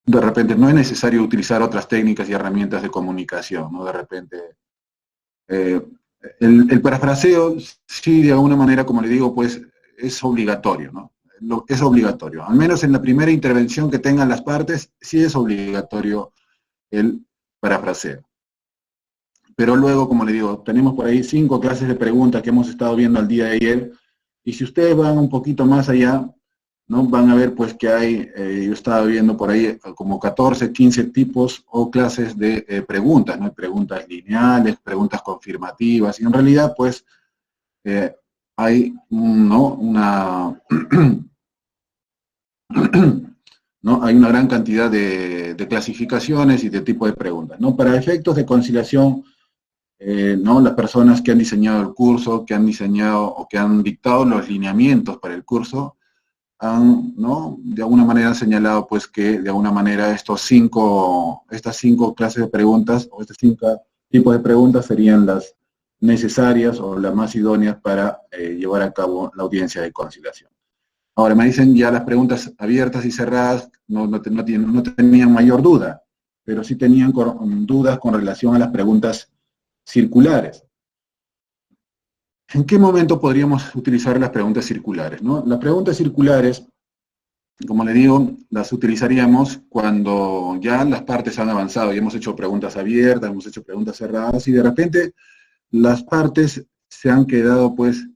de repente no es necesario utilizar otras técnicas y herramientas de comunicación, ¿no? De repente, eh, el parafraseo, sí, de alguna manera, como le digo, pues es obligatorio, ¿no? Es obligatorio. Al menos en la primera intervención que tengan las partes, sí es obligatorio el parafraseo. Pero luego, como le digo, tenemos por ahí 5 clases de preguntas que hemos estado viendo al día de ayer, y si ustedes van un poquito más allá, ¿no? Van a ver pues que hay, yo estaba viendo por ahí como 14, 15 tipos o clases de preguntas, ¿no? Preguntas lineales, preguntas confirmativas, y en realidad pues eh, hay, ¿no? ¿no? Hay una gran cantidad de clasificaciones y de tipo de preguntas, ¿no? Para efectos de conciliación, ¿no? Las personas que han diseñado el curso, que han diseñado o que han dictado los lineamientos para el curso, han, ¿no? De alguna manera han señalado pues que de alguna manera estas cinco clases de preguntas o estos 5 tipos de preguntas serían las necesarias o las más idóneas para llevar a cabo la audiencia de conciliación. Ahora me dicen ya las preguntas abiertas y cerradas no tenían mayor duda, pero sí tenían dudas con relación a las preguntas circulares. ¿En qué momento podríamos utilizar las preguntas circulares, ¿no? Las preguntas circulares, como le digo, las utilizaríamos cuando ya las partes han avanzado y hemos hecho preguntas abiertas, hemos hecho preguntas cerradas, y de repente las partes se han quedado pues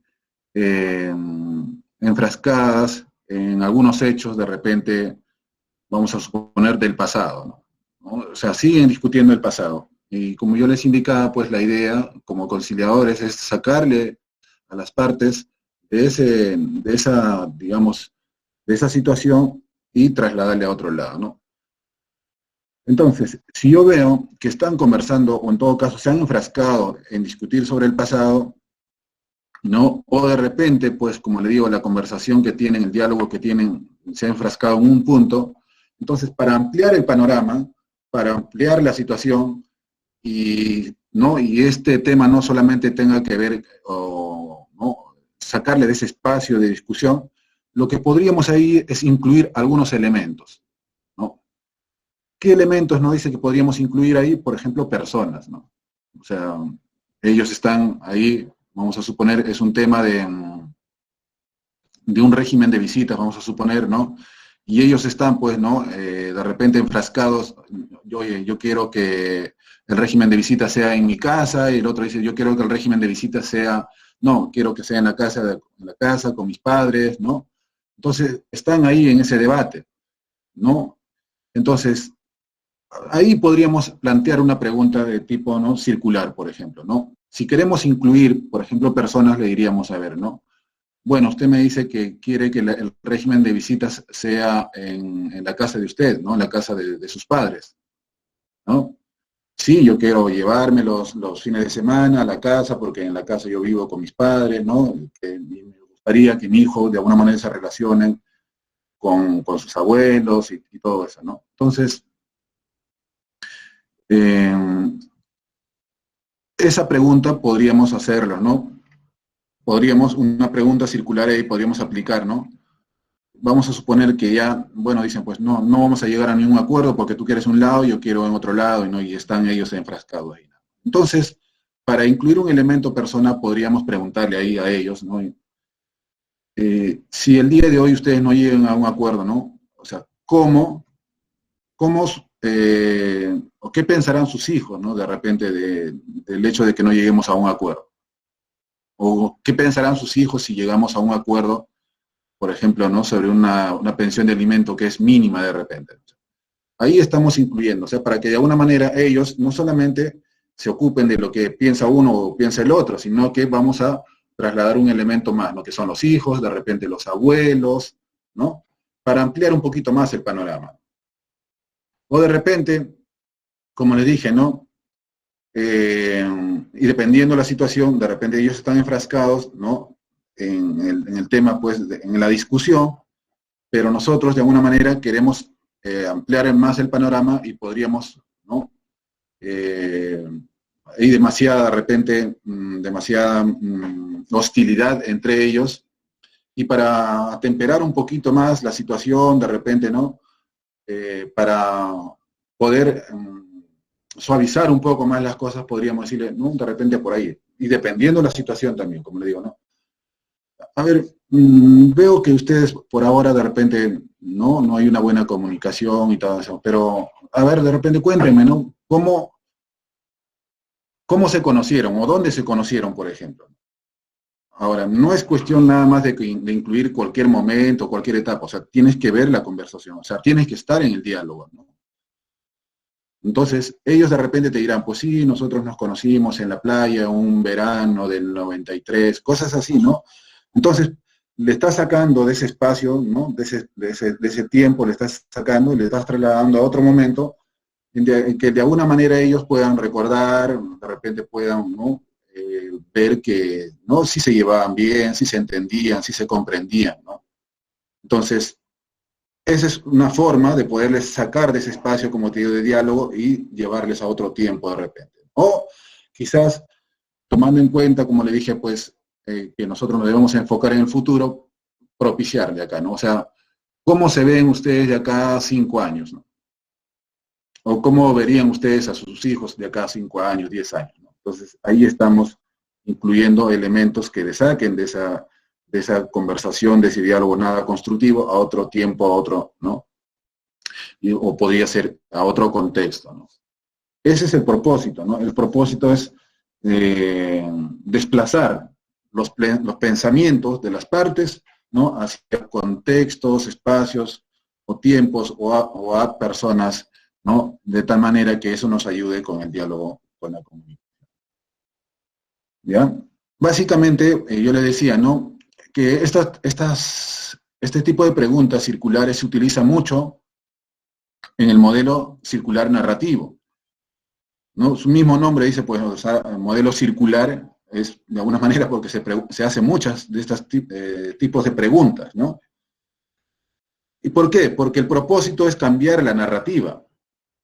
enfrascadas en algunos hechos, de repente, vamos a suponer, del pasado, ¿no? O sea, siguen discutiendo el pasado. Y como yo les indicaba, pues la idea como conciliadores es sacarle a las partes digamos, de esa situación y trasladarle a otro lado, ¿no? Entonces, si yo veo que están conversando, o en todo caso se han enfrascado en discutir sobre el pasado, ¿no? O de repente, pues, como le digo, la conversación que tienen, el diálogo que tienen, se ha enfrascado en un punto. Entonces, para ampliar el panorama, para ampliar la situación, ¿no? Y este tema no solamente tenga que ver, o ¿no? sacarle de ese espacio de discusión, lo que podríamos ahí es incluir algunos elementos, ¿no? ¿Qué elementos nos dice que podríamos incluir ahí? Por ejemplo, personas, ¿no? O sea, ellos están ahí, vamos a suponer, es un tema de un régimen de visitas, vamos a suponer, ¿no? Y ellos están, pues, ¿no? De repente enfrascados, yo quiero que el régimen de visitas sea en mi casa, y el otro dice, yo quiero que el régimen de visitas sea, no, quiero que sea en la casa con mis padres, ¿no? Entonces, están ahí en ese debate, ¿no? Entonces, ahí podríamos plantear una pregunta de tipo, ¿no? Circular, por ejemplo, ¿no? Si queremos incluir, por ejemplo, personas, le diríamos, a ver, ¿no? Bueno, usted me dice que quiere que el régimen de visitas sea en la casa de usted, ¿no? En la casa de sus padres, ¿no? Sí, yo quiero llevarme los fines de semana a la casa, porque en la casa yo vivo con mis padres, ¿no? Que me gustaría que mi hijo de alguna manera se relacione con sus abuelos y todo eso, ¿no? Entonces, eh, esa pregunta podríamos hacerlo, ¿no? Podríamos, una pregunta circular ahí podríamos aplicar, ¿no? Vamos a suponer que ya, bueno, dicen, pues no vamos a llegar a ningún acuerdo porque tú quieres un lado, yo quiero en otro lado, ¿no? Y están ellos enfrascados ahí, ¿no? Entonces, para incluir un elemento persona, podríamos preguntarle ahí a ellos, ¿no? Si el día de hoy ustedes no llegan a un acuerdo, ¿no? O sea, cómo o qué pensarán sus hijos, ¿no? De repente del hecho de que no lleguemos a un acuerdo. O qué pensarán sus hijos si llegamos a un acuerdo, por ejemplo, ¿no? Sobre una pensión de alimento que es mínima de repente. Ahí estamos incluyendo, o sea, para que de alguna manera ellos no solamente se ocupen de lo que piensa uno o piensa el otro, sino que vamos a trasladar un elemento más, ¿no? Que son los hijos, de repente los abuelos, ¿no? Para ampliar un poquito más el panorama. O de repente, como les dije, ¿no? Y dependiendo de la situación, de repente ellos están enfrascados, ¿no? En el tema, pues, en la discusión, pero nosotros de alguna manera queremos ampliar más el panorama y podríamos, ¿no? Hay demasiada, de repente, demasiada hostilidad entre ellos, y para atemperar un poquito más la situación, de repente, ¿no? para poder suavizar un poco más las cosas, podríamos decirle, ¿no? De repente por ahí. Y dependiendo de la situación también, como le digo, ¿no? A ver, veo que ustedes por ahora de repente no hay una buena comunicación y todo eso, pero a ver, de repente cuéntenme, ¿no? ¿Cómo se conocieron o dónde se conocieron, por ejemplo? Ahora, no es cuestión nada más de incluir cualquier momento, cualquier etapa, o sea, tienes que ver la conversación, o sea, tienes que estar en el diálogo, ¿no? Entonces, ellos de repente te dirán, pues sí, nosotros nos conocimos en la playa un verano del 93, cosas así, ¿no? Entonces, le estás sacando de ese espacio, ¿no? De ese tiempo, le estás sacando y le estás trasladando a otro momento en que de alguna manera ellos puedan recordar, de repente puedan, ¿no? Ver que, ¿no? Si se llevaban bien, si se entendían, si se comprendían, ¿no? Entonces, esa es una forma de poderles sacar de ese espacio, como te digo, de diálogo y llevarles a otro tiempo de repente. O quizás, tomando en cuenta, como le dije, pues, que nosotros nos debemos enfocar en el futuro, propiciar de acá, ¿no? O sea, ¿cómo se ven ustedes de acá a 5 años, ¿no? O cómo verían ustedes a sus hijos de acá a 5 años, 10 años, ¿no? Entonces, ahí estamos incluyendo elementos que les saquen de esa conversación, de ese diálogo nada constructivo, a otro tiempo, a otro, ¿no? O podría ser a otro contexto, ¿no? Ese es el propósito, ¿no? El propósito es desplazar los pensamientos de las partes, ¿no? Hacia contextos, espacios o tiempos o a personas, ¿no? De tal manera que eso nos ayude con el diálogo, con la comunicación. ¿Ya? Básicamente, yo le decía, ¿no? Que este tipo de preguntas circulares se utiliza mucho en el modelo circular narrativo, ¿no? Su mismo nombre dice, pues, o sea, modelo circular es de alguna manera porque se hace muchas de estos tipos de preguntas, ¿no? ¿Y por qué? Porque el propósito es cambiar la narrativa,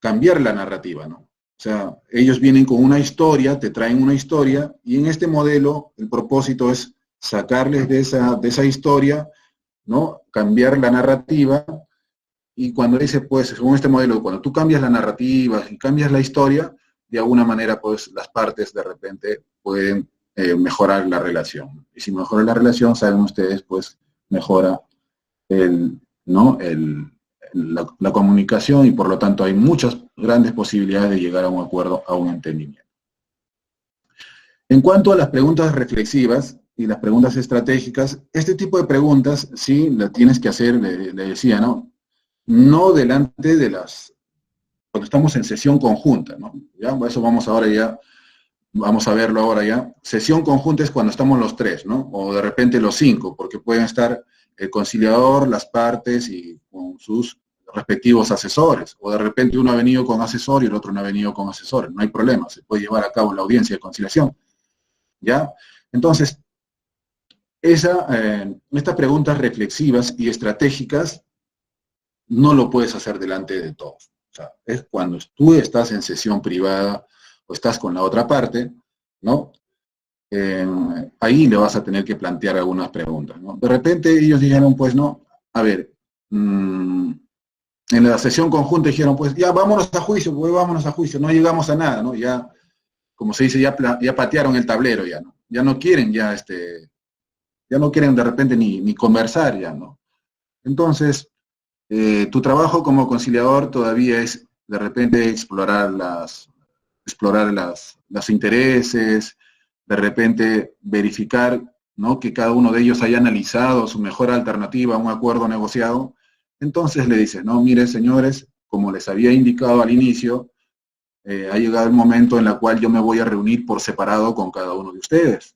¿no? O sea, ellos vienen con una historia, te traen una historia, y en este modelo el propósito es sacarles de esa historia, ¿no? Cambiar la narrativa, y cuando dice, pues, según este modelo, cuando tú cambias la narrativa y cambias la historia, de alguna manera, pues, las partes de repente pueden mejorar la relación. Y si mejora la relación, saben ustedes, pues, mejora ¿no? La comunicación y por lo tanto hay muchas grandes posibilidades de llegar a un acuerdo, a un entendimiento. En cuanto a las preguntas reflexivas y las preguntas estratégicas, este tipo de preguntas sí las tienes que hacer, le decía, ¿no? No delante de cuando estamos en sesión conjunta, ¿no? ¿Ya? Eso vamos a verlo ahora ya. Sesión conjunta es cuando estamos los tres, ¿no? O de repente los cinco, porque pueden estar el conciliador, las partes y con sus respectivos asesores. O de repente uno ha venido con asesor y el otro no ha venido con asesor. No hay problema, se puede llevar a cabo la audiencia de conciliación. ¿Ya? Entonces, estas preguntas reflexivas y estratégicas no lo puedes hacer delante de todos. O sea, es cuando tú estás en sesión privada o estás con la otra parte, ¿no? Ahí le vas a tener que plantear algunas preguntas, ¿no? De repente ellos dijeron, pues no, a ver, en la sesión conjunta dijeron, pues ya vámonos a juicio, pues vámonos a juicio, no llegamos a nada, ¿no? Ya, como se dice, ya patearon el tablero ya, ¿no? Ya no quieren ya no quieren de repente ni conversar ya, ¿no? Entonces, tu trabajo como conciliador todavía es de repente explorar los intereses, de repente verificar, ¿no? Que cada uno de ellos haya analizado su mejor alternativa a un acuerdo negociado. Entonces le dices, no, mire señores, como les había indicado al inicio, ha llegado el momento en el cual yo me voy a reunir por separado con cada uno de ustedes.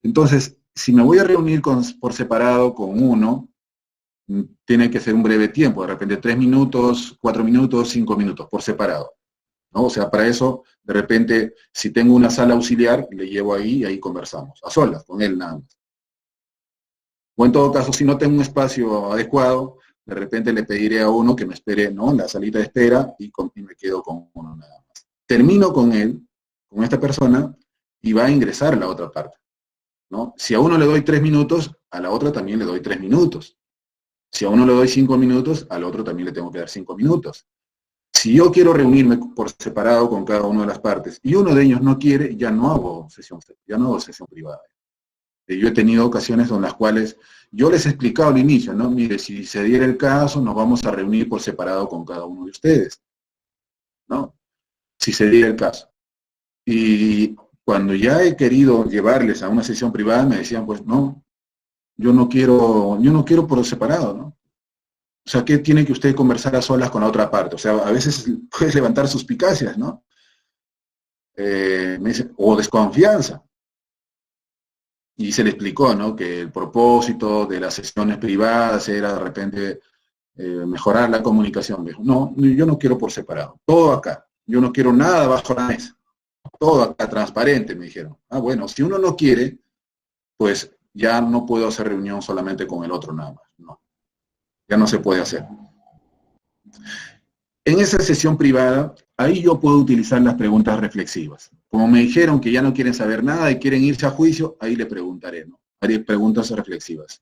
Entonces, si me voy a reunir por separado con uno, tiene que ser un breve tiempo, de repente 3 minutos, 4 minutos, 5 minutos, por separado, ¿no? O sea, para eso, de repente, si tengo una sala auxiliar, le llevo ahí y ahí conversamos, a solas, con él nada más. O en todo caso, si no tengo un espacio adecuado, de repente le pediré a uno que me espere, ¿no? En la salita de espera y me quedo con uno nada más. Termino con él, con esta persona, y va a ingresar la otra parte, ¿no? Si a uno le doy 3 minutos, a la otra también le doy 3 minutos. Si a uno le doy 5 minutos, al otro también le tengo que dar 5 minutos. Si yo quiero reunirme por separado con cada una de las partes y uno de ellos no quiere, ya no hago sesión privada. Yo he tenido ocasiones en las cuales yo les he explicado al inicio, ¿no? Mire, si se diera el caso, nos vamos a reunir por separado con cada uno de ustedes, ¿no? Si se diera el caso. Y cuando ya he querido llevarles a una sesión privada, me decían, pues no, yo no quiero por separado, ¿no? O sea, ¿qué tiene que usted conversar a solas con la otra parte? O sea, a veces puedes levantar suspicacias, ¿no? Me dice, o desconfianza. Y se le explicó, ¿no? Que el propósito de las sesiones privadas era de repente mejorar la comunicación. Me dijo, no, yo no quiero por separado, todo acá. Yo no quiero nada bajo la mesa. Todo acá transparente, me dijeron. Ah, bueno, si uno no quiere, pues ya no puedo hacer reunión solamente con el otro nada más. No, ya no se puede hacer. En esa sesión privada, ahí yo puedo utilizar las preguntas reflexivas. Como me dijeron que ya no quieren saber nada y quieren irse a juicio, ahí le preguntaré, ¿no? Haré preguntas reflexivas.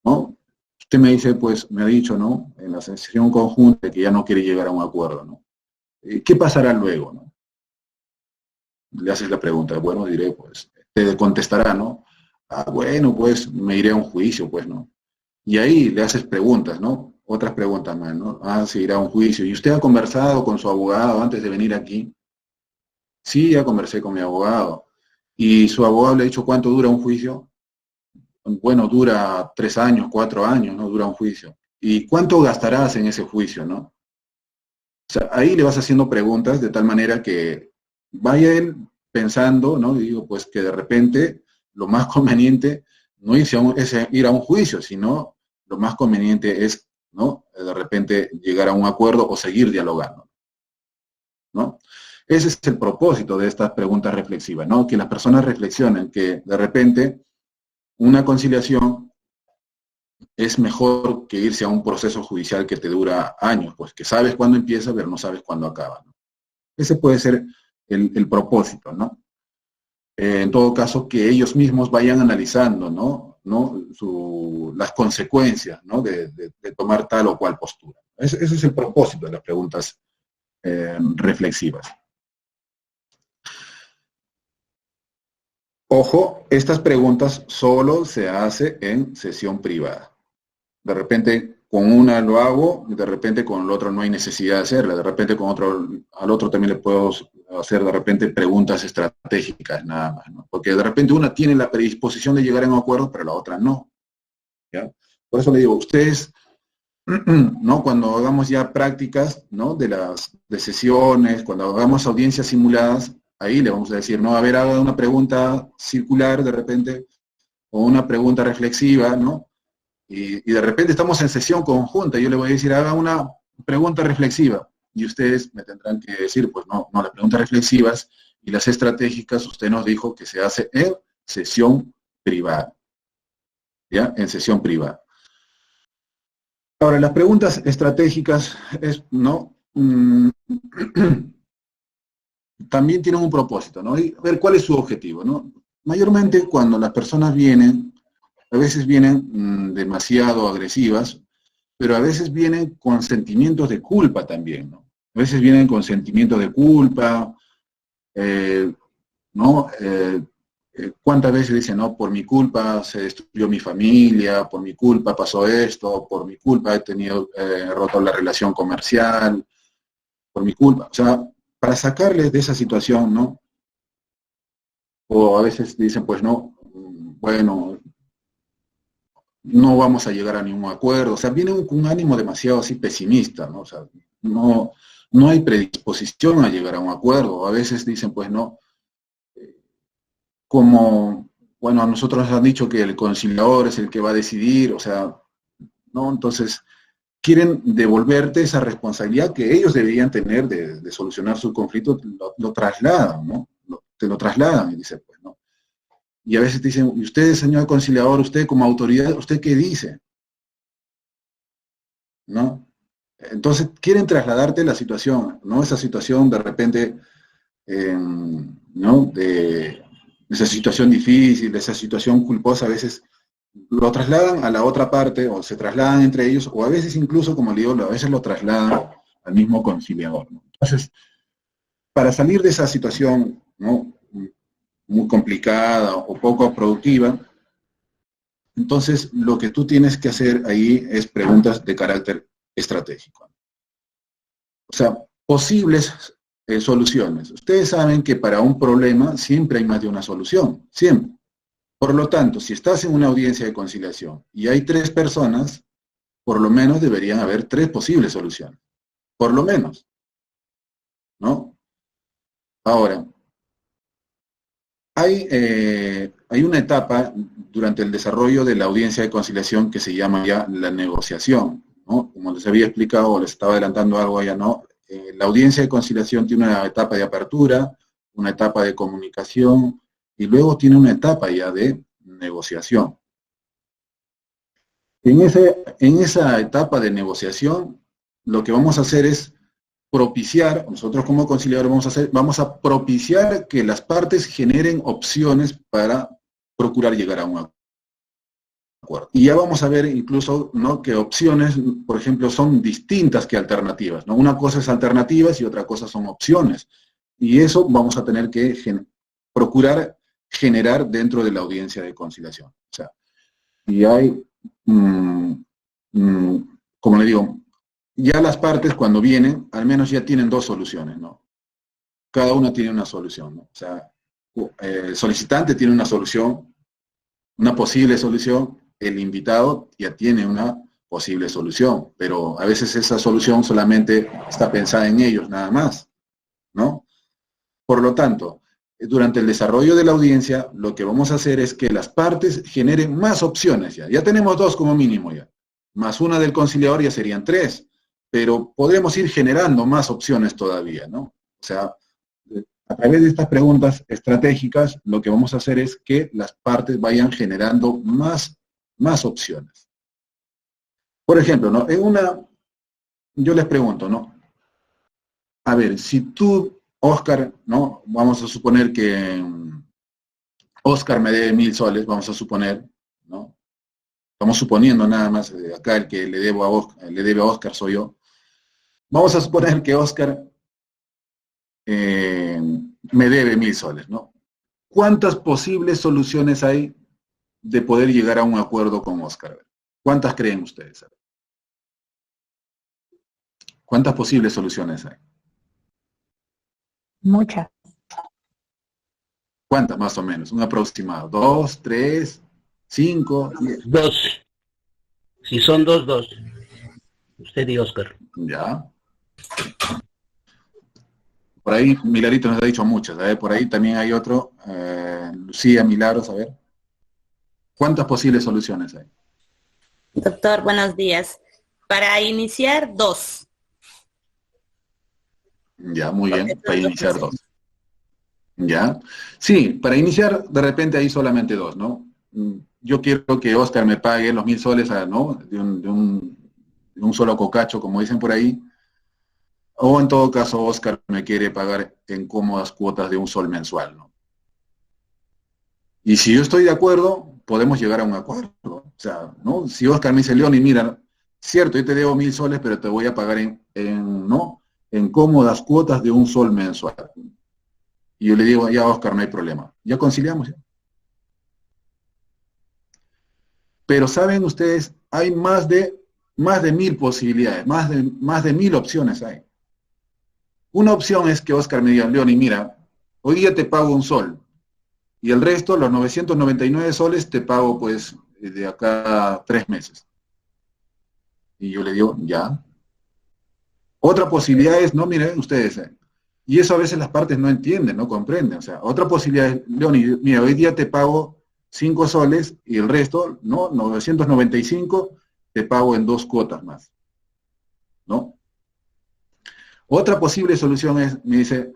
¿No? Usted me dice, pues, me ha dicho, ¿no? En la sesión conjunta que ya no quiere llegar a un acuerdo, ¿no? ¿Qué pasará luego, no? Le haces la pregunta, bueno, diré, pues, te contestará, ¿no? Ah, bueno, pues, me iré a un juicio, pues, ¿no? Y ahí le haces preguntas, ¿no? Otras preguntas más, ¿no? Ah, se irá a un juicio. ¿Y usted ha conversado con su abogado antes de venir aquí? Sí, ya conversé con mi abogado. ¿Y su abogado le ha dicho cuánto dura un juicio? Bueno, dura 3 años, 4 años, ¿no? Dura un juicio. ¿Y cuánto gastarás en ese juicio, no? O sea, ahí le vas haciendo preguntas de tal manera que vaya él pensando, ¿no? Y digo, pues que de repente lo más conveniente no es ir a un juicio, sino lo más conveniente es, ¿no? De repente llegar a un acuerdo o seguir dialogando, ¿no? Ese es el propósito de estas preguntas reflexivas, ¿no? Que las personas reflexionen que de repente una conciliación es mejor que irse a un proceso judicial que te dura años, pues que sabes cuándo empieza, pero no sabes cuándo acaba, ¿no? Ese puede ser el propósito, ¿no? En todo caso, que ellos mismos vayan analizando, las consecuencias, ¿no? de tomar tal o cual postura. Ese es el propósito de las preguntas reflexivas. Ojo, estas preguntas solo se hace en sesión privada. De repente con una lo hago, de repente con el otro no hay necesidad de hacerla, de repente al otro también le puedo hacer de repente preguntas estratégicas nada más, ¿no? Porque de repente una tiene la predisposición de llegar a un acuerdo, pero la otra no, ¿ya? Por eso le digo, ustedes, ¿no? Cuando hagamos ya prácticas, ¿no? De sesiones, cuando hagamos audiencias simuladas, ahí le vamos a decir, no, a ver, haga una pregunta circular de repente, o una pregunta reflexiva, ¿no? Y de repente estamos en sesión conjunta, yo le voy a decir, haga una pregunta reflexiva, y ustedes me tendrán que decir, pues no, las preguntas reflexivas y las estratégicas, usted nos dijo que se hace en sesión privada, ¿ya? En sesión privada. Ahora, las preguntas estratégicas, ¿no? También tienen un propósito, ¿no? Y ver cuál es su objetivo, ¿no? Mayormente cuando las personas vienen, a veces vienen demasiado agresivas, pero a veces vienen con sentimientos de culpa también, ¿no? A veces vienen con sentimientos de culpa, ¿no? ¿Cuántas veces dicen, no, por mi culpa se destruyó mi familia, por mi culpa pasó esto, por mi culpa he roto la relación comercial, por mi culpa? O sea, para sacarles de esa situación, ¿no? O a veces dicen, pues no, bueno, no vamos a llegar a ningún acuerdo. O sea, vienen con un ánimo demasiado así pesimista, ¿no? O sea, no hay predisposición a llegar a un acuerdo. A veces dicen, pues no, como, bueno, a nosotros nos han dicho que el conciliador es el que va a decidir, o sea, ¿no? Entonces, quieren devolverte esa responsabilidad que ellos deberían tener de solucionar su conflicto, lo trasladan, ¿no? Te lo trasladan y dicen, pues, ¿no? Y a veces te dicen, ¿y usted, señor conciliador, usted como autoridad, usted qué dice? ¿No? Entonces, quieren trasladarte la situación, ¿no? Esa situación de repente, ¿no? De esa situación difícil, de esa situación culposa, a veces lo trasladan a la otra parte, o se trasladan entre ellos, o a veces incluso, como le digo, a veces lo trasladan al mismo conciliador, ¿no? Entonces, para salir de esa situación, ¿no?, muy complicada o poco productiva, entonces lo que tú tienes que hacer ahí es preguntas de carácter estratégico. O sea, posibles soluciones. Ustedes saben que para un problema siempre hay más de una solución, siempre. Por lo tanto, si estás en una audiencia de conciliación y hay 3 personas, por lo menos deberían haber 3 posibles soluciones. Por lo menos, ¿no? Ahora, hay una etapa durante el desarrollo de la audiencia de conciliación que se llama ya la negociación, ¿no? Como les había explicado, o les estaba adelantando algo allá, ¿no? La audiencia de conciliación tiene una etapa de apertura, una etapa de comunicación, y luego tiene una etapa ya de negociación. En esa etapa de negociación, lo que vamos a hacer es propiciar, nosotros como conciliadores vamos a propiciar que las partes generen opciones para procurar llegar a un acuerdo. Y ya vamos a ver incluso, ¿no?, que opciones, por ejemplo, son distintas que alternativas, ¿no? Una cosa es alternativas y otra cosa son opciones. Y eso vamos a tener que procurar generar dentro de la audiencia de conciliación. O sea, y hay, como le digo, ya las partes cuando vienen, al menos ya tienen 2 soluciones, ¿no? Cada una tiene una solución, ¿no? O sea, el solicitante tiene una solución, una posible solución, el invitado ya tiene una posible solución, pero a veces esa solución solamente está pensada en ellos, nada más, ¿no? Por lo tanto, durante el desarrollo de la audiencia, lo que vamos a hacer es que las partes generen más opciones ya. Ya tenemos 2 como mínimo ya, más una del conciliador ya serían 3, pero podremos ir generando más opciones todavía, ¿no? O sea, a través de estas preguntas estratégicas, lo que vamos a hacer es que las partes vayan generando más opciones. Por ejemplo, ¿no?, yo les pregunto, ¿no? A ver, si tú, Oscar, ¿no?, vamos a suponer que Oscar me debe 1000 soles, vamos a suponer, ¿no? Estamos suponiendo nada más, acá el que le debe a Oscar soy yo. Vamos a suponer que Oscar me debe 1000 soles, ¿no? ¿Cuántas posibles soluciones hay de poder llegar a un acuerdo con Oscar? ¿Cuántas creen ustedes? ¿Cuántas posibles soluciones hay? Muchas. ¿Cuántas más o menos? Un aproximado. ¿2, 3, 5, 10? 2. Si son 2, 2. Usted y Oscar. Ya. Por ahí Milarito nos ha dicho muchas. A ver, por ahí también hay otro. Lucía, Milagros, a ver. ¿Cuántas posibles soluciones hay? Doctor, buenos días. Para iniciar, 2. Ya, muy bien. Para iniciar 2. ¿Ya? Sí, para iniciar, de repente hay solamente 2, ¿no? Yo quiero que Oscar me pague los 1000 soles, ¿no?, de un solo cocacho, como dicen por ahí. O en todo caso, Oscar me quiere pagar en cómodas cuotas de 1 sol mensual, ¿no? Y si yo estoy de acuerdo, podemos llegar a un acuerdo. O sea, ¿no? Si Oscar me dice, Leoni, mira, cierto, yo te debo 1000 soles, pero te voy a pagar ¿no?, en cómodas cuotas de 1 sol mensual. Y yo le digo, ya Oscar, no hay problema. Ya conciliamos. ¿Ya? Pero saben ustedes, hay más de 1000 posibilidades, más de 1000 opciones hay. Una opción es que Oscar me diga, Leoni, mira, hoy día te pago 1 sol. Y el resto, los 999 soles, te pago pues de acá a 3 meses. Y yo le digo, ya. Otra posibilidad es, no, miren ustedes, y eso a veces las partes no entienden, no comprenden. O sea, otra posibilidad es, Leoni, mira, hoy día te pago 5 soles y el resto, ¿no?, 995, te pago en 2 cuotas más, ¿no? Otra posible solución es, me dice,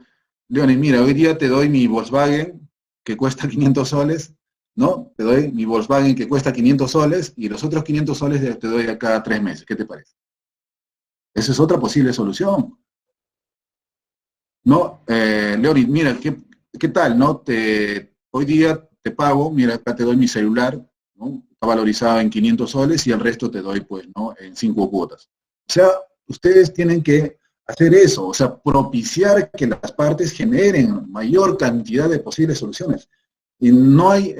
Leoni, mira, hoy día te doy mi Volkswagen que cuesta 500 soles, ¿no? Te doy mi Volkswagen que cuesta 500 soles y los otros 500 soles te doy a cada 3 meses. ¿Qué te parece? Esa es otra posible solución. ¿No? Leoni, mira, ¿qué tal, no? Hoy día te pago, mira, acá te doy mi celular, ¿no?, está valorizado en 500 soles y el resto te doy, pues, ¿no? En 5 cuotas. O sea, ustedes tienen que hacer eso, o sea, propiciar que las partes generen mayor cantidad de posibles soluciones. Y no hay,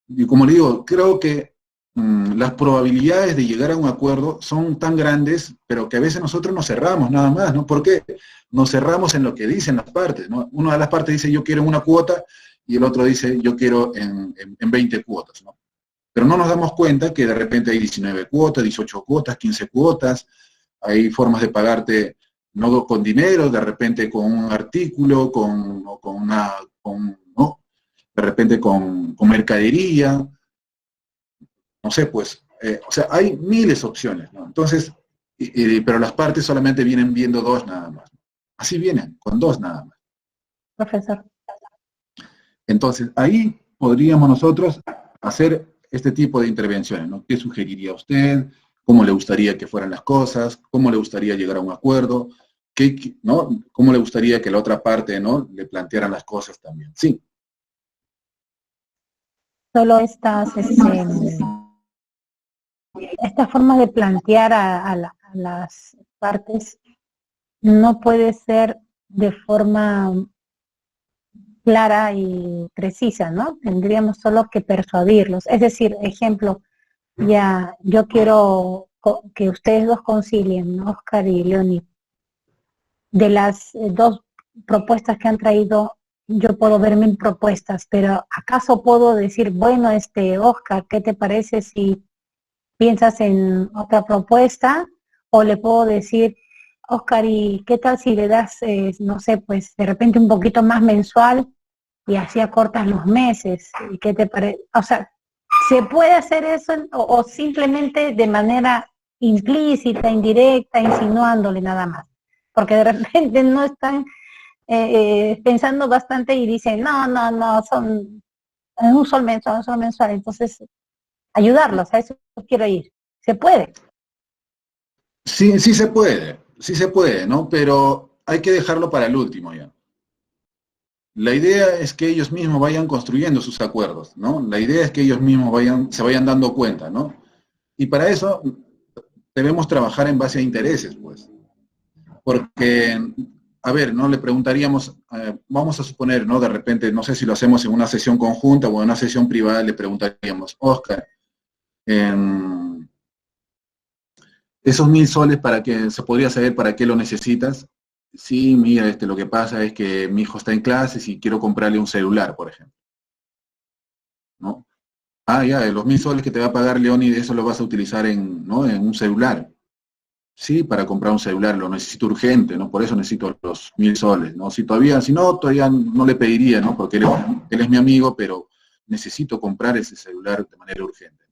y como le digo, creo que las probabilidades de llegar a un acuerdo son tan grandes, pero que a veces nosotros nos cerramos nada más, ¿no? Porque nos cerramos en lo que dicen las partes, ¿no? Una de las partes dice yo quiero una cuota y el otro dice yo quiero en 20 cuotas, ¿no? Pero no nos damos cuenta que de repente hay 19 cuotas, 18 cuotas, 15 cuotas, hay formas de pagarte no con dinero, de repente con un artículo, ¿no? De repente con mercadería, no sé, pues, o sea, hay miles de opciones, ¿no? Entonces, pero las partes solamente vienen viendo 2 nada más. Así vienen, con 2 nada más. Profesor. Entonces, ahí podríamos nosotros hacer este tipo de intervenciones, ¿no? ¿Qué sugeriría usted? ¿Cómo le gustaría que fueran las cosas? ¿Cómo le gustaría llegar a un acuerdo? ¿No? ¿Cómo le gustaría que la otra parte, ¿no? Le plantearan las cosas también? Sí. Solo esta forma de plantear a las partes no puede ser de forma clara y precisa, ¿no? Tendríamos solo que persuadirlos. Es decir, ejemplo, ya yo quiero que ustedes dos concilien, ¿no? Oscar y Leonid. De las 2 propuestas que han traído, yo puedo ver 1000 propuestas, pero ¿acaso puedo decir, bueno, Oscar, ¿qué te parece si piensas en otra propuesta? O le puedo decir, Oscar, ¿y qué tal si le das, no sé, pues de repente un poquito más mensual y así acortas los meses? ¿Y qué te parece? O sea, ¿se puede hacer eso o simplemente de manera implícita, indirecta, insinuándole nada más? Porque de repente no están pensando bastante y dicen, no, son un sol mensual. Entonces, ayudarlos, a eso quiero ir. ¿Se puede? Sí, sí se puede, ¿no? Pero hay que dejarlo para el último ya. La idea es que ellos mismos vayan construyendo sus acuerdos, ¿no? La idea es que ellos mismos se vayan dando cuenta, ¿no? Y para eso debemos trabajar en base a intereses, pues. Porque, a ver, ¿no? Le preguntaríamos, vamos a suponer, ¿no? De repente, no sé si lo hacemos en una sesión conjunta o en una sesión privada, le preguntaríamos, Oscar, esos 1000 soles para que se podría saber para qué lo necesitas. Sí, mira, lo que pasa es que mi hijo está en clases y quiero comprarle un celular, por ejemplo. ¿No? Ah, ya, de los 1000 soles que te va a pagar Leoni, de eso lo vas a utilizar ¿no? en un celular. Sí, para comprar un celular, lo necesito urgente, ¿no? Por eso necesito los 1000 soles, ¿no? Si no, todavía no le pediría, ¿no? Porque él es mi amigo, pero necesito comprar ese celular de manera urgente.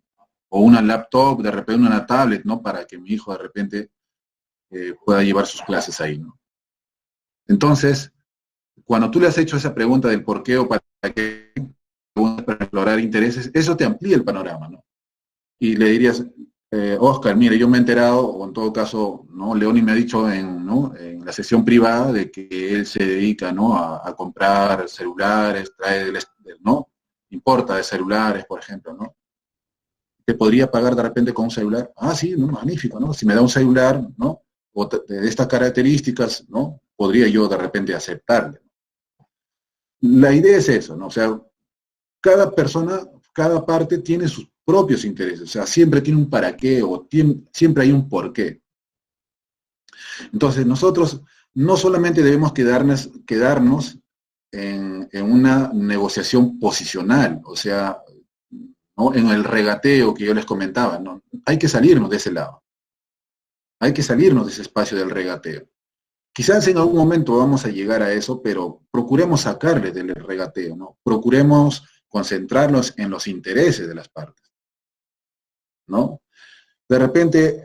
O una laptop, de repente una tablet, ¿no? Para que mi hijo de repente pueda llevar sus clases ahí, ¿no? Entonces, cuando tú le has hecho esa pregunta del por qué o para qué, para explorar intereses, eso te amplía el panorama, ¿no? Y le dirías, Oscar, mire, yo me he enterado, o en todo caso, ¿no? Leoni me ha dicho ¿no? en la sesión privada de que él se dedica, ¿no? a comprar celulares, ¿no? Importa de celulares, por ejemplo, ¿no? ¿Te podría pagar de repente con un celular? Ah, sí, ¿no? Magnífico, ¿no? Si me da un celular, ¿no? O de estas características, ¿no? Podría yo de repente aceptarle. La idea es eso, ¿no? O sea, cada persona, cada parte tiene sus propios intereses, o sea, siempre tiene un para qué o siempre hay un por qué. Entonces, nosotros no solamente debemos quedarnos en una negociación posicional, o sea, ¿no? En el regateo que yo les comentaba, ¿no? Hay que salirnos de ese lado. Hay que salirnos de ese espacio del regateo. Quizás en algún momento vamos a llegar a eso, pero procuremos sacarle del regateo, ¿no? Procuremos concentrarnos en los intereses de las partes, ¿no? De repente,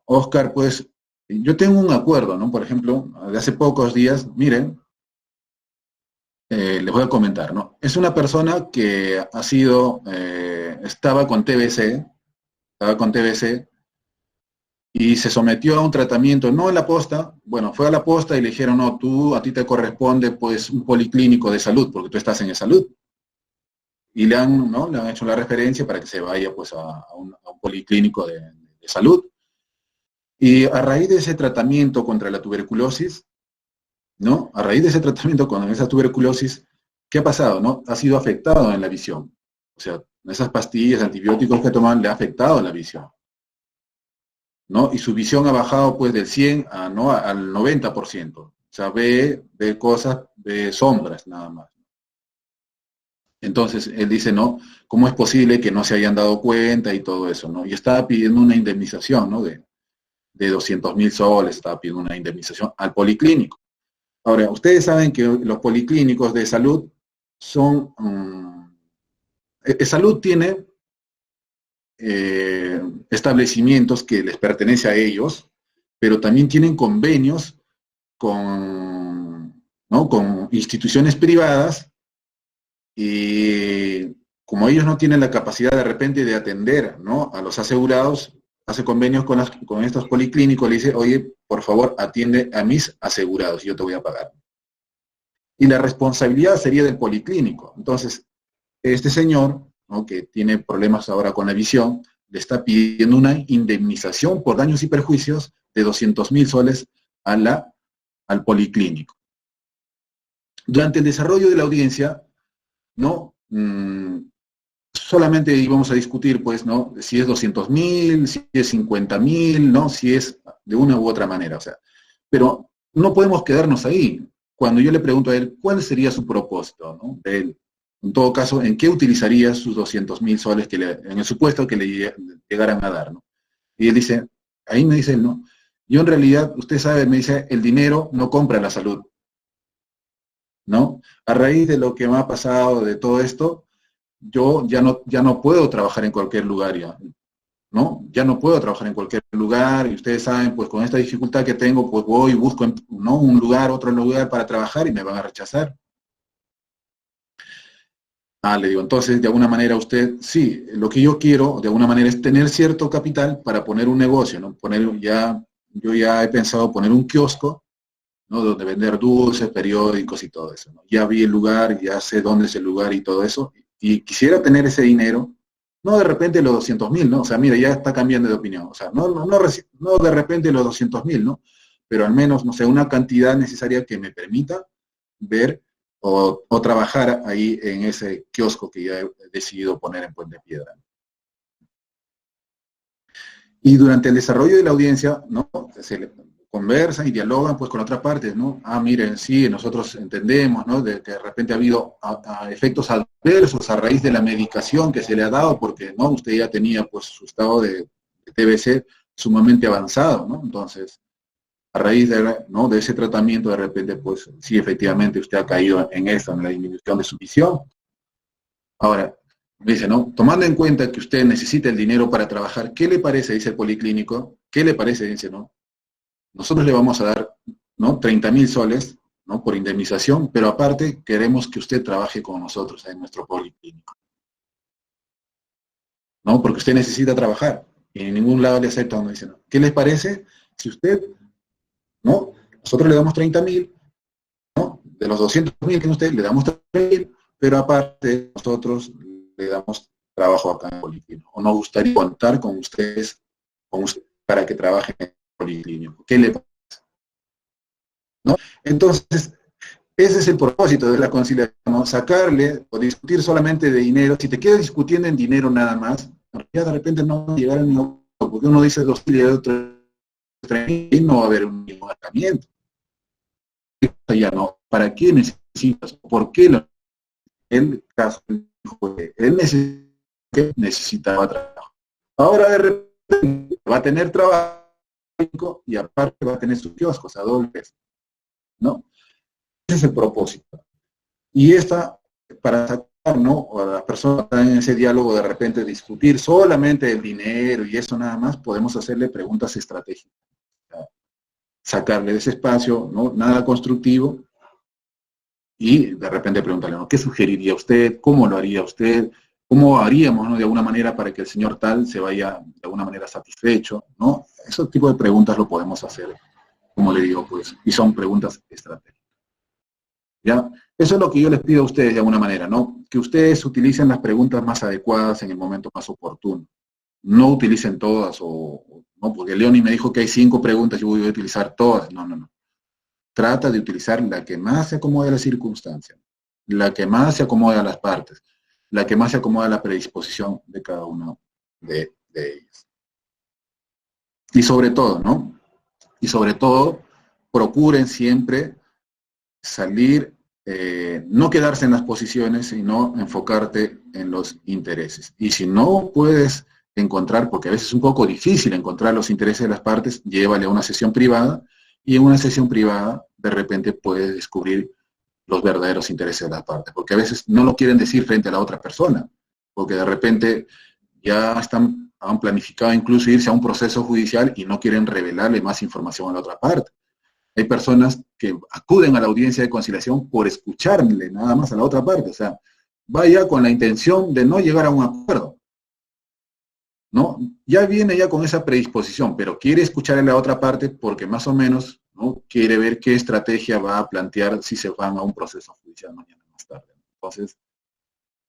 Oscar, pues, yo tengo un acuerdo, ¿no? Por ejemplo, de hace pocos días, miren, les voy a comentar, ¿no? Es una persona que ha sido, estaba con TBC y se sometió a un tratamiento, no en la posta, bueno, fue a la posta y le dijeron, no, a ti te corresponde pues un policlínico de salud, porque tú estás en salud. y le han, ¿no?, le han hecho la referencia para que se vaya pues a un policlínico de salud. Y a raíz de ese tratamiento contra la tuberculosis, ¿no? A raíz de ese tratamiento con esa tuberculosis, ¿qué ha pasado, no? Ha sido afectado en la visión. O sea, esas pastillas, antibióticos que toman le ha afectado la visión, ¿no? Y su visión ha bajado pues del 100 a, ¿no?, al 90%. O sea, ve cosas, ve sombras nada más. Entonces, él dice, ¿no?, ¿cómo es posible que no se hayan dado cuenta y todo eso, ¿no? Y estaba pidiendo una indemnización, ¿no?, de 200.000 soles, estaba pidiendo una indemnización al policlínico. Ahora, ustedes saben que los policlínicos de salud son... salud tiene establecimientos que les pertenece a ellos, pero también tienen convenios con, ¿no?, con instituciones privadas, y como ellos no tienen la capacidad de repente de atender, ¿no?, a los asegurados, hace convenios con estos policlínicos, le dice, oye, por favor, atiende a mis asegurados, yo te voy a pagar. Y la responsabilidad sería del policlínico. Entonces, este señor, ¿no?, que tiene problemas ahora con la visión, le está pidiendo una indemnización por daños y perjuicios de 200.000 soles al policlínico. Durante el desarrollo de la audiencia, ¿no?, solamente íbamos a discutir, pues, ¿no?, si es 200.000, si es 50.000, ¿no?, si es de una u otra manera, o sea, pero no podemos quedarnos ahí. Cuando yo le pregunto a él, ¿cuál sería su propósito, ¿no?, de él? En todo caso, ¿en qué utilizaría sus 200.000 soles en el supuesto que le llegaran a dar, ¿no? Y él dice, ahí me dice él, ¿no?, yo en realidad, usted sabe, me dice, el dinero no compra la salud, ¿no? A raíz de lo que me ha pasado, de todo esto, yo ya no puedo trabajar en cualquier lugar ya, ¿no? Ya no puedo trabajar en cualquier lugar, y ustedes saben, pues con esta dificultad que tengo, pues voy y busco, ¿no?, un lugar, otro lugar para trabajar y me van a rechazar. Le digo, entonces, de alguna manera usted, sí, lo que yo quiero, de alguna manera, es tener cierto capital para poner un negocio, ¿no? Yo ya he pensado poner un kiosco, ¿no?, donde vender dulces, periódicos y todo eso, ¿no? Ya vi el lugar, ya sé dónde es el lugar y todo eso, y quisiera tener ese dinero, no de repente los 200.000, ¿no? O sea, mira, ya está cambiando de opinión, o sea, no de repente los 200.000, ¿no? Pero al menos, no sé, una cantidad necesaria que me permita ver o trabajar ahí en ese kiosco que ya he decidido poner en Puente Piedra. Y durante el desarrollo de la audiencia, ¿no?, se le conversan y dialogan pues con otras partes, ¿no? Miren, sí, nosotros entendemos, ¿no?, de que de repente ha habido efectos adversos a raíz de la medicación que se le ha dado, porque, ¿no?, usted ya tenía pues su estado de TBC sumamente avanzado, ¿no? Entonces, a raíz ¿no?, de ese tratamiento, de repente, pues sí, efectivamente usted ha caído en eso, en la disminución de su visión. Ahora, dice, ¿no?, tomando en cuenta que usted necesita el dinero para trabajar, ¿qué le parece? Dice el policlínico, ¿qué le parece? Dice, ¿no?, nosotros le vamos a dar, ¿no?, 30.000 soles, ¿no?, por indemnización, pero aparte queremos que usted trabaje con nosotros en nuestro policlínico, ¿no?, porque usted necesita trabajar, y en ningún lado le aceptan, dice, ¿no?, ¿qué les parece si usted, ¿no?, nosotros le damos 30.000, ¿no?, de los 200.000 que tiene usted, le damos 30.000, pero aparte nosotros le damos trabajo acá en el policlínico, o nos gustaría contar con usted para que trabajen en el policlínico? ¿Qué le parece? ¿No? Entonces, ese es el propósito de la conciliación, ¿no?, sacarle o discutir solamente de dinero. Si te quedas discutiendo en dinero nada más, ya de repente no va a llegar a ningún, porque uno dice 2.000 y el otro 3.000, y no va a haber un mismo tratamiento. Ya no, ¿para qué necesitas? ¿Por qué el caso él necesitaba trabajo? Ahora de repente va a tener trabajo y aparte va a tener sus kioscos a doble, ¿no? Ese es el propósito. Y para sacar, ¿no?, a las personas que están en ese diálogo, de repente discutir solamente el dinero y eso nada más, podemos hacerle preguntas estratégicas. Sacarle de ese espacio, ¿no?, nada constructivo, y de repente preguntarle, ¿no?, ¿qué sugeriría usted? ¿Cómo lo haría usted? ¿Cómo haríamos, ¿no?, de alguna manera para que el señor tal se vaya de alguna manera satisfecho, ¿no? Ese tipo de preguntas lo podemos hacer, como le digo, pues, y son preguntas estratégicas. ¿Ya? Eso es lo que yo les pido a ustedes de alguna manera, ¿no? Que ustedes utilicen las preguntas más adecuadas en el momento más oportuno. No utilicen todas, no, porque Leoni me dijo que hay 5 preguntas, yo voy a utilizar todas. No, no, no. Trata de utilizar la que más se acomode a la circunstancia, la que más se acomode a las partes, la que más se acomoda a la predisposición de cada una de ellas. Y sobre todo, ¿no? Y sobre todo, procuren siempre salir, no quedarse en las posiciones, sino enfocarte en los intereses. Y si no puedes encontrar, porque a veces es un poco difícil encontrar los intereses de las partes, llévale a una sesión privada, y en una sesión privada, de repente puedes descubrir los verdaderos intereses de las partes, porque a veces no lo quieren decir frente a la otra persona, porque de repente ya han planificado incluso irse a un proceso judicial y no quieren revelarle más información a la otra parte. Hay personas que acuden a la audiencia de conciliación por escucharle nada más a la otra parte, o sea, vaya con la intención de no llegar a un acuerdo, ¿no? Ya viene ya con esa predisposición, pero quiere escuchar a la otra parte porque más o menos, ¿no?, quiere ver qué estrategia va a plantear si se van a un proceso judicial mañana más tarde. Entonces,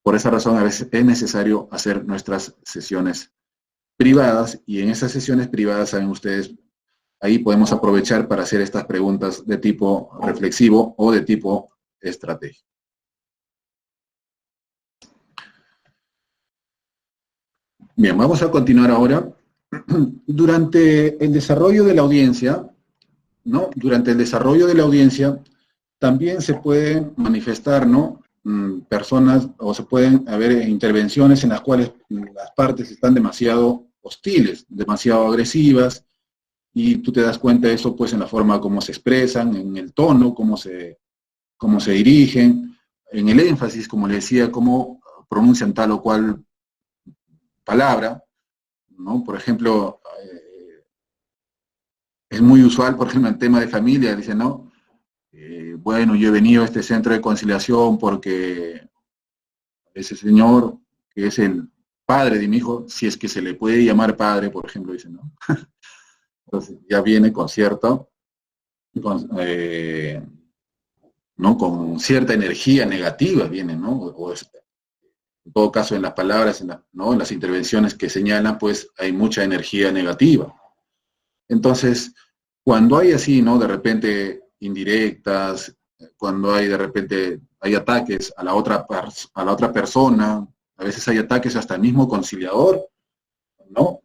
por esa razón a veces es necesario hacer nuestras sesiones privadas, y en esas sesiones privadas, saben ustedes, ahí podemos aprovechar para hacer estas preguntas de tipo reflexivo o de tipo estratégico. Bien, vamos a continuar ahora. Durante el desarrollo de la audiencia, ¿no? Durante el desarrollo de la audiencia también se pueden manifestar, ¿no?, personas, o se pueden haber intervenciones en las cuales las partes están demasiado hostiles, demasiado agresivas, y tú te das cuenta de eso pues en la forma como se expresan, en el tono, cómo se dirigen, en el énfasis, como le decía, cómo pronuncian tal o cual palabra, ¿no? Por ejemplo, es muy usual, por ejemplo, en el tema de familia, dicen, ¿no? Bueno, yo he venido a este centro de conciliación porque ese señor, que es el padre de mi hijo, si es que se le puede llamar padre, por ejemplo, dicen, ¿no? Entonces ya viene con cierto, ¿no?, con cierta energía negativa viene, ¿no? En todo caso, en las palabras, ¿no?, en las intervenciones que señalan, pues hay mucha energía negativa. Entonces, cuando hay así, ¿no?, de repente indirectas, cuando hay de repente hay ataques a la otra persona, a veces hay ataques hasta el mismo conciliador, ¿no?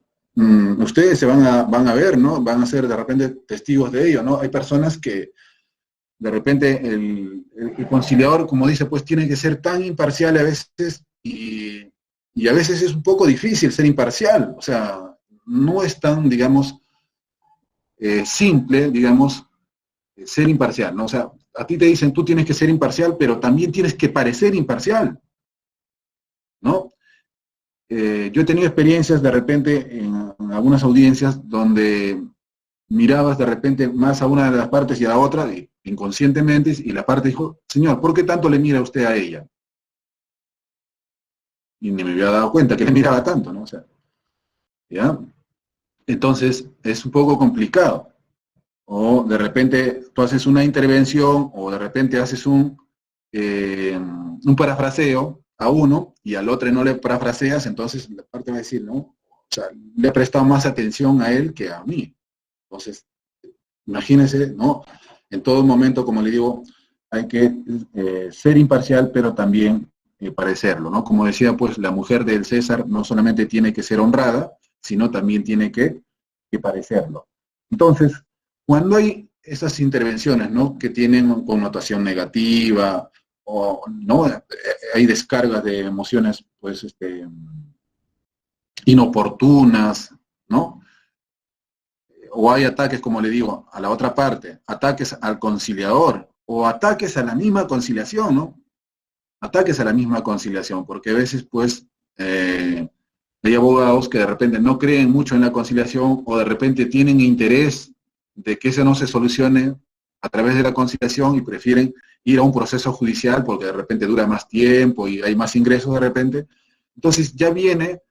Ustedes se van a ver, ¿no? Van a ser de repente testigos de ello, ¿no? Hay personas que de repente el conciliador, como dice, pues tiene que ser tan imparcial a veces, y a veces es un poco difícil ser imparcial, o sea, no es tan, digamos, simple, digamos, ser imparcial, ¿no? O sea, a ti te dicen, tú tienes que ser imparcial, pero también tienes que parecer imparcial, ¿no? Yo he tenido experiencias de repente en algunas audiencias donde mirabas de repente más a una de las partes y a la otra, inconscientemente, y la parte dijo, señor, ¿por qué tanto le mira usted a ella? Y ni me había dado cuenta que le miraba tanto, ¿no? O sea, ¿ya? Entonces, es un poco complicado. O de repente tú haces una intervención, o de repente haces un parafraseo a uno, y al otro no le parafraseas, entonces la parte va a decir, ¿no? O sea, le he prestado más atención a él que a mí. Entonces, imagínense, ¿no? En todo momento, como le digo, hay que ser imparcial, pero también parecerlo, ¿no? Como decía, pues, la mujer del César no solamente tiene que ser honrada, sino también tiene que parecerlo. Entonces, cuando hay esas intervenciones, ¿no?, que tienen connotación negativa, o no hay descargas de emociones, pues, inoportunas, ¿no? O hay ataques, como le digo, a la otra parte, ataques al conciliador, o ataques a la misma conciliación, ¿no? Ataques a la misma conciliación, porque a veces, pues, hay abogados que de repente no creen mucho en la conciliación, o de repente tienen interés de que eso no se solucione a través de la conciliación y prefieren ir a un proceso judicial porque de repente dura más tiempo y hay más ingresos de repente. Entonces ya viene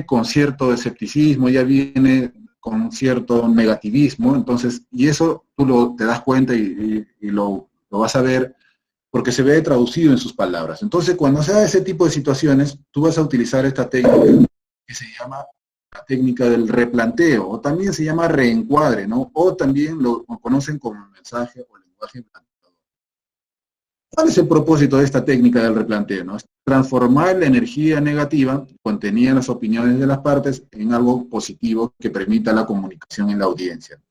con cierto escepticismo, ya viene con cierto negativismo, entonces, y eso tú te das cuenta y lo lo vas a ver porque se ve traducido en sus palabras. Entonces, cuando se da ese tipo de situaciones, tú vas a utilizar esta técnica que se llama la técnica del replanteo, o también se llama reencuadre, ¿no? O también lo conocen como mensaje o lenguaje planteador. ¿Cuál es el propósito de esta técnica del replanteo, no? Es transformar la energía negativa contenida en las opiniones de las partes en algo positivo que permita la comunicación en la audiencia.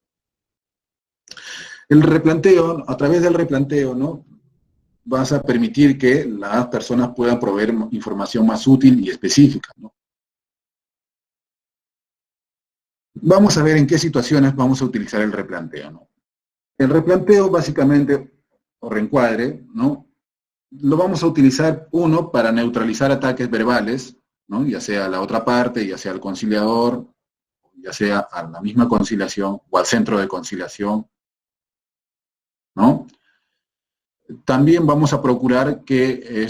El replanteo, a través del replanteo, ¿no?, vas a permitir que las personas puedan proveer información más útil y específica, ¿no? Vamos a ver en qué situaciones vamos a utilizar el replanteo, ¿no? El replanteo, básicamente, o reencuadre, ¿no?, lo vamos a utilizar, uno, para neutralizar ataques verbales, ¿no?, ya sea a la otra parte, ya sea al conciliador, ya sea a la misma conciliación o al centro de conciliación, ¿no? También vamos a procurar que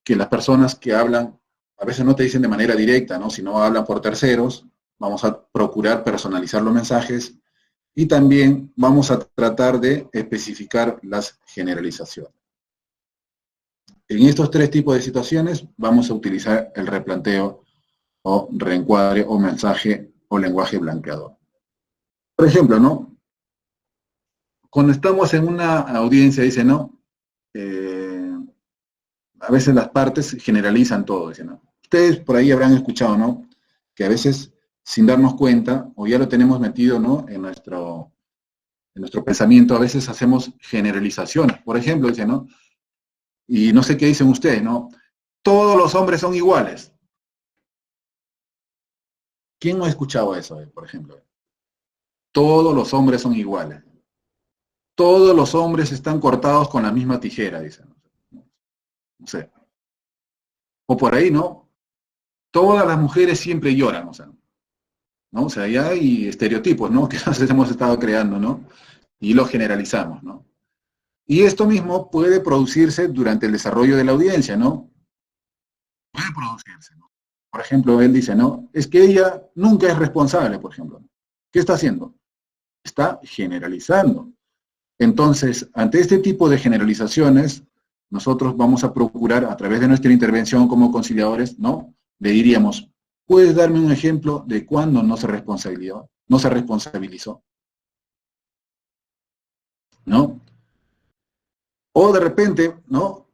que las personas que hablan, a veces no te dicen de manera directa, ¿no?, sino hablan por terceros, vamos a procurar personalizar los mensajes y también vamos a tratar de especificar las generalizaciones. En estos tres tipos de situaciones vamos a utilizar el replanteo o reencuadre o mensaje o lenguaje blanqueador. Por ejemplo, ¿no?, cuando estamos en una audiencia, dice, ¿no?, a veces las partes generalizan todo, dice, ¿no? Ustedes por ahí habrán escuchado, ¿no?, que a veces, sin darnos cuenta, o ya lo tenemos metido, ¿no?, en nuestro pensamiento, a veces hacemos generalizaciones. Por ejemplo, dice, ¿no?, y no sé qué dicen ustedes, ¿no?, todos los hombres son iguales. ¿Quién no ha escuchado eso, por ejemplo? Todos los hombres son iguales. Todos los hombres están cortados con la misma tijera, dicen. No sé. O por ahí, ¿no? Todas las mujeres siempre lloran, o sea, ¿no? O sea, ya hay estereotipos, ¿no?, que nosotros hemos estado creando, ¿no?, y los generalizamos, ¿no? Y esto mismo puede producirse durante el desarrollo de la audiencia, ¿no? Puede producirse, ¿no? Por ejemplo, él dice, ¿no?, es que ella nunca es responsable, por ejemplo. ¿Qué está haciendo? Está generalizando. Entonces, ante este tipo de generalizaciones, nosotros vamos a procurar, a través de nuestra intervención como conciliadores, ¿no?, le diríamos, ¿puedes darme un ejemplo de cuándo no se responsabilizó? ¿No? O de repente, ¿no?,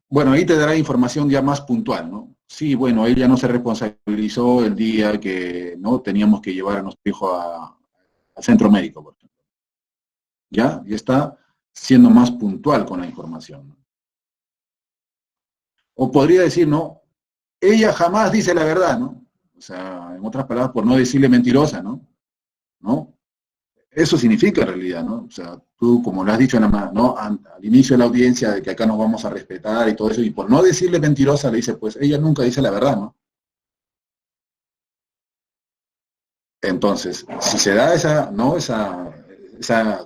bueno, ahí te dará información ya más puntual, ¿no? Sí, bueno, ella no se responsabilizó el día que, ¿no?, teníamos que llevar a nuestro hijo al centro médico, por ejemplo. ¿Ya? Y está siendo más puntual con la información, ¿no? O podría decir, ¿no?, ella jamás dice la verdad, ¿no? O sea, en otras palabras, por no decirle mentirosa, ¿no? ¿No? Eso significa en realidad, ¿no? O sea, tú, como lo has dicho nada más, ¿no?, al inicio de la audiencia, de que acá nos vamos a respetar y todo eso, y por no decirle mentirosa, le dice, pues, ella nunca dice la verdad, ¿no? Entonces, si se da esa, ¿no?, esa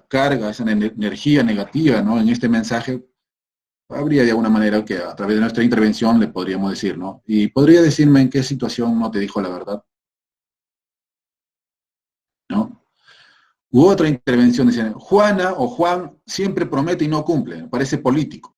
carga, esa energía negativa, ¿no?, en este mensaje, habría de alguna manera que a través de nuestra intervención le podríamos decir, ¿no? Y podría decirme en qué situación no te dijo la verdad, ¿no? U otra intervención, dicen, Juana o Juan siempre promete y no cumple, parece político.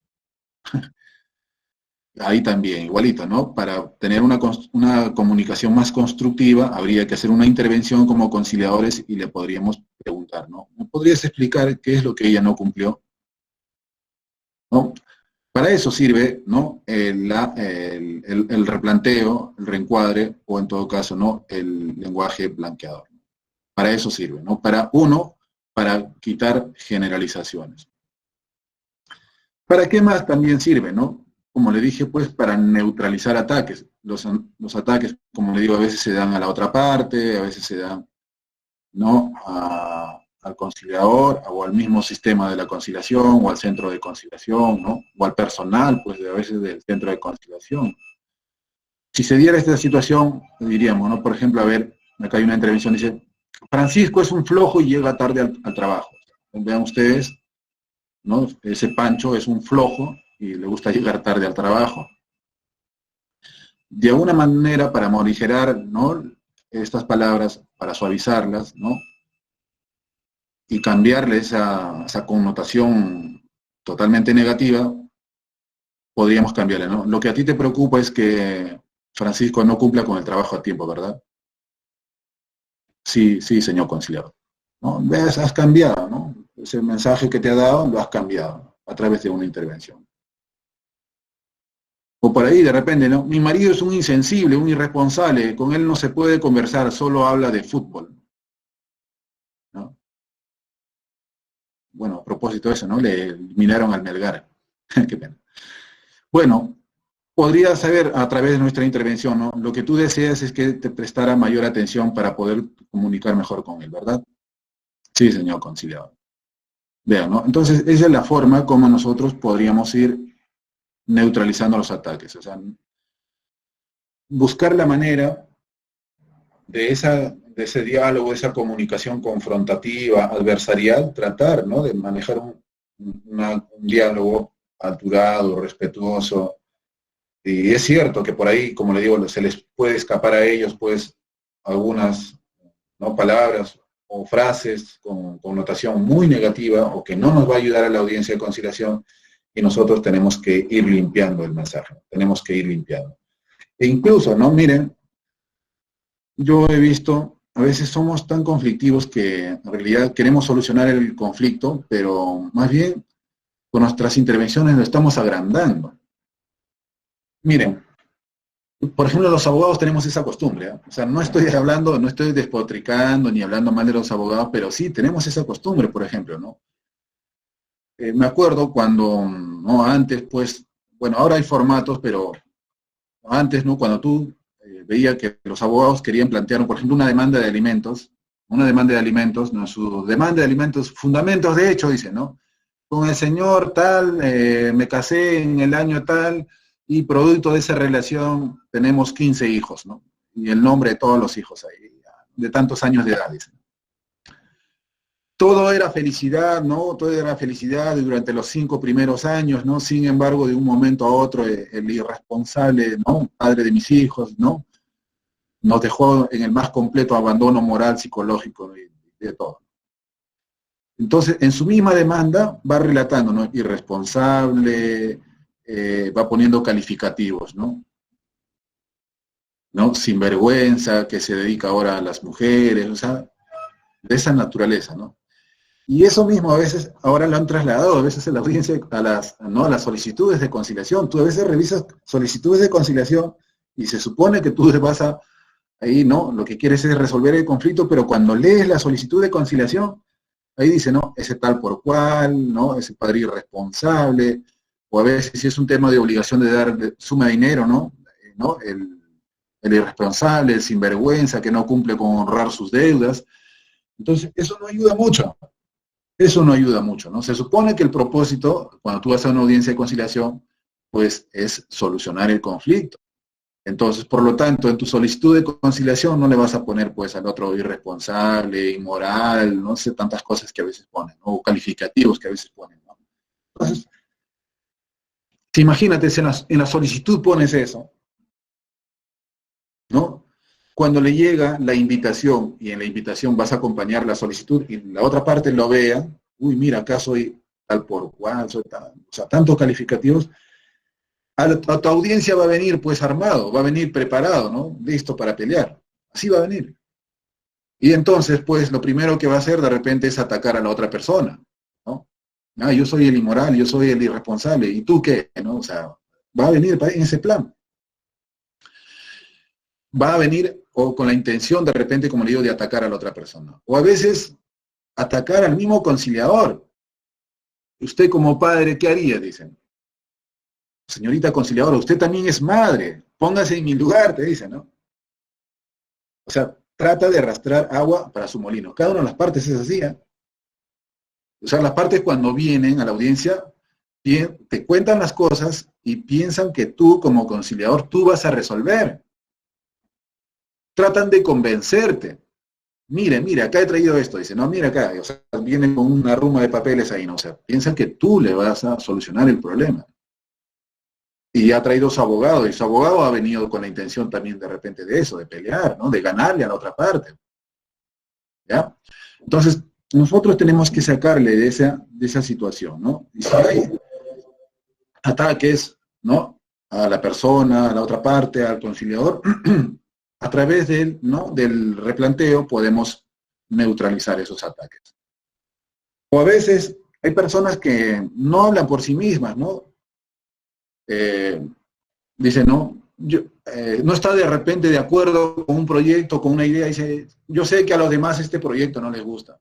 Ahí también, igualito, ¿no? Para tener una comunicación más constructiva, habría que hacer una intervención como conciliadores y le podríamos preguntar, ¿no? ¿Me podrías explicar qué es lo que ella no cumplió? ¿No? Para eso sirve, ¿no?, el replanteo, el reencuadre, o en todo caso, ¿no?, el lenguaje blanqueador. Para eso sirve, ¿no? Para quitar generalizaciones. ¿Para qué más también sirve, no? Como le dije, pues, para neutralizar ataques. Los ataques, como le digo, a veces se dan a la otra parte, a veces se dan, ¿no?, al conciliador, o al mismo sistema de la conciliación, o al centro de conciliación, ¿no?, o al personal, pues, a veces del centro de conciliación. Si se diera esta situación, diríamos, ¿no?, por ejemplo, a ver, acá hay una intervención, dice, Francisco es un flojo y llega tarde al trabajo. Vean ustedes, ¿no?, ese Pancho es un flojo y le gusta llegar tarde al trabajo. De alguna manera, para morigerar, ¿no?, estas palabras, para suavizarlas, ¿no?, y cambiarle esa connotación totalmente negativa, podríamos cambiarle, ¿no? Lo que a ti te preocupa es que Francisco no cumpla con el trabajo a tiempo, ¿verdad? Sí, sí, señor conciliador. ¿No? ¿Ves? Has cambiado, ¿no? Ese mensaje que te ha dado lo has cambiado a través de una intervención. O por ahí de repente, ¿no? Mi marido es un insensible, un irresponsable, con él no se puede conversar, solo habla de fútbol. ¿No? Bueno, a propósito de eso, ¿no? Le eliminaron al Melgar. Qué pena. Bueno, podría saber a través de nuestra intervención, ¿no? Lo que tú deseas es que te prestara mayor atención para poder comunicar mejor con él, ¿verdad? Sí, señor conciliador. Vean, ¿no? Entonces, esa es la forma como nosotros podríamos ir neutralizando los ataques. O sea, buscar la manera de ese diálogo, esa comunicación confrontativa, adversarial, tratar, ¿no? De manejar un diálogo alturado, respetuoso. Y es cierto que por ahí, como le digo, se les puede escapar a ellos, pues, algunas, ¿no? Palabras o frases con connotación muy negativa o que no nos va a ayudar a la audiencia de conciliación, y nosotros tenemos que ir limpiando el mensaje, tenemos que ir limpiando. E incluso, ¿no? Miren, yo he visto, a veces somos tan conflictivos que en realidad queremos solucionar el conflicto, pero más bien con nuestras intervenciones lo estamos agrandando. Miren, por ejemplo, los abogados tenemos esa costumbre, ¿eh? O sea, no estoy hablando, no estoy despotricando ni hablando mal de los abogados, pero sí tenemos esa costumbre, por ejemplo, ¿no? Me acuerdo cuando, ¿no? Antes, pues, bueno, ahora hay formatos, pero antes, ¿no? Cuando tú veía que los abogados querían plantear, por ejemplo, una demanda de alimentos, ¿no? Su demanda de alimentos, fundamentos de hecho, dice, ¿no? Con el señor tal, me casé en el año tal, y producto de esa relación tenemos 15 hijos, ¿no? Y el nombre de todos los hijos ahí, de tantos años de edad, dicen. Todo era felicidad, ¿no? Todo era felicidad durante los 5 primeros años, ¿no? Sin embargo, de un momento a otro, el irresponsable, ¿no? Padre de mis hijos, ¿no? Nos dejó en el más completo abandono moral, psicológico, de todo. Entonces, en su misma demanda va relatando, ¿no? Irresponsable, va poniendo calificativos, ¿no? ¿No? Sinvergüenza, que se dedica ahora a las mujeres, o sea, de esa naturaleza, ¿no? Y eso mismo a veces, ahora lo han trasladado a veces a la audiencia, ¿no? A las solicitudes de conciliación. Tú a veces revisas solicitudes de conciliación y se supone que tú vas a, ahí, ¿no? Lo que quieres es resolver el conflicto, pero cuando lees la solicitud de conciliación, ahí dice, ¿no? Ese tal por cual, ¿no? Ese padre irresponsable, o a veces si es un tema de obligación de dar suma de dinero, ¿no? ¿No? El irresponsable, el sinvergüenza, que no cumple con honrar sus deudas. Entonces, eso no ayuda mucho. Eso no ayuda mucho, ¿no? Se supone que el propósito, cuando tú vas a una audiencia de conciliación, pues es solucionar el conflicto. Entonces, por lo tanto, en tu solicitud de conciliación no le vas a poner, pues, al otro irresponsable, inmoral, no sé, tantas cosas que a veces ponen, ¿no? O calificativos que a veces ponen, ¿no? Entonces, imagínate, si en la solicitud pones eso, ¿no? Cuando le llega la invitación, y en la invitación vas a acompañar la solicitud, y la otra parte lo vea, uy, mira, acá soy tal por cual, soy tal, o sea, tantos calificativos, a tu audiencia va a venir pues armado, va a venir preparado, ¿no? Listo para pelear. Así va a venir. Y entonces, pues, lo primero que va a hacer de repente es atacar a la otra persona, ¿no? Ah, yo soy el inmoral, yo soy el irresponsable, ¿y tú qué? ¿No? O sea, va a venir en ese plan. Va a venir o con la intención de repente, como le digo, de atacar a la otra persona. O a veces, atacar al mismo conciliador. Usted como padre, ¿qué haría? Dicen. Señorita conciliadora, usted también es madre, póngase en mi lugar, te dicen, ¿no? O sea, trata de arrastrar agua para su molino. Cada una de las partes es así, ¿eh? O sea, las partes cuando vienen a la audiencia, te cuentan las cosas y piensan que tú, como conciliador, tú vas a resolver. Tratan de convencerte. Mire, acá he traído esto. Dice, no, mira acá. O sea, vienen con una ruma de papeles ahí, ¿no? O sea, piensan que tú le vas a solucionar el problema. Y ha traído su abogado, y su abogado ha venido con la intención también de repente de eso, de pelear, ¿no? De ganarle a la otra parte. ¿Ya? Entonces, nosotros tenemos que sacarle de esa situación, ¿no? Y si hay ataques, ¿no? A la persona, a la otra parte, al conciliador, a través del replanteo podemos neutralizar esos ataques. O a veces hay personas que no hablan por sí mismas, ¿no? Dicen, no, no está de repente de acuerdo con un proyecto, con una idea, dice, yo sé que a los demás este proyecto no les gusta.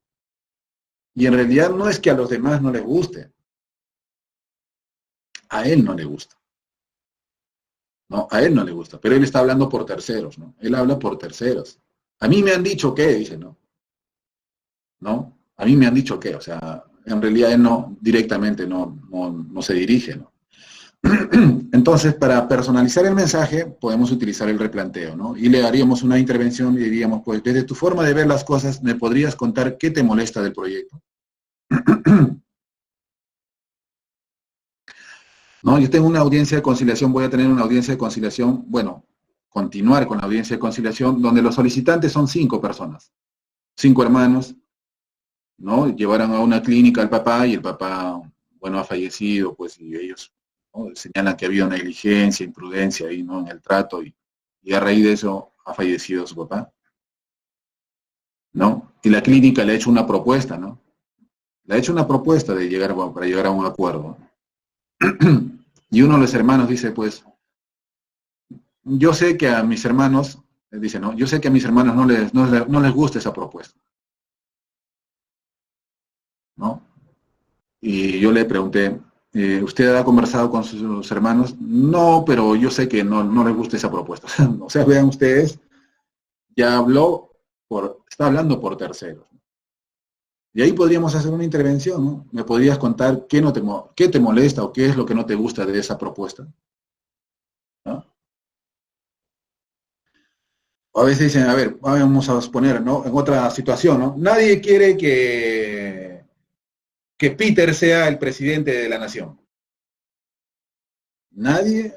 Y en realidad no es que a los demás no les guste, a él no le gusta. No, a él no le gusta, pero él está hablando por terceros, ¿no? Él habla por terceros. A mí me han dicho que, dice, ¿no? ¿No? A mí me han dicho que, o sea, en realidad él no, directamente no se dirige, ¿no? Entonces, para personalizar el mensaje, podemos utilizar el replanteo, ¿no? Y le haríamos una intervención y diríamos, pues, desde tu forma de ver las cosas, ¿me podrías contar qué te molesta del proyecto? ¿No? Yo tengo una audiencia de conciliación, voy a tener una audiencia de conciliación, bueno, continuar con la audiencia de conciliación, donde los solicitantes son 5 personas, 5 hermanos, ¿no? Llevaron a una clínica al papá y el papá, bueno, ha fallecido, pues, y ellos, ¿no?, señalan que ha habido negligencia, imprudencia ahí, ¿no?, en el trato, y a raíz de eso ha fallecido su papá, ¿no? Y la clínica le ha hecho una propuesta, ¿no? Le ha hecho una propuesta de para llegar a un acuerdo. Y uno de los hermanos dice, pues, yo sé que a mis hermanos, dice, no, yo sé que a mis hermanos no les gusta esa propuesta, ¿no? Y yo le pregunté, ¿usted ha conversado con sus hermanos? No, pero yo sé que no les gusta esa propuesta. O sea, vean ustedes, ya está hablando por terceros. Y ahí podríamos hacer una intervención, ¿no? ¿Me podrías contar qué te molesta o qué es lo que no te gusta de esa propuesta? ¿No? O a veces dicen, a ver, vamos a exponer, ¿no?, en otra situación, ¿no? Nadie quiere que Peter sea el presidente de la nación. ¿Nadie?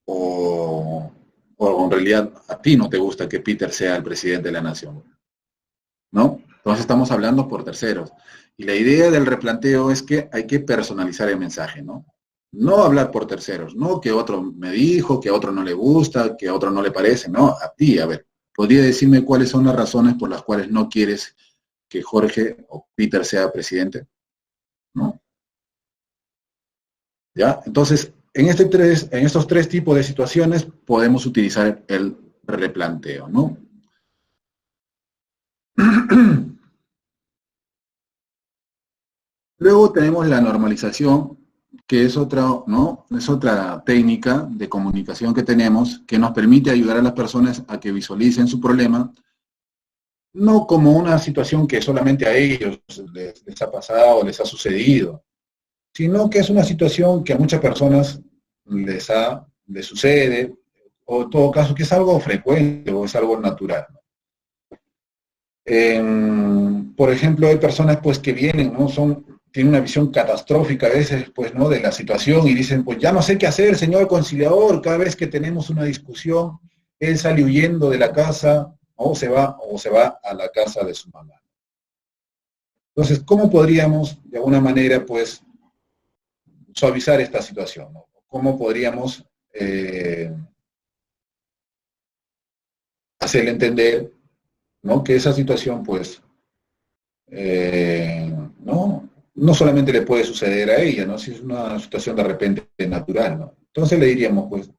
O en realidad a ti no te gusta que Peter sea el presidente de la nación, ¿no? Entonces estamos hablando por terceros. Y la idea del replanteo es que hay que personalizar el mensaje, ¿no? No hablar por terceros, no que otro me dijo, que a otro no le gusta, que a otro no le parece, no, a ti, a ver, ¿podría decirme cuáles son las razones por las cuales no quieres que Jorge o Peter sea presidente? ¿No? ¿Ya? Entonces, en estos 3 tipos de situaciones podemos utilizar el replanteo, ¿no? Luego tenemos la normalización, que es otra, ¿no?, es otra técnica de comunicación que tenemos que nos permite ayudar a las personas a que visualicen su problema, no como una situación que solamente a ellos les ha pasado, les ha sucedido, sino que es una situación que a muchas personas les sucede, o en todo caso que es algo frecuente o es algo natural. Por ejemplo, hay personas, pues, que vienen, ¿no?, tienen una visión catastrófica a veces, pues, ¿no?, de la situación, y dicen, pues ya no sé qué hacer, señor conciliador, cada vez que tenemos una discusión, él sale huyendo de la casa, o se va a la casa de su mamá. Entonces, ¿cómo podríamos, de alguna manera, pues, suavizar esta situación, ¿no? ¿Cómo podríamos hacerle entender, ¿no?, que esa situación, pues, no solamente le puede suceder a ella, ¿no?, si es una situación de repente natural, ¿no? Entonces le diríamos, pues,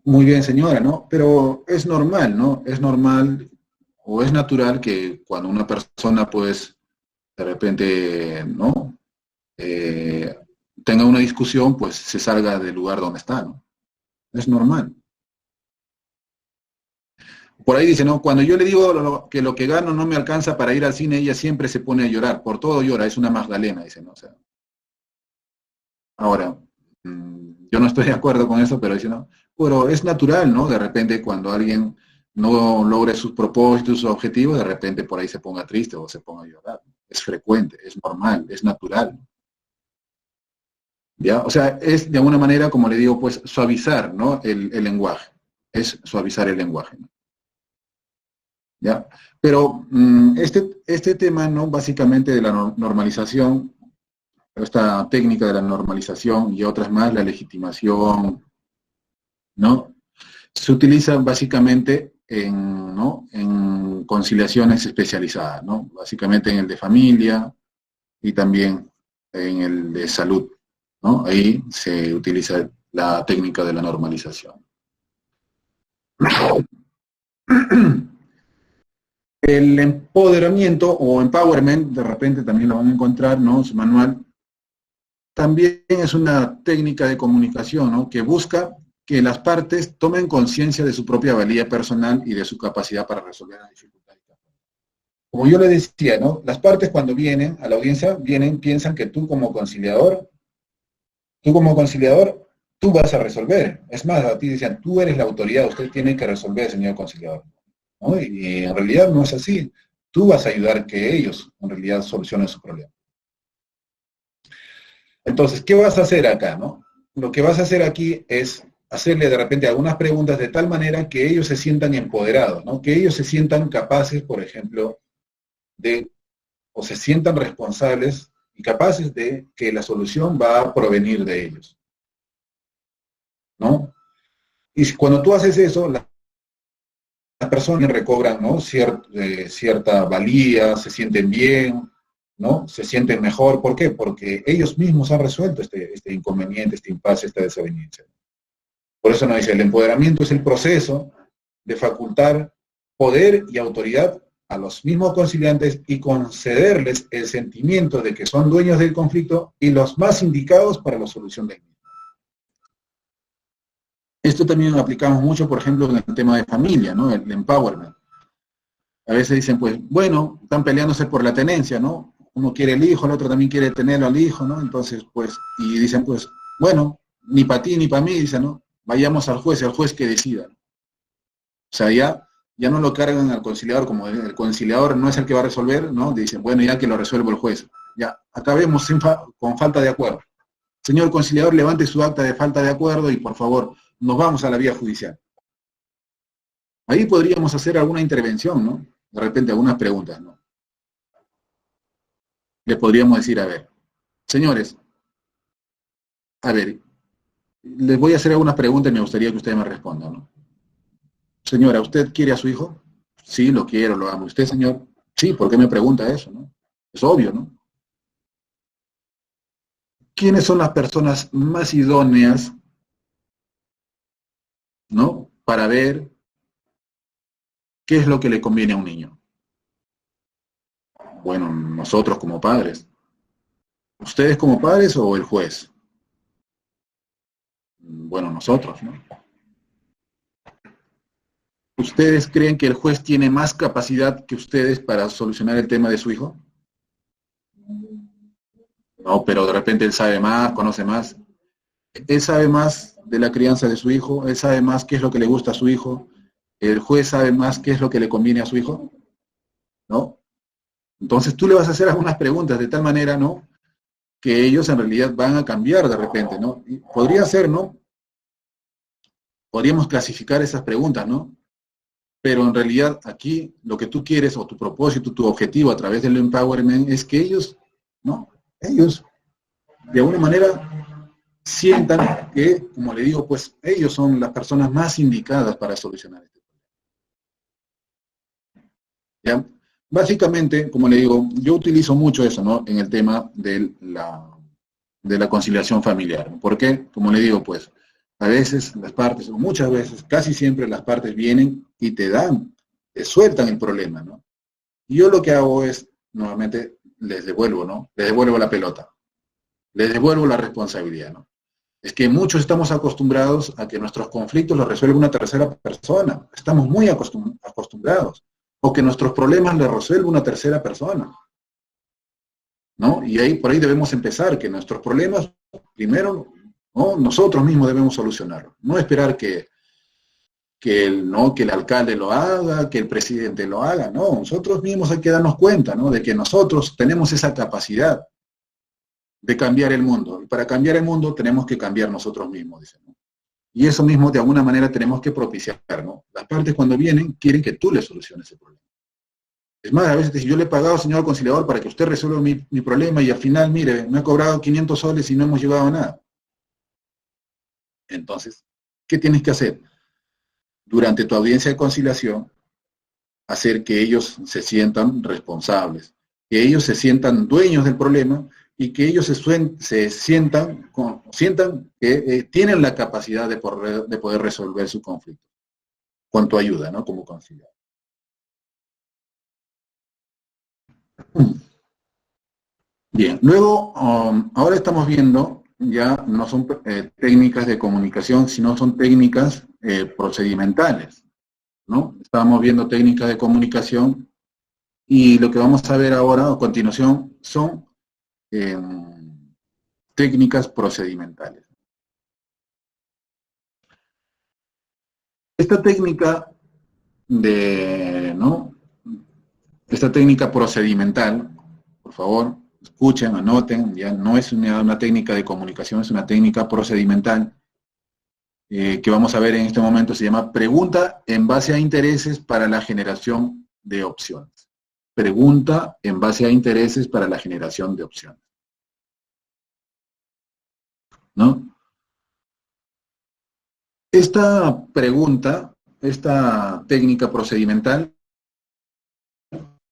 muy bien, señora, ¿no?, pero es normal, ¿no? Es normal o es natural que cuando una persona, pues, de repente, ¿no?, tenga una discusión, pues se salga del lugar donde está, ¿no? Es normal. Por ahí dice, no, cuando yo le digo que lo que gano no me alcanza para ir al cine, ella siempre se pone a llorar, por todo llora, es una Magdalena, dice, ¿no? O sea, ahora, yo no estoy de acuerdo con eso, pero dice, no, pero es natural, ¿no? De repente cuando alguien no logra sus propósitos, sus objetivos, de repente por ahí se ponga triste o se ponga a llorar. Es frecuente, es normal, es natural. ¿Ya? O sea, es de alguna manera, como le digo, pues suavizar, ¿no?, el lenguaje. Es suavizar el lenguaje, ¿no? ¿ya? Pero este tema, ¿no? Básicamente de la normalización, esta técnica de la normalización y otras más, la legitimación, ¿no? Se utiliza básicamente en, ¿no? en conciliaciones especializadas, ¿no? Básicamente en el de familia y también en el de salud, ¿no? Ahí se utiliza la técnica de la normalización. El empoderamiento o empowerment, de repente también lo van a encontrar, ¿no? Su manual, también es una técnica de comunicación, ¿no? Que busca que las partes tomen conciencia de su propia valía personal y de su capacidad para resolver las dificultades. Como yo le decía, ¿no? Las partes cuando vienen a la audiencia, piensan que tú como conciliador, tú vas a resolver. Es más, a ti decían, tú eres la autoridad, usted tiene que resolver, señor conciliador, ¿no? Y en realidad no es así. Tú vas a ayudar que ellos, en realidad, solucionen su problema. Entonces, ¿qué vas a hacer acá, no? Lo que vas a hacer aquí es hacerle de repente algunas preguntas de tal manera que ellos se sientan empoderados, ¿no? Que ellos se sientan capaces, por ejemplo, o se sientan responsables y capaces de que la solución va a provenir de ellos, ¿no? Y cuando tú haces eso, las personas recobran, ¿no? Cierta valía, se sienten bien, ¿no? Se sienten mejor. ¿Por qué? Porque ellos mismos han resuelto este inconveniente, este impasse, esta desaveniencia. Por eso nos dice, el empoderamiento es el proceso de facultar poder y autoridad a los mismos conciliantes y concederles el sentimiento de que son dueños del conflicto y los más indicados para la solución del mismo. Esto también lo aplicamos mucho, por ejemplo, en el tema de familia, ¿no? El empowerment. A veces dicen, pues, bueno, están peleándose por la tenencia, ¿no? Uno quiere el hijo, el otro también quiere tenerlo al hijo, ¿no? Entonces, pues, y dicen, pues, bueno, ni para ti ni para mí, dicen, ¿no? Vayamos al juez, el juez que decida. O sea, ya no lo cargan al conciliador, como el conciliador no es el que va a resolver, ¿no? Dicen, bueno, ya que lo resuelva el juez. Ya, acabemos con falta de acuerdo. Señor conciliador, levante su acta de falta de acuerdo y, por favor, nos vamos a la vía judicial. Ahí podríamos hacer alguna intervención, ¿no? De repente algunas preguntas, ¿no? Le podríamos decir, a ver, señores, a ver, les voy a hacer algunas preguntas y me gustaría que ustedes me respondan, ¿no? Señora, ¿usted quiere a su hijo? Sí, lo quiero, lo amo. ¿Usted, señor? Sí, ¿por qué me pregunta eso, no? Es obvio, ¿no? ¿Quiénes son las personas más idóneas, ¿no? Para ver qué es lo que le conviene a un niño. Bueno, nosotros como padres. ¿Ustedes como padres o el juez? Bueno, nosotros, ¿no? ¿Ustedes creen que el juez tiene más capacidad que ustedes para solucionar el tema de su hijo? No, pero de repente él sabe más, conoce más. Él sabe más de la crianza de su hijo, él sabe más qué es lo que le gusta a su hijo, el juez sabe más qué es lo que le conviene a su hijo, ¿no? Entonces tú le vas a hacer algunas preguntas de tal manera, ¿no? Que ellos en realidad van a cambiar de repente, ¿no? Y podría ser, ¿no? Podríamos clasificar esas preguntas, ¿no? Pero en realidad aquí lo que tú quieres o tu propósito, tu objetivo a través del empowerment es que ellos, ¿no? Ellos, de alguna manera, sientan que, como le digo, pues ellos son las personas más indicadas para solucionar este problema. ¿Ya? Básicamente, como le digo, yo utilizo mucho eso, ¿no? En el tema de la conciliación familiar. ¿Por qué? Como le digo, pues, a veces las partes, o muchas veces, casi siempre las partes vienen y te sueltan el problema, ¿no? Y yo lo que hago es, nuevamente, les devuelvo, ¿no? Les devuelvo la pelota. Les devuelvo la responsabilidad, ¿no? Es que muchos estamos acostumbrados a que nuestros conflictos los resuelva una tercera persona. Estamos muy acostumbrados. O que nuestros problemas los resuelva una tercera persona, ¿no? Y ahí, por ahí debemos empezar, que nuestros problemas, primero, ¿no? Nosotros mismos debemos solucionarlos. No esperar que el alcalde lo haga, que el presidente lo haga, no. Nosotros mismos hay que darnos cuenta, ¿no? De que nosotros tenemos esa capacidad de cambiar el mundo. Y para cambiar el mundo tenemos que cambiar nosotros mismos, dicen, ¿no? Y eso mismo de alguna manera tenemos que propiciar, ¿no? Las partes cuando vienen quieren que tú les soluciones ese problema. Es más, a veces te dice, yo le he pagado, señor conciliador, para que usted resuelva mi problema y al final, mire, me ha cobrado 500 soles y no hemos llegado a nada. Entonces, ¿qué tienes que hacer? Durante tu audiencia de conciliación, hacer que ellos se sientan responsables, que ellos se sientan dueños del problema y que ellos se sientan que tienen la capacidad de poder resolver su conflicto, con tu ayuda, ¿no? Como conciliador. Bien, luego, ahora estamos viendo, ya no son técnicas de comunicación, sino son técnicas procedimentales, ¿no? Estábamos viendo técnicas de comunicación y lo que vamos a ver ahora, a continuación, son técnicas procedimentales. Esta técnica Esta técnica procedimental, por favor, escuchen, anoten, ya no es una técnica de comunicación, es una técnica procedimental que vamos a ver en este momento, se llama pregunta en base a intereses para la generación de opciones. Pregunta en base a intereses para la generación de opciones. ¿No? Esta pregunta, esta técnica procedimental,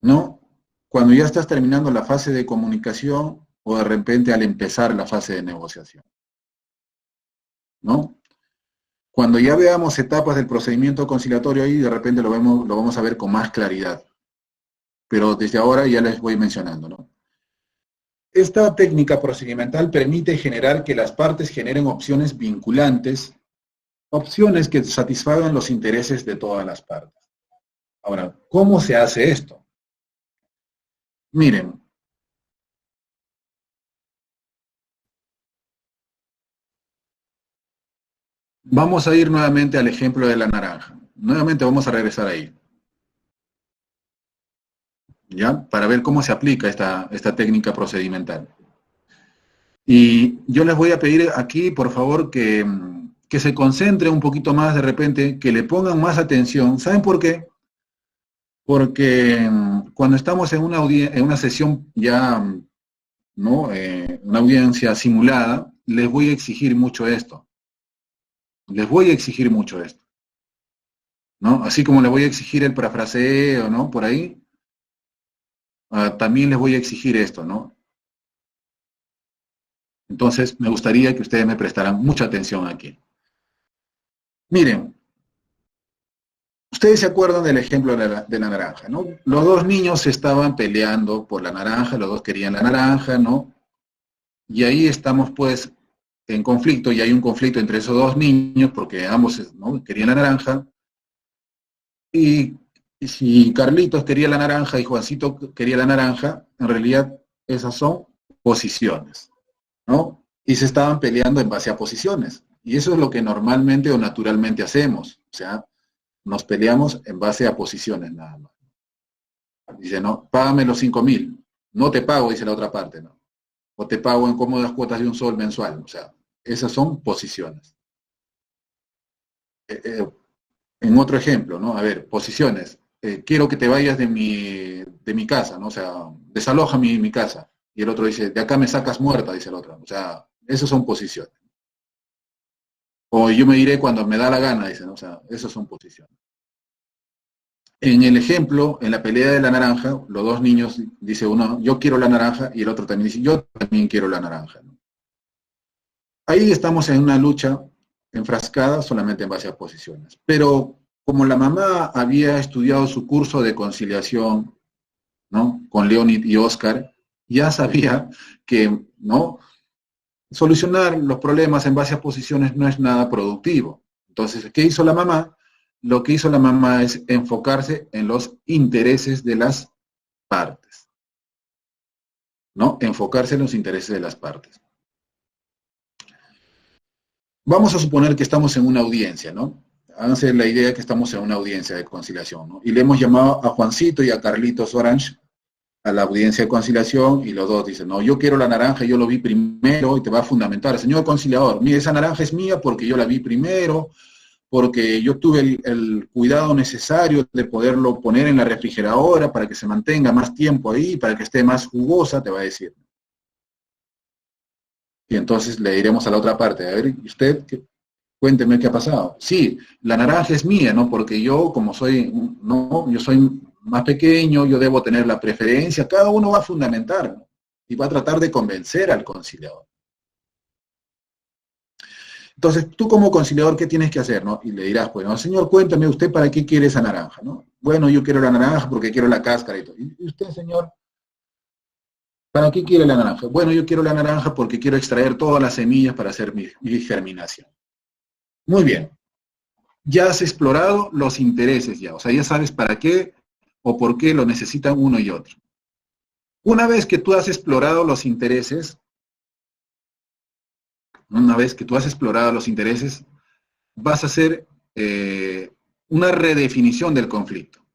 ¿no? Cuando ya estás terminando la fase de comunicación o de repente al empezar la fase de negociación, ¿no? Cuando ya veamos etapas del procedimiento conciliatorio ahí, de repente lo vamos a ver con más claridad. Pero desde ahora ya les voy mencionando, ¿no? Esta técnica procedimental permite generar que las partes generen opciones vinculantes, opciones que satisfagan los intereses de todas las partes. Ahora, ¿cómo se hace esto? Miren, vamos a ir nuevamente al ejemplo de la naranja. Nuevamente vamos a regresar ahí. ¿Ya? Para ver cómo se aplica esta técnica procedimental. Y yo les voy a pedir aquí, por favor, que se concentren un poquito más de repente, que le pongan más atención. ¿Saben por qué? Porque cuando estamos en una sesión ya, ¿no? Una audiencia simulada, les voy a exigir mucho esto. Les voy a exigir mucho esto. ¿No? Así como les voy a exigir el parafraseo, ¿no? Por ahí. También les voy a exigir esto, ¿no? Entonces, me gustaría que ustedes me prestaran mucha atención aquí. Miren, ustedes se acuerdan del ejemplo de la naranja, ¿no? Los dos niños estaban peleando por la naranja, los dos querían la naranja, ¿no? Y ahí estamos, pues, en conflicto, y hay un conflicto entre esos dos niños, porque ambos, ¿no? querían la naranja, y si Carlitos quería la naranja y Juancito quería la naranja, en realidad esas son posiciones, ¿no? Y se estaban peleando en base a posiciones. Y eso es lo que normalmente o naturalmente hacemos. O sea, nos peleamos en base a posiciones nada más. Dice, no, págame los 5.000. No te pago, dice la otra parte, ¿no? O te pago en cómodas cuotas de un sol mensual. O sea, esas son posiciones. En otro ejemplo, ¿no? A ver, posiciones. Quiero que te vayas de mi casa, ¿no? O sea, desaloja mi casa. Y el otro dice, de acá me sacas muerta, dice el otro. O sea, esas son posiciones. O yo me iré cuando me da la gana, dice, ¿no? O sea, esas son posiciones. En el ejemplo, en la pelea de la naranja, los dos niños, dice uno, yo quiero la naranja, y el otro también dice, yo también quiero la naranja, ¿no? Ahí estamos en una lucha enfrascada solamente en base a posiciones. Pero como la mamá había estudiado su curso de conciliación, ¿no? Con Leonid y Oscar, ya sabía que, ¿no? Solucionar los problemas en base a posiciones no es nada productivo. Entonces, ¿qué hizo la mamá? Lo que hizo la mamá es enfocarse en los intereses de las partes, ¿no? Enfocarse en los intereses de las partes. Vamos a suponer que estamos en una audiencia, ¿no? Háganse la idea que estamos en una audiencia de conciliación, ¿no? Y le hemos llamado a Juancito y a Carlitos Orange a la audiencia de conciliación y los dos dicen, no, yo quiero la naranja, yo lo vi primero y te va a fundamentar. Señor conciliador, mire, esa naranja es mía porque yo la vi primero, porque yo tuve el cuidado necesario de poderlo poner en la refrigeradora para que se mantenga más tiempo ahí, para que esté más jugosa, te va a decir. Y entonces le diremos a la otra parte, a ver, ¿y usted cuénteme qué ha pasado? Sí, la naranja es mía, ¿no? Porque yo, como soy, no, yo soy más pequeño, yo debo tener la preferencia, cada uno va a fundamentar, ¿no? Y va a tratar de convencer al conciliador. Entonces, tú como conciliador, ¿qué tienes que hacer, no? Y le dirás, pues, no, señor, cuéntame usted para qué quiere esa naranja, ¿no? Bueno, yo quiero la naranja porque quiero la cáscara y todo. ¿Y usted, señor, para qué quiere la naranja? Bueno, yo quiero la naranja porque quiero extraer todas las semillas para hacer mi germinación. Muy bien. Ya has explorado los intereses ya, o sea, ya sabes para qué o por qué lo necesitan uno y otro. Una vez que tú has explorado los intereses, vas a hacer una redefinición del conflicto.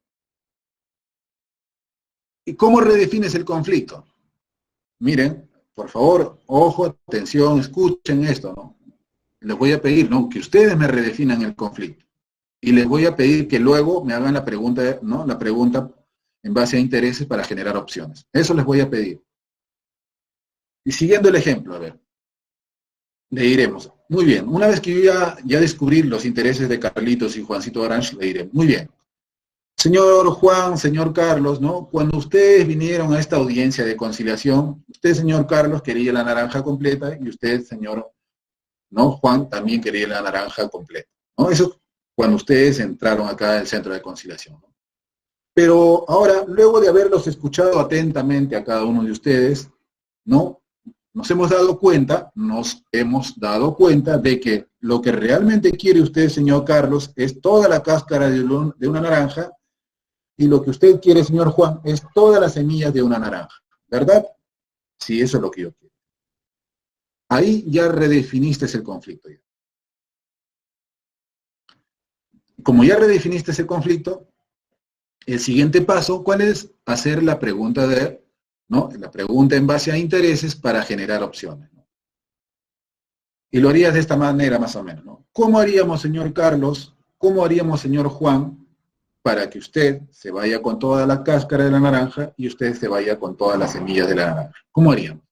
¿Y cómo redefines el conflicto? Miren, por favor, ojo, atención, escuchen esto, ¿no? Les voy a pedir, ¿no?, que ustedes me redefinan el conflicto. Y les voy a pedir que luego me hagan la pregunta, ¿no?, la pregunta en base a intereses para generar opciones. Eso les voy a pedir. Y siguiendo el ejemplo, a ver, le diremos, muy bien, una vez que yo ya descubrí los intereses de Carlitos y Juancito Orange, le diré, muy bien, señor Juan, señor Carlos, ¿no? Cuando ustedes vinieron a esta audiencia de conciliación, usted, señor Carlos, quería la naranja completa y usted, señor, ¿no?, Juan, también quería la naranja completa, ¿no? Eso cuando ustedes entraron acá al centro de conciliación, ¿no? Pero ahora, luego de haberlos escuchado atentamente a cada uno de ustedes, ¿no?, nos hemos dado cuenta de que lo que realmente quiere usted, señor Carlos, es toda la cáscara de una naranja, y lo que usted quiere, señor Juan, es todas las semillas de una naranja, ¿verdad? Sí, eso es lo que yo quiero. Ahí ya redefiniste el conflicto. Como ya redefiniste ese conflicto, el siguiente paso, ¿cuál es? Hacer la pregunta ¿no?, la pregunta en base a intereses para generar opciones, ¿no? Y lo harías de esta manera más o menos, ¿no? ¿Cómo haríamos, señor Carlos? ¿Cómo haríamos, señor Juan, para que usted se vaya con toda la cáscara de la naranja y usted se vaya con todas las semillas de la naranja? ¿Cómo haríamos?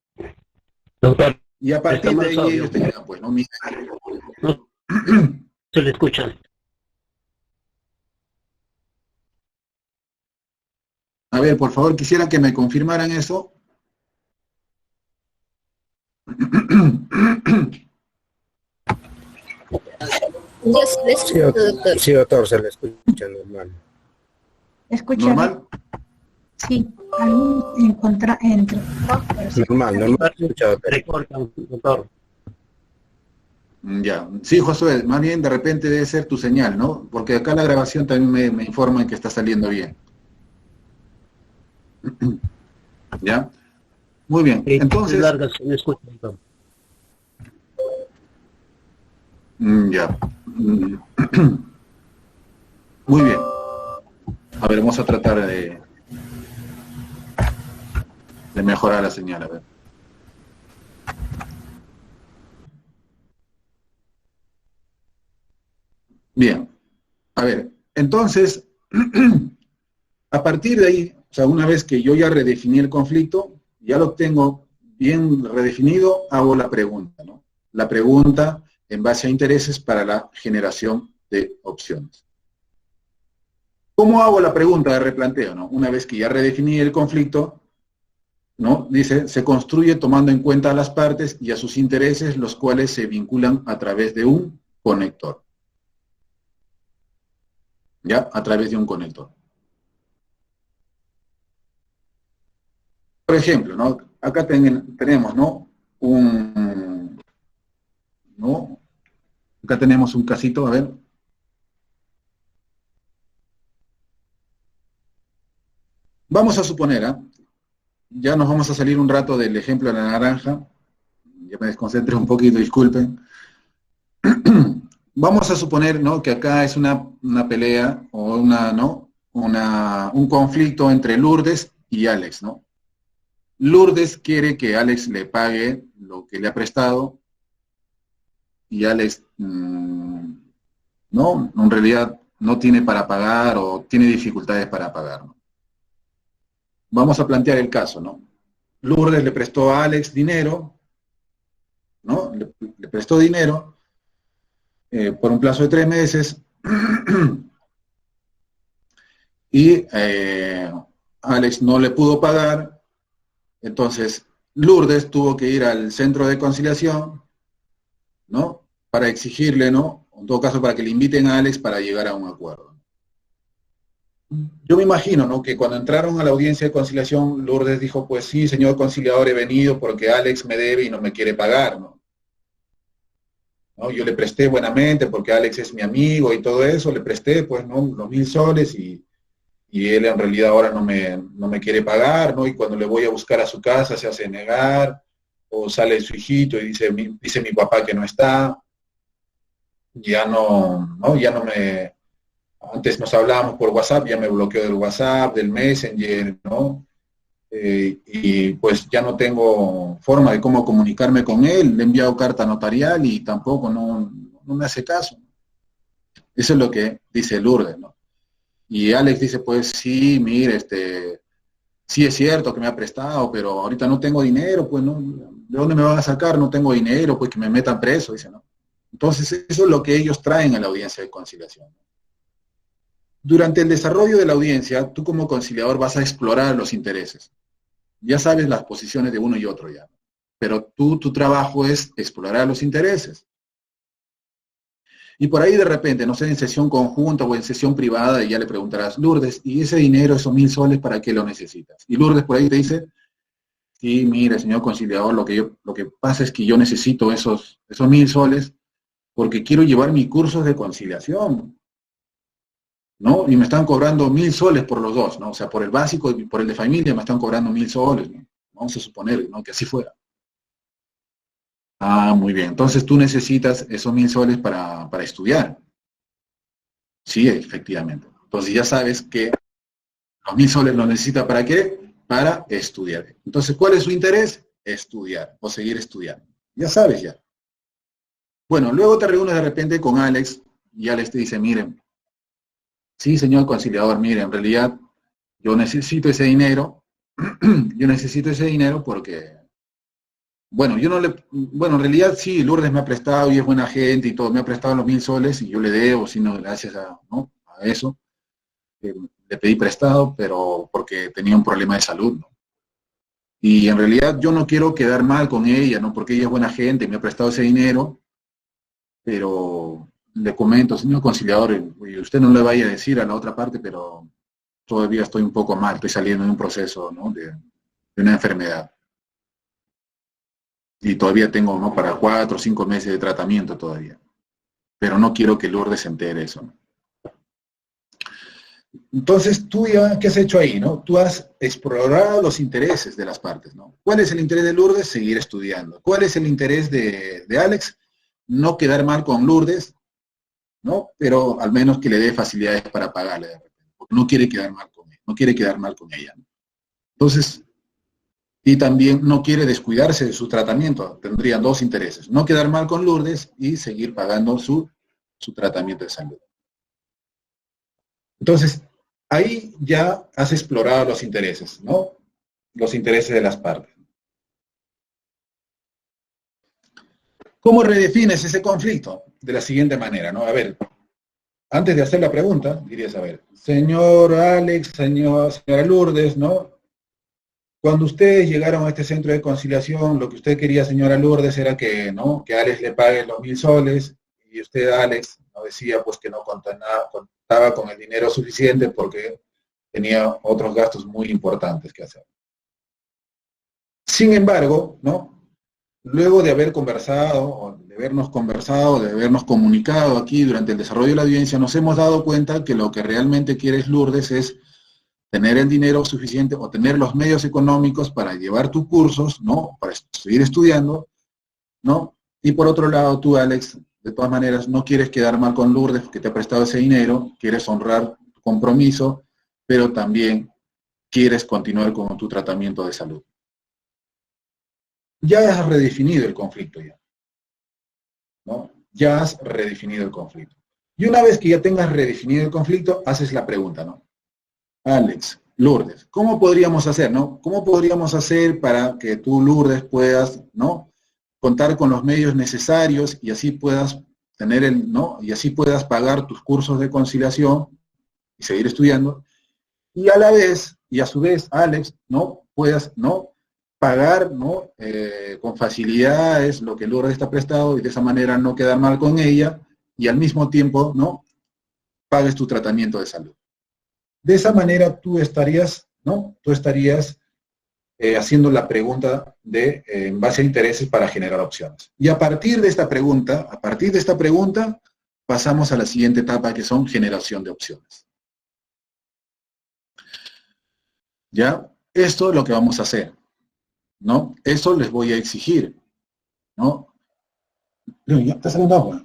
Doctor, Y a partir de ahí audio. ellos te dirán, pues, no, mira. No se le escucha. A ver, por favor, quisiera que me confirmaran eso. Sí, doctor, se le escucha normal. ¿Escucha? ¿Normal? Sí, entre Normal, escucha, doctor. Recorta, doctor. Ya. Sí, Josué, más bien de repente debe ser tu señal, ¿no? Porque acá la grabación también me informan que está saliendo bien. ¿Ya? Muy bien. Entonces... larga, se me escucha, doctor. Ya. Muy bien. A ver, vamos a tratar de mejorar la señal, a ver. Bien. A ver, entonces, a partir de ahí, o sea, una vez que yo ya redefiní el conflicto, ya lo tengo bien redefinido, hago la pregunta, ¿no? La pregunta en base a intereses para la generación de opciones. ¿Cómo hago la pregunta de replanteo, no? Una vez que ya redefiní el conflicto, ¿no? Dice, se construye tomando en cuenta a las partes y a sus intereses, los cuales se vinculan a través de un conector. ¿Ya? A través de un conector. Por ejemplo, ¿no? Acá tenemos, ¿no? ¿no? Acá tenemos un casito, a ver. Vamos a suponer, ¿eh? Ya nos vamos a salir un rato del ejemplo de la naranja. Ya me desconcentré un poquito, disculpen. Vamos a suponer, ¿no?, que acá es una pelea o un conflicto entre Lourdes y Alex, ¿no? Lourdes quiere que Alex le pague lo que le ha prestado y Alex ¿no? En realidad no tiene para pagar o tiene dificultades para pagar, ¿no? Vamos a plantear el caso, ¿no? Lourdes le prestó a Alex dinero, ¿no? Le prestó dinero por un plazo de 3 meses y Alex no le pudo pagar, entonces Lourdes tuvo que ir al centro de conciliación, ¿no? Para exigirle, ¿no? En todo caso, para que le inviten a Alex para llegar a un acuerdo. Yo me imagino, ¿no? Que cuando entraron a la audiencia de conciliación, Lourdes dijo, pues sí, señor conciliador, he venido porque Alex me debe y no me quiere pagar, ¿no? ¿No? Yo le presté buenamente porque Alex es mi amigo y todo eso, le presté, pues, ¿no? Los 1.000 soles y él en realidad ahora no me quiere pagar, ¿no? Y cuando le voy a buscar a su casa se hace negar, o sale su hijito y dice mi papá que no está, ya no me, antes nos hablábamos por WhatsApp, ya me bloqueó del WhatsApp, del Messenger, ¿no? Y pues ya no tengo forma de cómo comunicarme con él, le he enviado carta notarial y tampoco no me hace caso. Eso es lo que dice Lourdes, ¿no? Y Alex dice, pues sí, mire, sí es cierto que me ha prestado, pero ahorita no tengo dinero, pues no, ¿de dónde me van a sacar? No tengo dinero, pues que me metan preso, dice, ¿no? Entonces eso es lo que ellos traen a la audiencia de conciliación. Durante el desarrollo de la audiencia, tú como conciliador vas a explorar los intereses. Ya sabes las posiciones de uno y otro ya, pero tu trabajo es explorar los intereses. Y por ahí de repente, no sé, en sesión conjunta o en sesión privada, y ya le preguntarás, Lourdes, ¿y ese dinero, esos 1.000 soles, para qué lo necesitas? Y Lourdes por ahí te dice, sí, mire, señor conciliador, lo que pasa es que yo necesito esos 1.000 soles porque quiero llevar mis cursos de conciliación, ¿no? Y me están cobrando 1.000 soles por los dos, ¿no? O sea, por el básico y por el de familia me están cobrando 1.000 soles, ¿no? Vamos a suponer, ¿no? Que así fuera. Ah, muy bien. Entonces tú necesitas esos 1.000 soles para estudiar. Sí, efectivamente. Entonces ya sabes que los 1.000 soles los necesita ¿para qué? Para estudiar. Entonces, ¿cuál es su interés? Estudiar o seguir estudiando. Ya sabes ya. Bueno, luego te reúnes de repente con Alex y Alex te dice, miren, sí, señor conciliador, mire, en realidad yo necesito ese dinero, yo necesito ese dinero porque, bueno, en realidad sí, Lourdes me ha prestado y es buena gente y todo, me ha prestado los 1.000 soles y yo le debo, sino gracias ¿no? a eso. Le pedí prestado, pero porque tenía un problema de salud, ¿no? Y en realidad yo no quiero quedar mal con ella, ¿no? Porque ella es buena gente, me ha prestado ese dinero, pero le comento, señor conciliador, usted no le vaya a decir a la otra parte, pero todavía estoy un poco mal, estoy saliendo de un proceso, ¿no? de una enfermedad. Y todavía tengo, ¿no? Para 4 o 5 meses de tratamiento todavía. Pero no quiero que Lourdes se entere eso, ¿no? Entonces, tú ya, ¿qué has hecho ahí, no? Tú has explorado los intereses de las partes, ¿no? ¿Cuál es el interés de Lourdes? Seguir estudiando. ¿Cuál es el interés de Alex? No quedar mal con Lourdes, ¿no? Pero al menos que le dé facilidades para pagarle de repente, porque no quiere quedar mal con ella, no quiere quedar mal con ella, ¿no? Entonces, y también no quiere descuidarse de su tratamiento. Tendrían dos intereses, no quedar mal con Lourdes y seguir pagando su tratamiento de salud. Entonces, ahí ya has explorado los intereses, ¿no? Los intereses de las partes. ¿Cómo redefines ese conflicto? De la siguiente manera, ¿no? A ver, antes de hacer la pregunta, dirías, a ver, señor Alex, señora Lourdes, ¿no? Cuando ustedes llegaron a este centro de conciliación, lo que usted quería, señora Lourdes, era que, ¿no? Que Alex le pague los 1.000 soles, y usted, Alex, no decía pues que no contaba con el dinero suficiente porque tenía otros gastos muy importantes que hacer. Sin embargo, ¿no? Luego de haber conversado, de habernos comunicado aquí durante el desarrollo de la audiencia, nos hemos dado cuenta que lo que realmente quiere Lourdes es tener el dinero suficiente o tener los medios económicos para llevar tus cursos, ¿no? Para seguir estudiando, ¿no? Y por otro lado, tú, Alex, de todas maneras, no quieres quedar mal con Lourdes porque te ha prestado ese dinero, quieres honrar tu compromiso, pero también quieres continuar con tu tratamiento de salud. Ya has redefinido el conflicto ya, ¿no? Ya has redefinido el conflicto. Y una vez que ya tengas redefinido el conflicto, haces la pregunta, ¿no? Alex, Lourdes, ¿cómo podríamos hacer, no? ¿Cómo podríamos hacer para que tú, Lourdes, puedas, ¿no? Contar con los medios necesarios y así puedas tener ¿no? Y así puedas pagar tus cursos de conciliación y seguir estudiando. Y a la vez, y a su vez, Alex, ¿no? Puedas, ¿no? Pagar, ¿no? Con facilidades lo que Lourdes está prestado y de esa manera no quedar mal con ella y al mismo tiempo, ¿no? Pagues tu tratamiento de salud. De esa manera tú estarías, ¿no? Tú estarías haciendo la pregunta de en base a intereses para generar opciones. Y a partir de esta pregunta, pasamos a la siguiente etapa que son generación de opciones. ¿Ya? Esto es lo que vamos a hacer, ¿no? Eso les voy a exigir, ¿no? Ya está saliendo agua.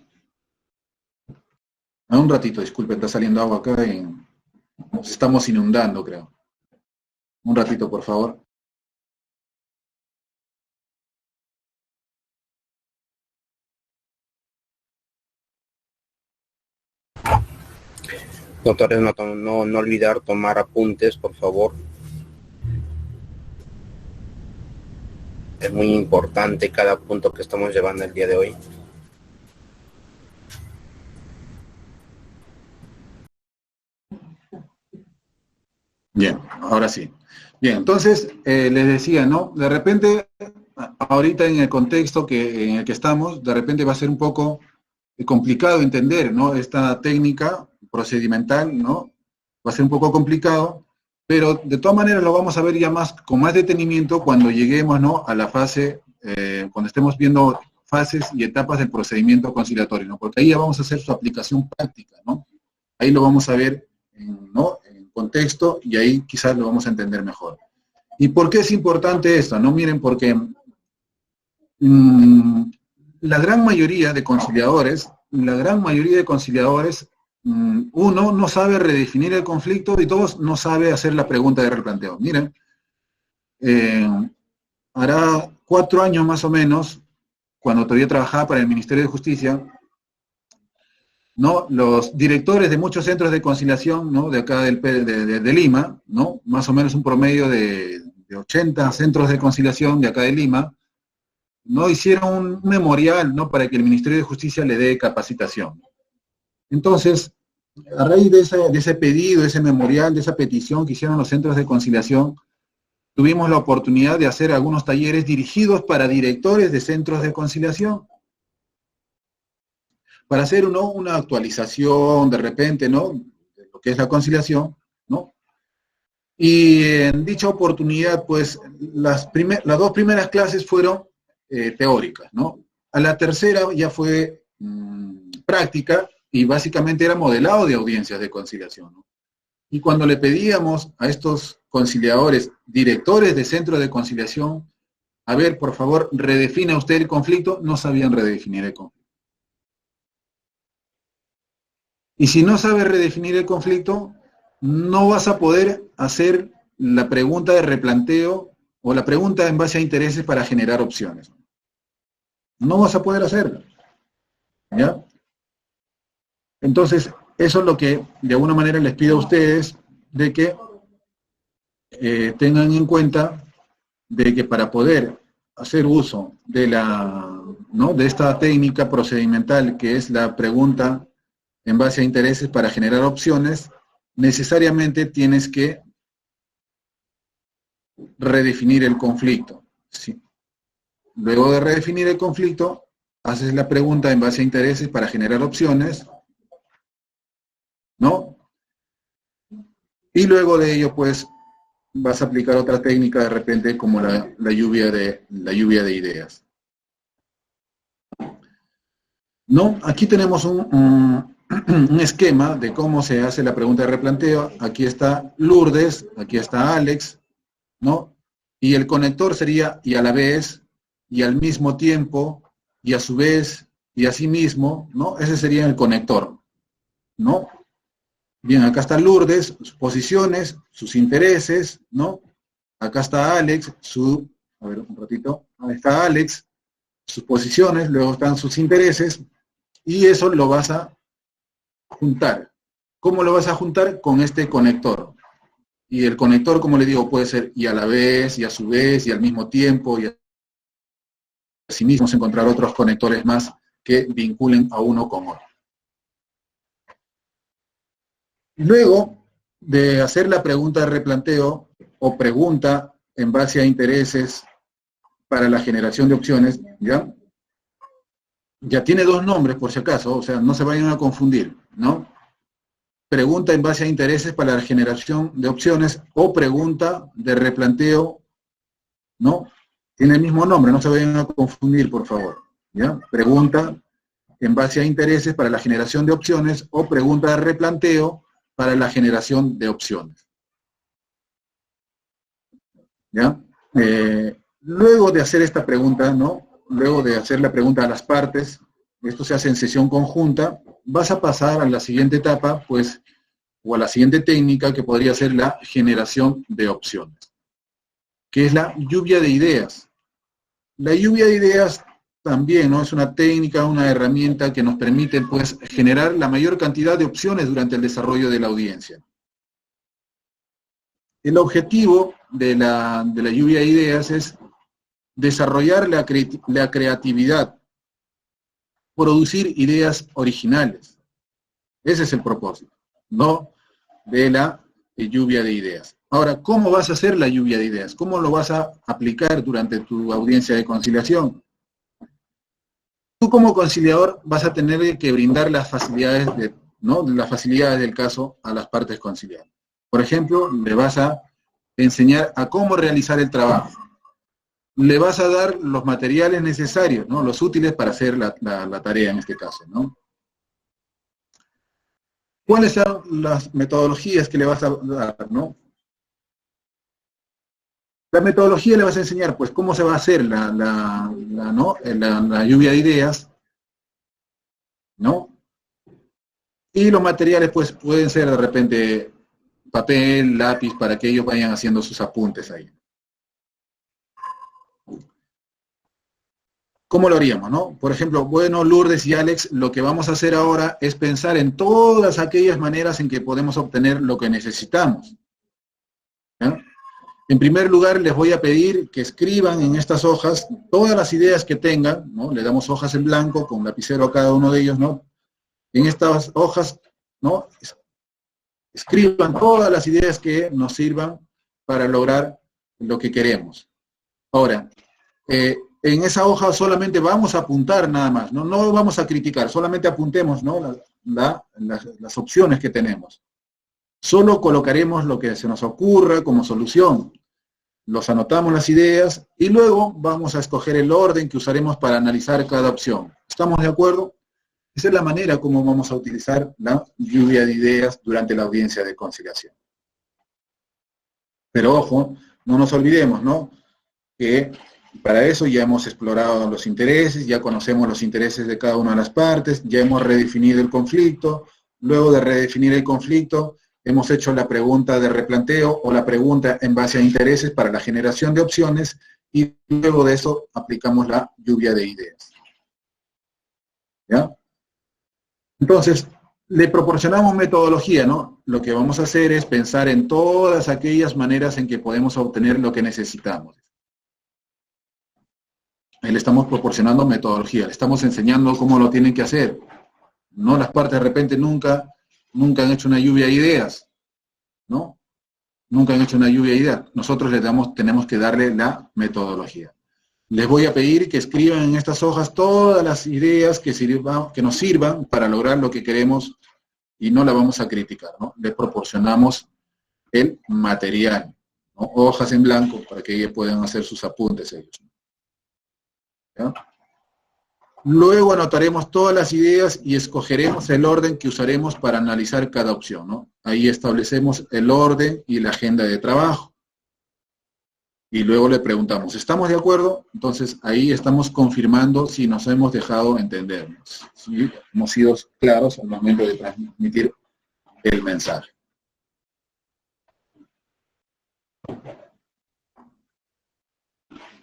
Un ratito, disculpe, está saliendo agua acá y nos estamos inundando, creo. Un ratito, por favor. Doctores, no olvidar tomar apuntes, por favor. Es muy importante cada punto que estamos llevando el día de hoy. Bien, ahora sí. Bien, entonces, les decía, ¿no? De repente, ahorita en el contexto en el que estamos, de repente va a ser un poco complicado entender, ¿no? Esta técnica procedimental, ¿no? Va a ser un poco complicado, pero de todas maneras lo vamos a ver ya con más detenimiento cuando lleguemos, ¿no? A la fase, cuando estemos viendo fases y etapas del procedimiento conciliatorio, ¿no? Porque ahí ya vamos a hacer su aplicación práctica, ¿no? Ahí lo vamos a ver, ¿no? En contexto y ahí quizás lo vamos a entender mejor. ¿Y por qué es importante esto? No, miren, porque la gran mayoría de conciliadores, uno no sabe redefinir el conflicto y dos no sabe hacer la pregunta de replanteo. Miren, hará 4 años más o menos, cuando todavía trabajaba para el Ministerio de Justicia, ¿no? Los directores de muchos centros de conciliación, ¿no? De acá de Lima, ¿no? Más o menos un promedio de 80 centros de conciliación de acá de Lima, ¿no? Hicieron un memorial, ¿no? Para que el Ministerio de Justicia le dé capacitación. Entonces, a raíz de ese pedido, de ese memorial, de esa petición que hicieron los centros de conciliación, tuvimos la oportunidad de hacer algunos talleres dirigidos para directores de centros de conciliación, para hacer, ¿no? Una actualización de repente, ¿no? De lo que es la conciliación, ¿no? Y en dicha oportunidad, pues, las 2 primeras clases fueron teóricas, ¿no? A la tercera ya fue práctica y básicamente era modelado de audiencias de conciliación, ¿no? Y cuando le pedíamos a estos conciliadores, directores de centros de conciliación, a ver, por favor, redefina usted el conflicto, no sabían redefinir el conflicto. Y si no sabes redefinir el conflicto, no vas a poder hacer la pregunta de replanteo o la pregunta en base a intereses para generar opciones. No vas a poder hacerlo. ¿Ya? Entonces, eso es lo que de alguna manera les pido a ustedes, de que tengan en cuenta de que para poder hacer uso de de esta técnica procedimental que es la pregunta en base a intereses para generar opciones, necesariamente tienes que redefinir el conflicto. ¿Sí? Luego de redefinir el conflicto, haces la pregunta en base a intereses para generar opciones, ¿no? Y luego de ello, pues, vas a aplicar otra técnica de repente como la lluvia de ideas. ¿No? Aquí tenemos un esquema de cómo se hace la pregunta de replanteo. Aquí está Lourdes, aquí está Alex, ¿no? Y el conector sería y a la vez, y al mismo tiempo, y a su vez, y así mismo, ¿no? Ese sería el conector, ¿no? Bien, acá está Lourdes, sus posiciones, sus intereses, ¿no? Acá está Alex, a ver, un ratito, ahí está Alex, sus posiciones, luego están sus intereses, y eso lo vas a juntar. ¿Cómo lo vas a juntar? Con este conector. Y el conector, como le digo, puede ser y a la vez, y a su vez, y al mismo tiempo, y así mismo encontrar otros conectores más que vinculen a uno con otro. Luego de hacer la pregunta de replanteo o pregunta en base a intereses para la generación de opciones, ¿ya? Ya tiene dos nombres por si acaso, o sea, no se vayan a confundir, ¿no? Pregunta en base a intereses para la generación de opciones o pregunta de replanteo, ¿no? Tiene el mismo nombre, no se vayan a confundir, por favor, ¿ya? Pregunta en base a intereses para la generación de opciones o pregunta de replanteo para la generación de opciones. ¿Ya? Luego de hacer esta pregunta, ¿no? Luego de hacer la pregunta a las partes, esto se hace en sesión conjunta, vas a pasar a la siguiente etapa, pues, o a la siguiente técnica que podría ser la generación de opciones, que es la lluvia de ideas. La lluvia de ideas también, ¿no? Es una técnica, una herramienta que nos permite, pues, generar la mayor cantidad de opciones durante el desarrollo de la audiencia. El objetivo de la lluvia de ideas es desarrollar la creatividad, producir ideas originales. Ese es el propósito, ¿no? De la lluvia de ideas. Ahora, ¿cómo vas a hacer la lluvia de ideas? ¿Cómo lo vas a aplicar durante tu audiencia de conciliación? Tú como conciliador vas a tener que brindar las facilidades, ¿no? Las facilidades del caso a las partes conciliadas. Por ejemplo, le vas a enseñar a cómo realizar el trabajo. Le vas a dar los materiales necesarios, ¿no? Los útiles para hacer la tarea en este caso, ¿no? ¿Cuáles son las metodologías que le vas a dar, ¿no? La metodología le vas a enseñar, pues, cómo se va a hacer la lluvia de ideas, ¿no? Y los materiales, pues, pueden ser de repente papel, lápiz, para que ellos vayan haciendo sus apuntes ahí. ¿Cómo lo haríamos, no? Por ejemplo, bueno, Lourdes y Alex, lo que vamos a hacer ahora es pensar en todas aquellas maneras en que podemos obtener lo que necesitamos. ¿Ya? En primer lugar, les voy a pedir que escriban en estas hojas todas las ideas que tengan, ¿no? Le damos hojas en blanco con lapicero a cada uno de ellos, ¿no? En estas hojas, ¿no? Escriban todas las ideas que nos sirvan para lograr lo que queremos. Ahora, en esa hoja solamente vamos a apuntar nada más, ¿no? No vamos a criticar, solamente apuntemos, ¿no? Las opciones que tenemos. Solo colocaremos lo que se nos ocurra como solución. Los anotamos las ideas y luego vamos a escoger el orden que usaremos para analizar cada opción. ¿Estamos de acuerdo? Esa es la manera como vamos a utilizar la lluvia de ideas durante la audiencia de conciliación. Pero ojo, no nos olvidemos, ¿no? Que para eso ya hemos explorado los intereses, ya conocemos los intereses de cada una de las partes, ya hemos redefinido el conflicto. Luego de redefinir el conflicto, hemos hecho la pregunta de replanteo o la pregunta en base a intereses para la generación de opciones y luego de eso aplicamos la lluvia de ideas. ¿Ya? Entonces, le proporcionamos metodología, ¿no? Lo que vamos a hacer es pensar en todas aquellas maneras en que podemos obtener lo que necesitamos. Le estamos proporcionando metodología, le estamos enseñando cómo lo tienen que hacer. No las partes de repente nunca han hecho una lluvia de ideas, ¿no? Nunca han hecho una lluvia de ideas. Nosotros tenemos que darle la metodología. Les voy a pedir que escriban en estas hojas todas las ideas que nos sirvan para lograr lo que queremos y no la vamos a criticar, ¿no? Les proporcionamos el material, ¿no? Hojas en blanco para que ellos puedan hacer sus apuntes ellos. ¿Ya? Luego anotaremos todas las ideas y escogeremos el orden que usaremos para analizar cada opción, ¿no? Ahí establecemos el orden y la agenda de trabajo. Y luego le preguntamos, ¿estamos de acuerdo? Entonces ahí estamos confirmando si nos hemos dejado entendernos, si hemos sido claros al momento de transmitir el mensaje.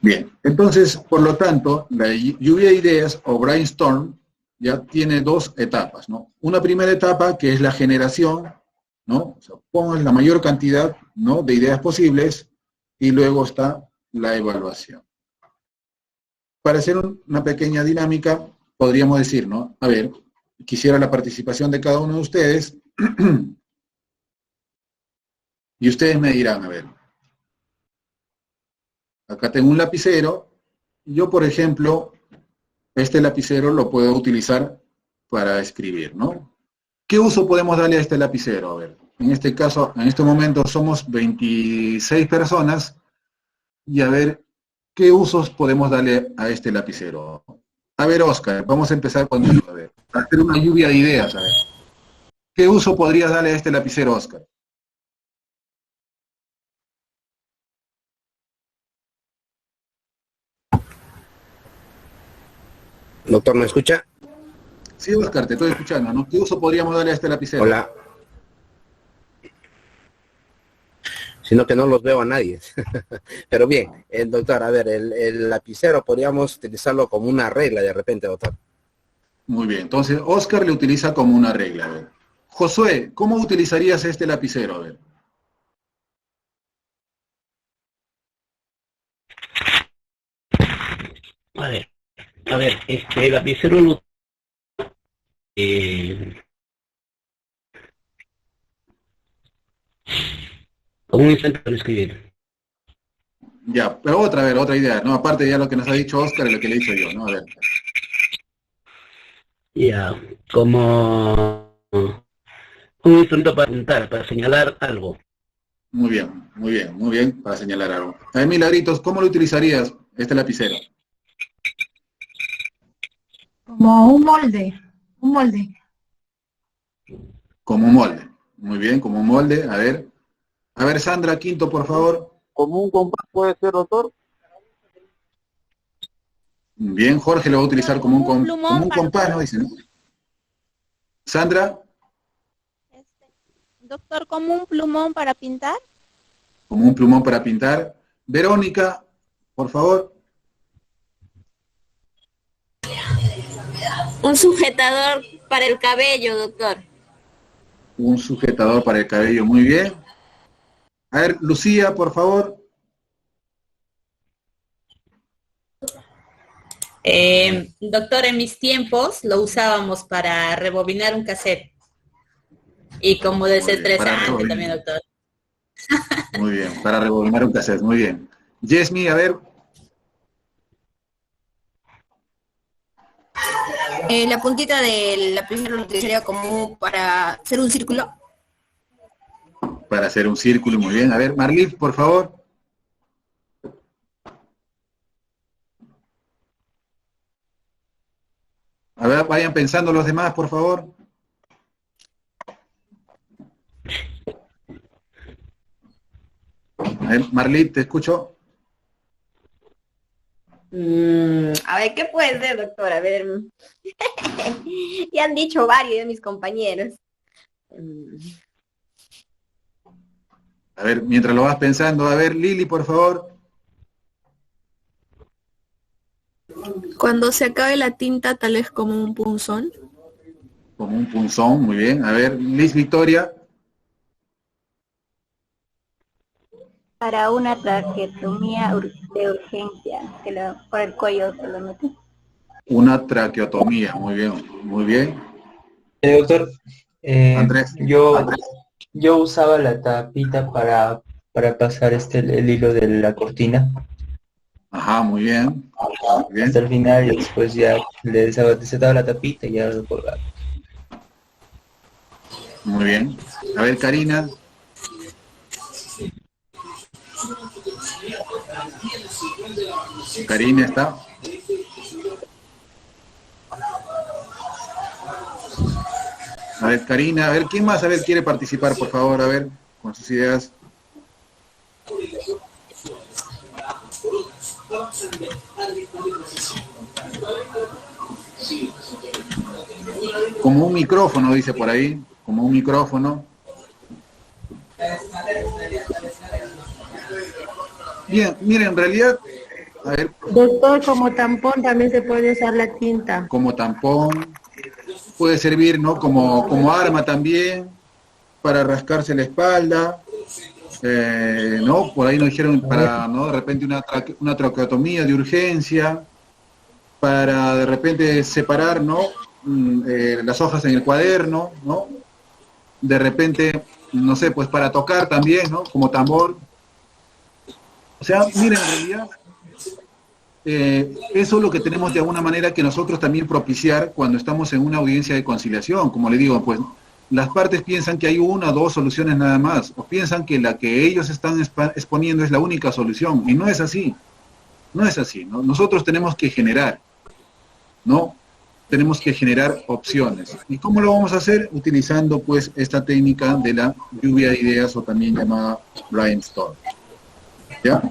Bien, entonces, por lo tanto, la lluvia de ideas o brainstorm, ya tiene dos etapas, ¿no? Una primera etapa que es la generación, ¿no? O sea, pongan la mayor cantidad, ¿no?, de ideas posibles, y luego está la evaluación. Para hacer una pequeña dinámica, podríamos decir, ¿no? A ver, quisiera la participación de cada uno de ustedes, y ustedes me dirán, a ver, acá tengo un lapicero, yo, por ejemplo, este lapicero lo puedo utilizar para escribir, ¿no? ¿Qué uso podemos darle a este lapicero? A ver, en este caso, en este momento somos 26 personas, y a ver, ¿qué usos podemos darle a este lapicero? A ver, Oscar, vamos a empezar contigo, a ver, a hacer una lluvia de ideas, a ver. ¿Qué uso podrías darle a este lapicero, Oscar? Doctor, ¿me escucha? Sí, Oscar, te estoy escuchando, ¿no? ¿Qué uso podríamos darle a este lapicero? Hola. Sino que no los veo a nadie. Pero bien, doctor, a ver, el lapicero podríamos utilizarlo como una regla de repente, doctor. Muy bien, entonces Oscar le utiliza como una regla, a ver. Josué, ¿cómo utilizarías este lapicero? A ver. A ver, el lapicero lo como un instrumento para escribir. Ya, pero a ver, otra idea, ¿no? Aparte ya lo que nos ha dicho Oscar y lo que le he dicho yo, ¿no? A ver. Ya, como un instrumento para apuntar, para señalar algo. Muy bien, muy bien, para señalar algo. A ver, Milagritos, ¿cómo lo utilizarías este lapicero? Como un molde, un molde. Como un molde. Muy bien, como un molde. A ver. A ver, Sandra Quinto, por favor. ¿Como un compás puede ser, doctor? Bien, Jorge lo va a utilizar como un compás, ¿no? Para... Dice, ¿no? Sandra, Doctor, ¿como un plumón para pintar? como un plumón para pintar. Verónica, por favor. Un sujetador para el cabello, doctor. Un sujetador para el cabello, muy bien. A ver, Lucía, por favor. Doctor, en mis tiempos lo usábamos para rebobinar un cassette. Y como desestresante también, doctor. Muy bien, para rebobinar un cassette, muy bien. Yesmi, a ver. La puntita del lapicero lo utilizaría como para hacer un círculo. Para hacer un círculo, muy bien. A ver, Marlith, por favor. A ver, vayan pensando los demás, por favor. A ver, Marlith, te escucho. A ver, ¿qué puede ser, doctor? A ver, ya han dicho varios de mis compañeros. A ver, mientras lo vas pensando, a ver, Lili, por favor. Cuando se acabe la tinta, tal vez como un punzón. Como un punzón, muy bien. A ver, Liz Victoria. Para una traqueotomía de urgencia, que por el cuello se lo mete. Una traqueotomía, muy bien, muy bien. Doctor, Andrés. yo usaba la tapita para pasar el hilo de la cortina. Ajá, muy bien. Muy bien. Hasta el final y después ya le desataba la tapita y ya lo colgaba. Muy bien. A ver, Karina. Karina está. A ver, Karina, a ver, ¿quién más quiere participar, por favor? A ver, con sus ideas. Como un micrófono, dice por ahí, como un micrófono. Bien, miren, en realidad, a ver. Doctor, como tampón también se puede usar la tinta. Como tampón, puede servir, ¿no? Como arma también, para rascarse la espalda, ¿no? Por ahí nos dijeron para, ¿no? De repente una traqueotomía de urgencia, para de repente separar, ¿no? Las hojas en el cuaderno, ¿no? De repente, no sé, pues para tocar también, ¿no? Como tambor. O sea, miren, en realidad, eso es lo que tenemos de alguna manera que nosotros también propiciar cuando estamos en una audiencia de conciliación. Como le digo, pues las partes piensan que hay una o dos soluciones nada más, o piensan que la que ellos están exponiendo es la única solución, y no es así. No es así, ¿no? Nosotros tenemos que generar, ¿no? Tenemos que generar opciones. ¿Y cómo lo vamos a hacer? Utilizando, pues, esta técnica de la lluvia de ideas, o también llamada brainstorm. ¿Ya?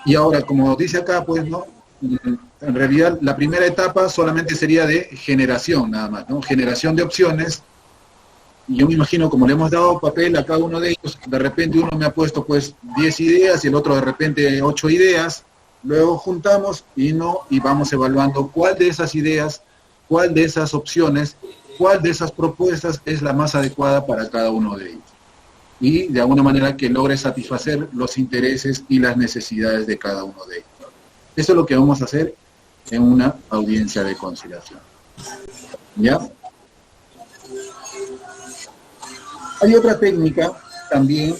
Y ahora, como dice acá, pues, ¿no? En realidad, la primera etapa solamente sería de generación, nada más, ¿no? Generación de opciones. Y yo me imagino, como le hemos dado papel a cada uno de ellos, de repente uno me ha puesto, pues, 10 ideas, y el otro de repente 8 ideas. Luego juntamos y vamos evaluando cuál de esas ideas, cuál de esas opciones, cuál de esas propuestas es la más adecuada para cada uno de ellos. Y de alguna manera que logre satisfacer los intereses y las necesidades de cada uno de ellos. Eso es lo que vamos a hacer en una audiencia de conciliación. ¿Ya? Hay otra técnica también,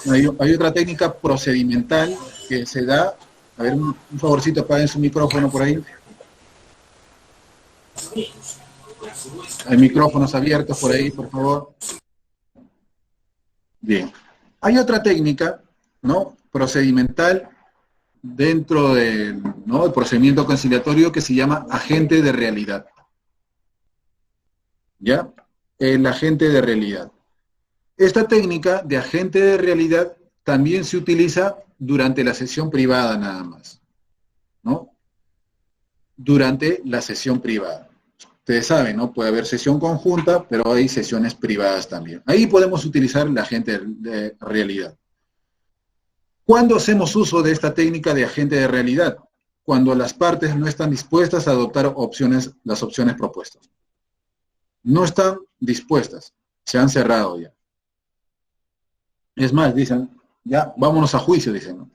hay otra técnica procedimental que se da. A ver, un favorcito, apaguen su micrófono por ahí. Hay micrófonos abiertos por ahí, por favor. Bien. Hay otra técnica, ¿no? Procedimental dentro del, ¿no? El procedimiento conciliatorio que se llama agente de realidad. ¿Ya? El agente de realidad. Esta técnica de agente de realidad también se utiliza durante la sesión privada nada más, ¿no? Durante la sesión privada. Ustedes saben, ¿no? Puede haber sesión conjunta, pero hay sesiones privadas también. Ahí podemos utilizar la agente de realidad. ¿Cuándo hacemos uso de esta técnica de agente de realidad? Cuando las partes no están dispuestas a adoptar las opciones propuestas. No están dispuestas, se han cerrado ya. Es más, dicen, ya, vámonos a juicio, dicen, ¿no?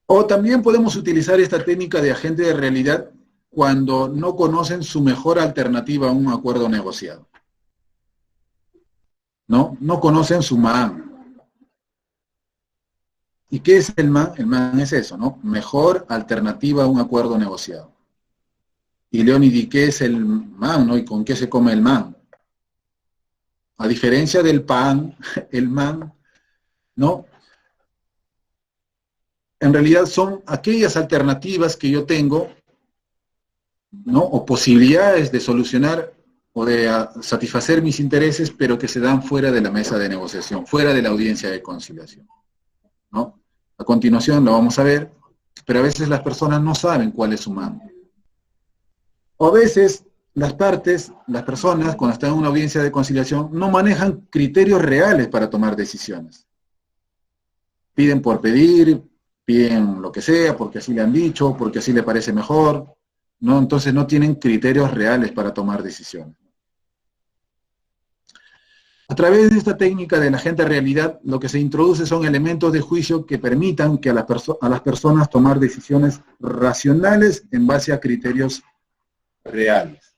O también podemos utilizar esta técnica de agente de realidad cuando no conocen su mejor alternativa a un acuerdo negociado. ¿No? No conocen su MAN. ¿Y qué es el MAN? El MAN es eso, ¿no? Mejor alternativa a un acuerdo negociado. Y Leonid, ¿qué es el MAN, no? ¿Y con qué se come el MAN? A diferencia del pan, el MAN, ¿no? En realidad son aquellas alternativas que yo tengo, ¿no? O posibilidades de solucionar o de satisfacer mis intereses, pero que se dan fuera de la mesa de negociación, fuera de la audiencia de conciliación, ¿no? A continuación lo vamos a ver, pero a veces las personas no saben cuál es su MAN. O a veces las partes, las personas, cuando están en una audiencia de conciliación, no manejan criterios reales para tomar decisiones. Piden por pedir, piden lo que sea, porque así le han dicho, porque así le parece mejor, ¿no? Entonces no tienen criterios reales para tomar decisiones. A través de esta técnica de la agente de realidad, lo que se introduce son elementos de juicio que permitan que a las personas tomar decisiones racionales en base a criterios reales,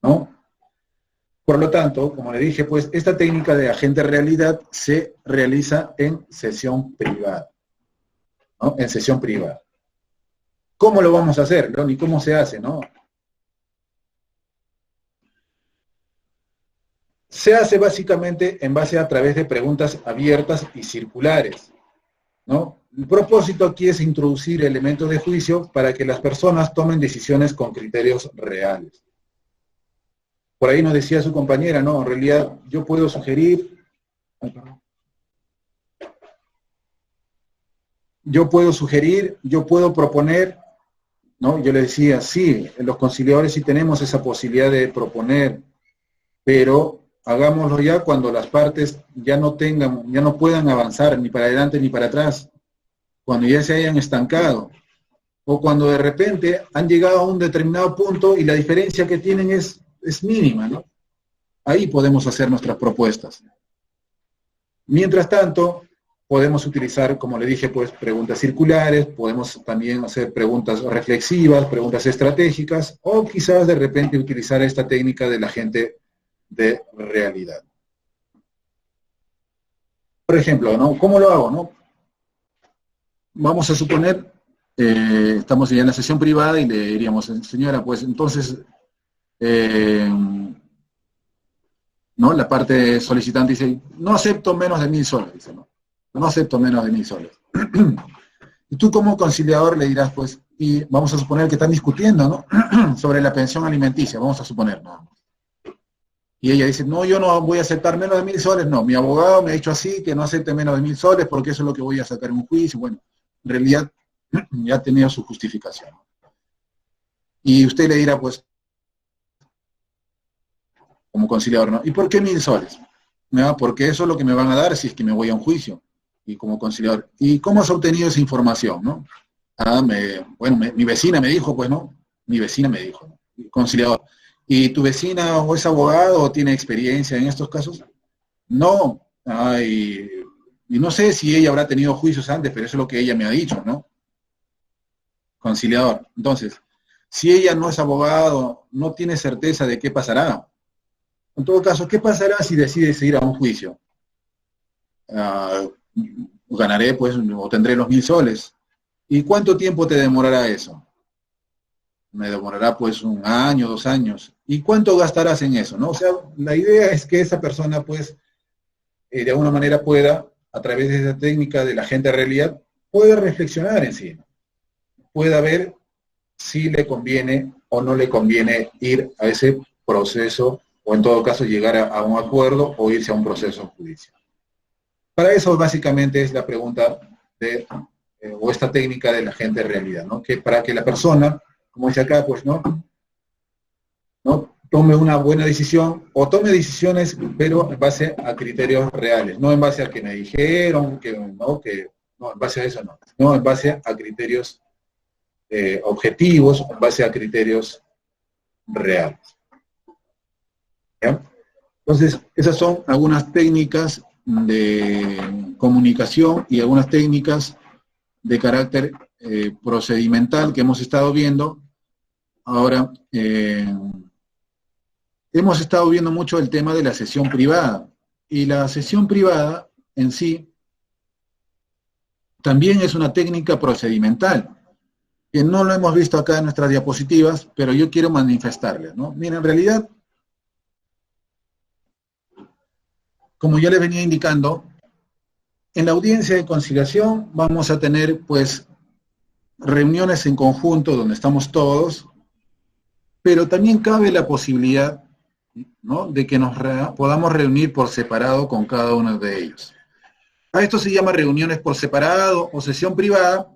¿no? Por lo tanto, como le dije, pues esta técnica de agente de realidad se realiza en sesión privada, ¿no? En sesión privada. ¿Cómo lo vamos a hacer, ¿no? ¿Y cómo se hace, no? Se hace básicamente en base a través de preguntas abiertas y circulares, ¿no? El propósito aquí es introducir elementos de juicio para que las personas tomen decisiones con criterios reales. Por ahí nos decía su compañera, ¿no? En realidad yo puedo sugerir, yo puedo proponer, ¿no? Yo le decía, sí, los conciliadores sí tenemos esa posibilidad de proponer, pero hagámoslo ya cuando las partes ya no puedan avanzar ni para adelante ni para atrás, cuando ya se hayan estancado, o cuando de repente han llegado a un determinado punto y la diferencia que tienen es mínima, ¿no? Ahí podemos hacer nuestras propuestas. Mientras tanto, podemos utilizar, como le dije, pues preguntas circulares, podemos también hacer preguntas reflexivas, preguntas estratégicas, o quizás de repente utilizar esta técnica del agente de realidad. Por ejemplo, ¿no? ¿Cómo lo hago, no? Vamos a suponer, estamos ya en la sesión privada y le diríamos, señora, pues entonces, ¿no? La parte solicitante dice, no acepto menos de 1.000 soles, dice, ¿no? No acepto menos de 1.000 soles. Y tú como conciliador le dirás, pues, y vamos a suponer que están discutiendo, ¿no? Sobre la pensión alimenticia, vamos a suponer, ¿no? Y ella dice, no, yo no voy a aceptar menos de 1.000 soles, no, mi abogado me ha dicho así, que no acepte menos de 1.000 soles, porque eso es lo que voy a sacar en un juicio. Bueno, en realidad ya ha tenido su justificación. Y usted le dirá, pues, como conciliador, ¿no? ¿Y por qué 1.000 soles? ¿No? Porque eso es lo que me van a dar si es que me voy a un juicio, y como conciliador. ¿Y cómo has obtenido esa información, no? Ah, mi vecina me dijo, pues, ¿no? Mi vecina me dijo, ¿no? Conciliador. ¿Y tu vecina o es abogado o tiene experiencia en estos casos? No. Y no sé si ella habrá tenido juicios antes, pero eso es lo que ella me ha dicho, ¿no? Conciliador. Entonces, si ella no es abogado, no tiene certeza de qué pasará. En todo caso, ¿qué pasará si decides ir a un juicio? Ganaré, pues, o tendré los 1.000 soles. ¿Y cuánto tiempo te demorará eso? Me demorará, pues, 1 año, 2 años. ¿Y cuánto gastarás en eso, no? O sea, la idea es que esa persona, pues, de alguna manera pueda, a través de esa técnica de la agente de realidad, pueda reflexionar en sí. Pueda ver si le conviene o no le conviene ir a ese proceso, o en todo caso llegar a un acuerdo o irse a un proceso judicial. Para eso básicamente es la pregunta o esta técnica de la agente de realidad, ¿no? Que para que la persona, como dice acá, pues, ¿no? Tome una buena decisión, o tome decisiones, pero en base a criterios reales, no en base a que me dijeron, no, en base a eso no, en base a criterios objetivos, en base a criterios reales. ¿Ya? Entonces, esas son algunas técnicas de comunicación y algunas técnicas de carácter procedimental que hemos estado viendo. Ahora, hemos estado viendo mucho el tema de la sesión privada, y la sesión privada en sí también es una técnica procedimental, que no lo hemos visto acá en nuestras diapositivas, pero yo quiero manifestarles, ¿no? Miren, en realidad, como ya les venía indicando, en la audiencia de conciliación vamos a tener, pues, reuniones en conjunto donde estamos todos, pero también cabe la posibilidad, ¿no?, de que nos podamos reunir por separado con cada uno de ellos. A esto se llama reuniones por separado o sesión privada,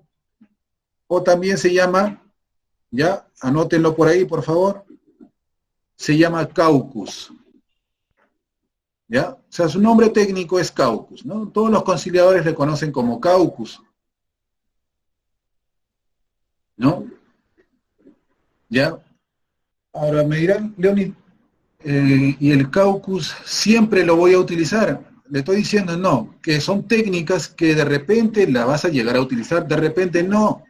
o también se llama, ya, anótenlo por ahí, por favor, se llama caucus. ¿Ya? O sea, su nombre técnico es caucus, ¿no? Todos los conciliadores le conocen como caucus, ¿no? ¿Ya? Ahora me dirán, Leonid, y el caucus siempre lo voy a utilizar. Le estoy diciendo no, que son técnicas que de repente la vas a llegar a utilizar, de repente no.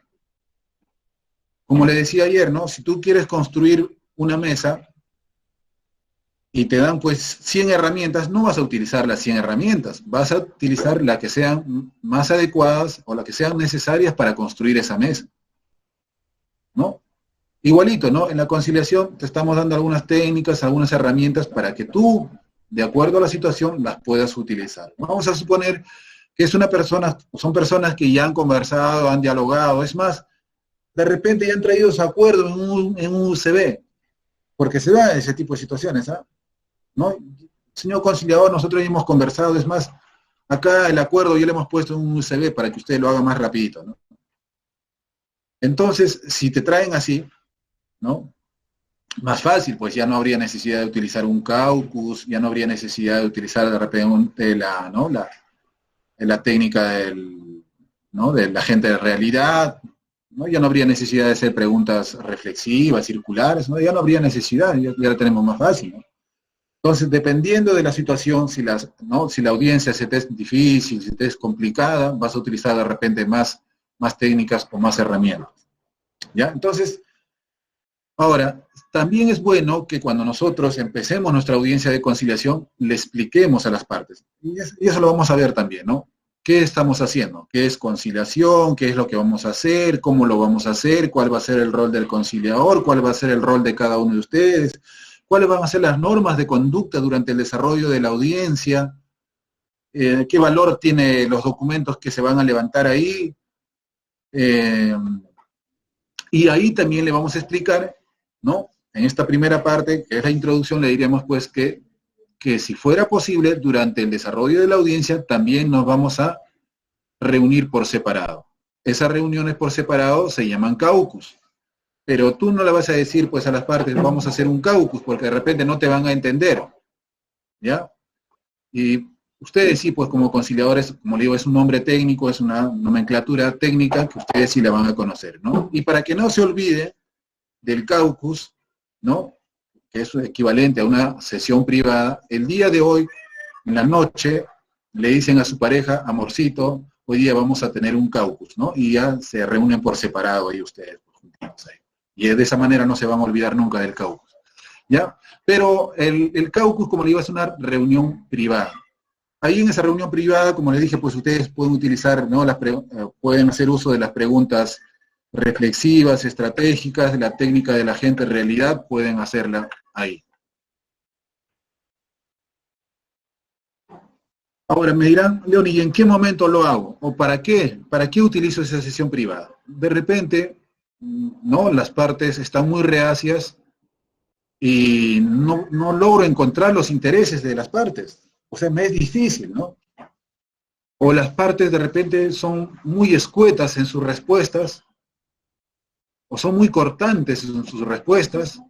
Como le decía ayer, ¿no? Si tú quieres construir una mesa y te dan, pues, 100 herramientas, no vas a utilizar las 100 herramientas, vas a utilizar las que sean más adecuadas o las que sean necesarias para construir esa mesa, ¿no? Igualito, ¿no? En la conciliación te estamos dando algunas técnicas, algunas herramientas para que tú, de acuerdo a la situación, las puedas utilizar. Vamos a suponer que son personas que ya han conversado, han dialogado, es más, de repente ya han traído su acuerdo en un USB, porque se da ese tipo de situaciones, ¿ah? ¿No? Señor conciliador, nosotros ya hemos conversado, es más, acá el acuerdo ya le hemos puesto en un USB para que usted lo haga más rapidito, ¿no? Entonces, si te traen así, ¿no? Más fácil, pues ya no habría necesidad de utilizar un caucus, ya no habría necesidad de utilizar de repente la técnica del, ¿no?, del agente de realidad, ¿no? Ya no habría necesidad de hacer preguntas reflexivas, circulares, ¿no? Ya no habría necesidad, ya la tenemos más fácil, ¿no? Entonces, dependiendo de la situación, si la audiencia se te es difícil, si te es complicada, vas a utilizar de repente más técnicas o más herramientas. ¿Ya? Entonces, ahora, también es bueno que cuando nosotros empecemos nuestra audiencia de conciliación, le expliquemos a las partes. Y eso lo vamos a ver también, ¿no? ¿Qué estamos haciendo? ¿Qué es conciliación? ¿Qué es lo que vamos a hacer? ¿Cómo lo vamos a hacer? ¿Cuál va a ser el rol del conciliador? ¿Cuál va a ser el rol de cada uno de ustedes? ¿Cuáles van a ser las normas de conducta durante el desarrollo de la audiencia? ¿Qué valor tienen los documentos que se van a levantar ahí? Y ahí también le vamos a explicar, ¿no? En esta primera parte, que es la introducción, le diríamos pues que si fuera posible, durante el desarrollo de la audiencia, también nos vamos a reunir por separado. Esas reuniones por separado se llaman caucus. Pero tú no le vas a decir pues a las partes, vamos a hacer un caucus, porque de repente no te van a entender, ¿ya? Y ustedes sí, pues como conciliadores, como le digo, es un nombre técnico, es una nomenclatura técnica que ustedes sí la van a conocer, ¿no? Y para que no se olvide del caucus, ¿no? Que es equivalente a una sesión privada, el día de hoy, en la noche, le dicen a su pareja, amorcito, hoy día vamos a tener un caucus, ¿no? Y ya se reúnen por separado ahí ustedes, pues, juntitos ahí. Y de esa manera no se van a olvidar nunca del caucus, ¿ya? Pero el caucus, como le digo, es una reunión privada. Ahí en esa reunión privada, como le dije, pues ustedes pueden utilizar, ¿no? Pueden hacer uso de las preguntas reflexivas, estratégicas, de la técnica de la gente en realidad, pueden hacerla ahí. Ahora me dirán, Leoni, ¿y en qué momento lo hago? ¿O para qué? ¿Para qué utilizo esa sesión privada? De repente, ¿no? Las partes están muy reacias y no logro encontrar los intereses de las partes. O sea, me es difícil, ¿no? O las partes de repente son muy escuetas en sus respuestas, o son muy cortantes en sus respuestas.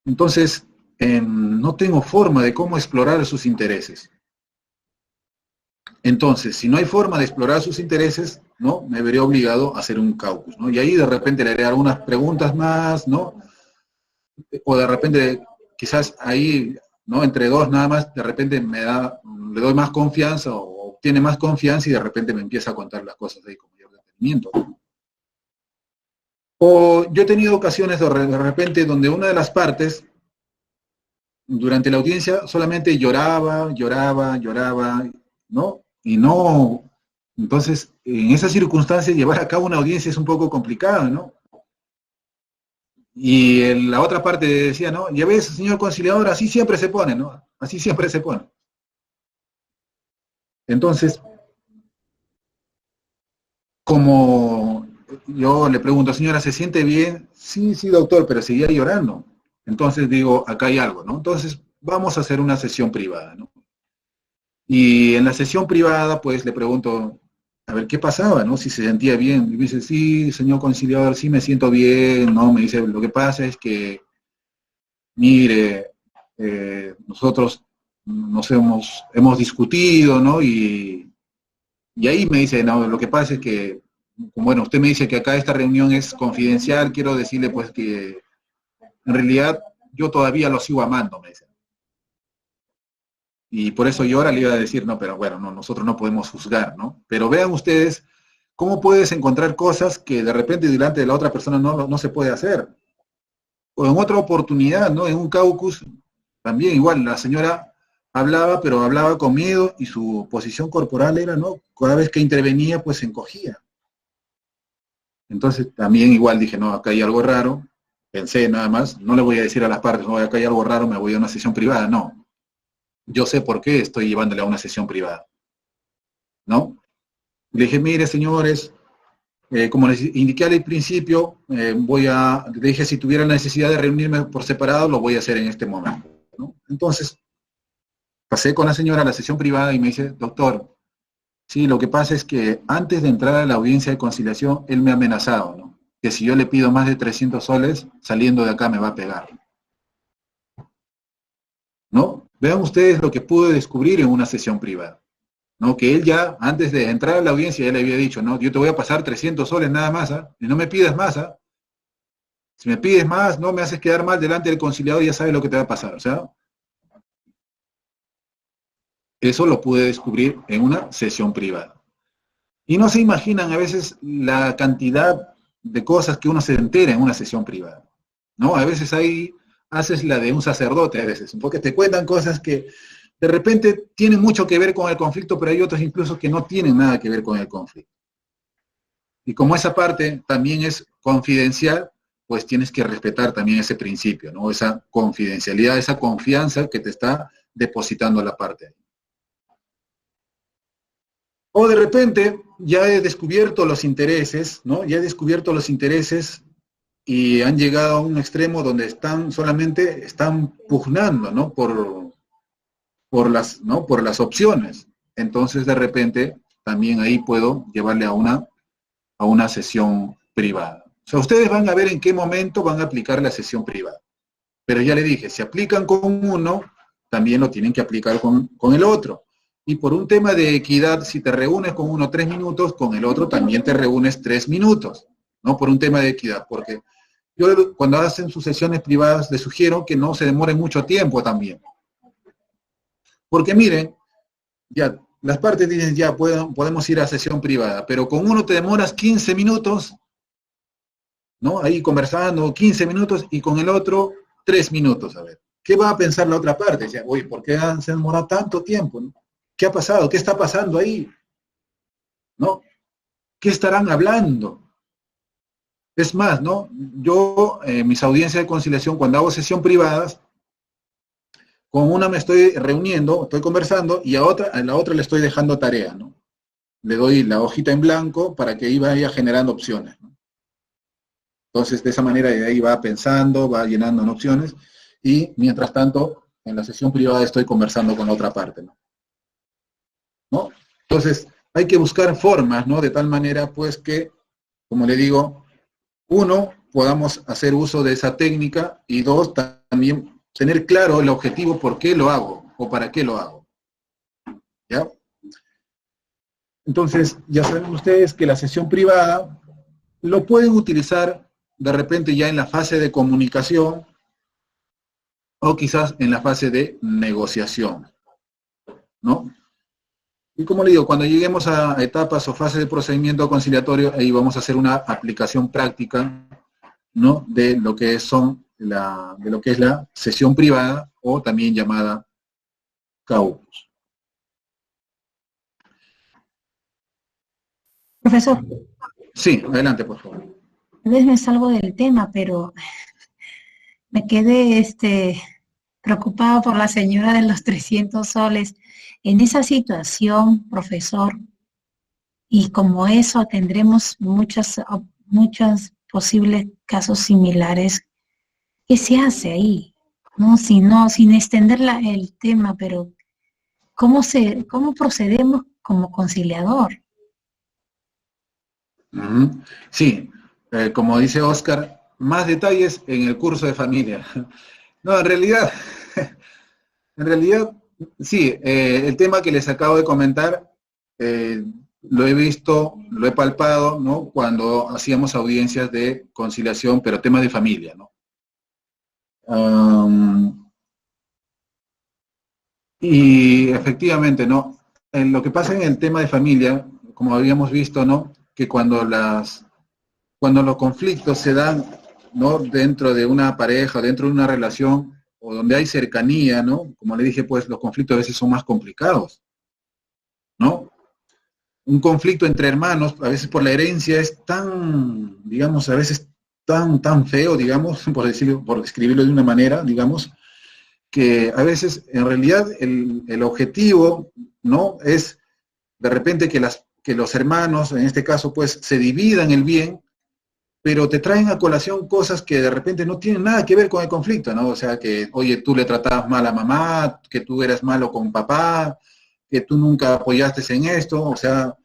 Entonces, no tengo forma de cómo explorar sus intereses. Entonces, si no hay forma de explorar sus intereses, ¿no? Me veré obligado a hacer un caucus, ¿no? Y ahí de repente le haré algunas preguntas más, ¿no? O de repente, quizás ahí, ¿no? Entre dos nada más, de repente le doy más confianza o obtiene más confianza y de repente me empieza a contar las cosas ahí con mayor detenimiento. O yo he tenido ocasiones de repente donde una de las partes, durante la audiencia, solamente lloraba, ¿no? Y no, entonces, en esas circunstancias, llevar a cabo una audiencia es un poco complicado, ¿no? Y en la otra parte decía, ¿no? Ya ves, señor conciliador, así siempre se pone, ¿no? Así siempre se pone. Entonces, como yo le pregunto, señora, ¿se siente bien? Sí, sí, doctor, pero seguía llorando. Entonces digo, acá hay algo, ¿no? Entonces, vamos a hacer una sesión privada, ¿no? Y en la sesión privada, pues, le pregunto, a ver, ¿qué pasaba, no? Si se sentía bien. Y me dice, sí, señor conciliador, sí me siento bien, ¿no? Me dice, lo que pasa es que, mire, nosotros nos hemos discutido, ¿no? Y ahí me dice, no, lo que pasa es que, bueno, usted me dice que acá esta reunión es confidencial, quiero decirle, pues, que en realidad yo todavía lo sigo amando, me dice. Y por eso yo ahora le iba a decir, no, pero bueno, no, nosotros no podemos juzgar, ¿no? Pero vean ustedes cómo puedes encontrar cosas que de repente delante de la otra persona no se puede hacer. O en otra oportunidad, ¿no? En un caucus, también igual, la señora hablaba, pero hablaba con miedo y su posición corporal era, ¿no? Cada vez que intervenía, pues se encogía. Entonces también igual dije, no, acá hay algo raro. Pensé nada más, no le voy a decir a las partes, no, acá hay algo raro, me voy a una sesión privada, no. Yo sé por qué estoy llevándole a una sesión privada, ¿no? Le dije, mire, señores, como les indiqué al principio, le dije, si tuviera la necesidad de reunirme por separado, lo voy a hacer en este momento, ¿no? Entonces, pasé con la señora a la sesión privada y me dice, doctor, sí, lo que pasa es que antes de entrar a la audiencia de conciliación, él me ha amenazado, ¿no? Que si yo le pido más de 300 soles, saliendo de acá me va a pegar, ¿no? Vean ustedes lo que pude descubrir en una sesión privada. ¿no? Que él ya, antes de entrar a la audiencia, ya le había dicho, ¿no? Yo te voy a pasar 300 soles nada más, ¿ah? Y no me pidas más, ¿ah? Si me pides más, no me haces quedar mal delante del conciliador, ya sabes lo que te va a pasar, o sea. Eso lo pude descubrir en una sesión privada. Y no se imaginan a veces la cantidad de cosas que uno se entera en una sesión privada, ¿no? A veces ahí haces la de un sacerdote, a veces, porque te cuentan cosas que de repente tienen mucho que ver con el conflicto, pero hay otras incluso que no tienen nada que ver con el conflicto. Y como esa parte también es confidencial, pues tienes que respetar también ese principio, ¿no? Esa confidencialidad, esa confianza que te está depositando la parte ahí. O de repente ya he descubierto los intereses, ¿no? Ya he descubierto los intereses y han llegado a un extremo donde solamente están pugnando, ¿no? Por las opciones. Entonces, de repente, también ahí puedo llevarle a una sesión privada. O sea, ustedes van a ver en qué momento van a aplicar la sesión privada. Pero ya le dije, si aplican con uno, también lo tienen que aplicar con el otro. Y por un tema de equidad, si te reúnes con uno 3 minutos, con el otro también te reúnes 3 minutos, ¿no? Por un tema de equidad, porque yo cuando hacen sus sesiones privadas les sugiero que no se demoren mucho tiempo también. Porque miren, ya, las partes dicen ya podemos ir a sesión privada, pero con uno te demoras 15 minutos, ¿no? Ahí conversando 15 minutos y con el otro 3 minutos, a ver. ¿Qué va a pensar la otra parte? Dice, oye, ¿por qué se demora tanto tiempo, no? ¿Qué ha pasado? ¿Qué está pasando ahí? ¿No? ¿Qué estarán hablando? Es más, ¿no? Yo, mis audiencias de conciliación, cuando hago sesión privadas, con una me estoy reuniendo, estoy conversando, y a la otra le estoy dejando tarea, ¿no? Le doy la hojita en blanco para que ahí vaya generando opciones, ¿no? Entonces, de esa manera, de ahí va pensando, va llenando en opciones, y mientras tanto, en la sesión privada estoy conversando con la otra parte, ¿no? ¿No? Entonces, hay que buscar formas, ¿no? De tal manera, pues, que, como le digo, uno, podamos hacer uso de esa técnica, y dos, también tener claro el objetivo, por qué lo hago, o para qué lo hago. ¿Ya? Entonces, ya saben ustedes que la sesión privada lo pueden utilizar de repente ya en la fase de comunicación, o quizás en la fase de negociación, ¿no? Y como le digo, cuando lleguemos a etapas o fases de procedimiento conciliatorio, ahí vamos a hacer una aplicación práctica, ¿no? De lo que es la sesión privada, o también llamada caucus. Profesor. Sí, adelante, por favor. A veces me salgo del tema, pero me quedé preocupada por la señora de los 300 soles. En esa situación, profesor, y como eso tendremos muchos posibles casos similares, ¿qué se hace ahí? No, sin extender el tema, pero ¿cómo procedemos como conciliador? Sí, como dice Oscar, más detalles en el curso de familia. No, en realidad, sí, el tema que les acabo de comentar, lo he visto, lo he palpado, ¿no? Cuando hacíamos audiencias de conciliación, pero temas de familia, ¿no? Y efectivamente, ¿no? Lo que pasa en el tema de familia, como habíamos visto, ¿no? Que cuando los conflictos se dan, ¿no? Dentro de una pareja, dentro de una relación, o donde hay cercanía, ¿no? Como le dije, pues los conflictos a veces son más complicados, ¿no? Un conflicto entre hermanos, a veces por la herencia, es tan, digamos, a veces tan feo, digamos, por describirlo de una manera, digamos, que a veces, en realidad, el objetivo, ¿no? Es, de repente, que los hermanos, en este caso, pues, se dividan el bien, pero te traen a colación cosas que de repente no tienen nada que ver con el conflicto, ¿no? O sea, que, oye, tú le tratabas mal a mamá, que tú eras malo con papá, que tú nunca apoyaste en esto, o sea,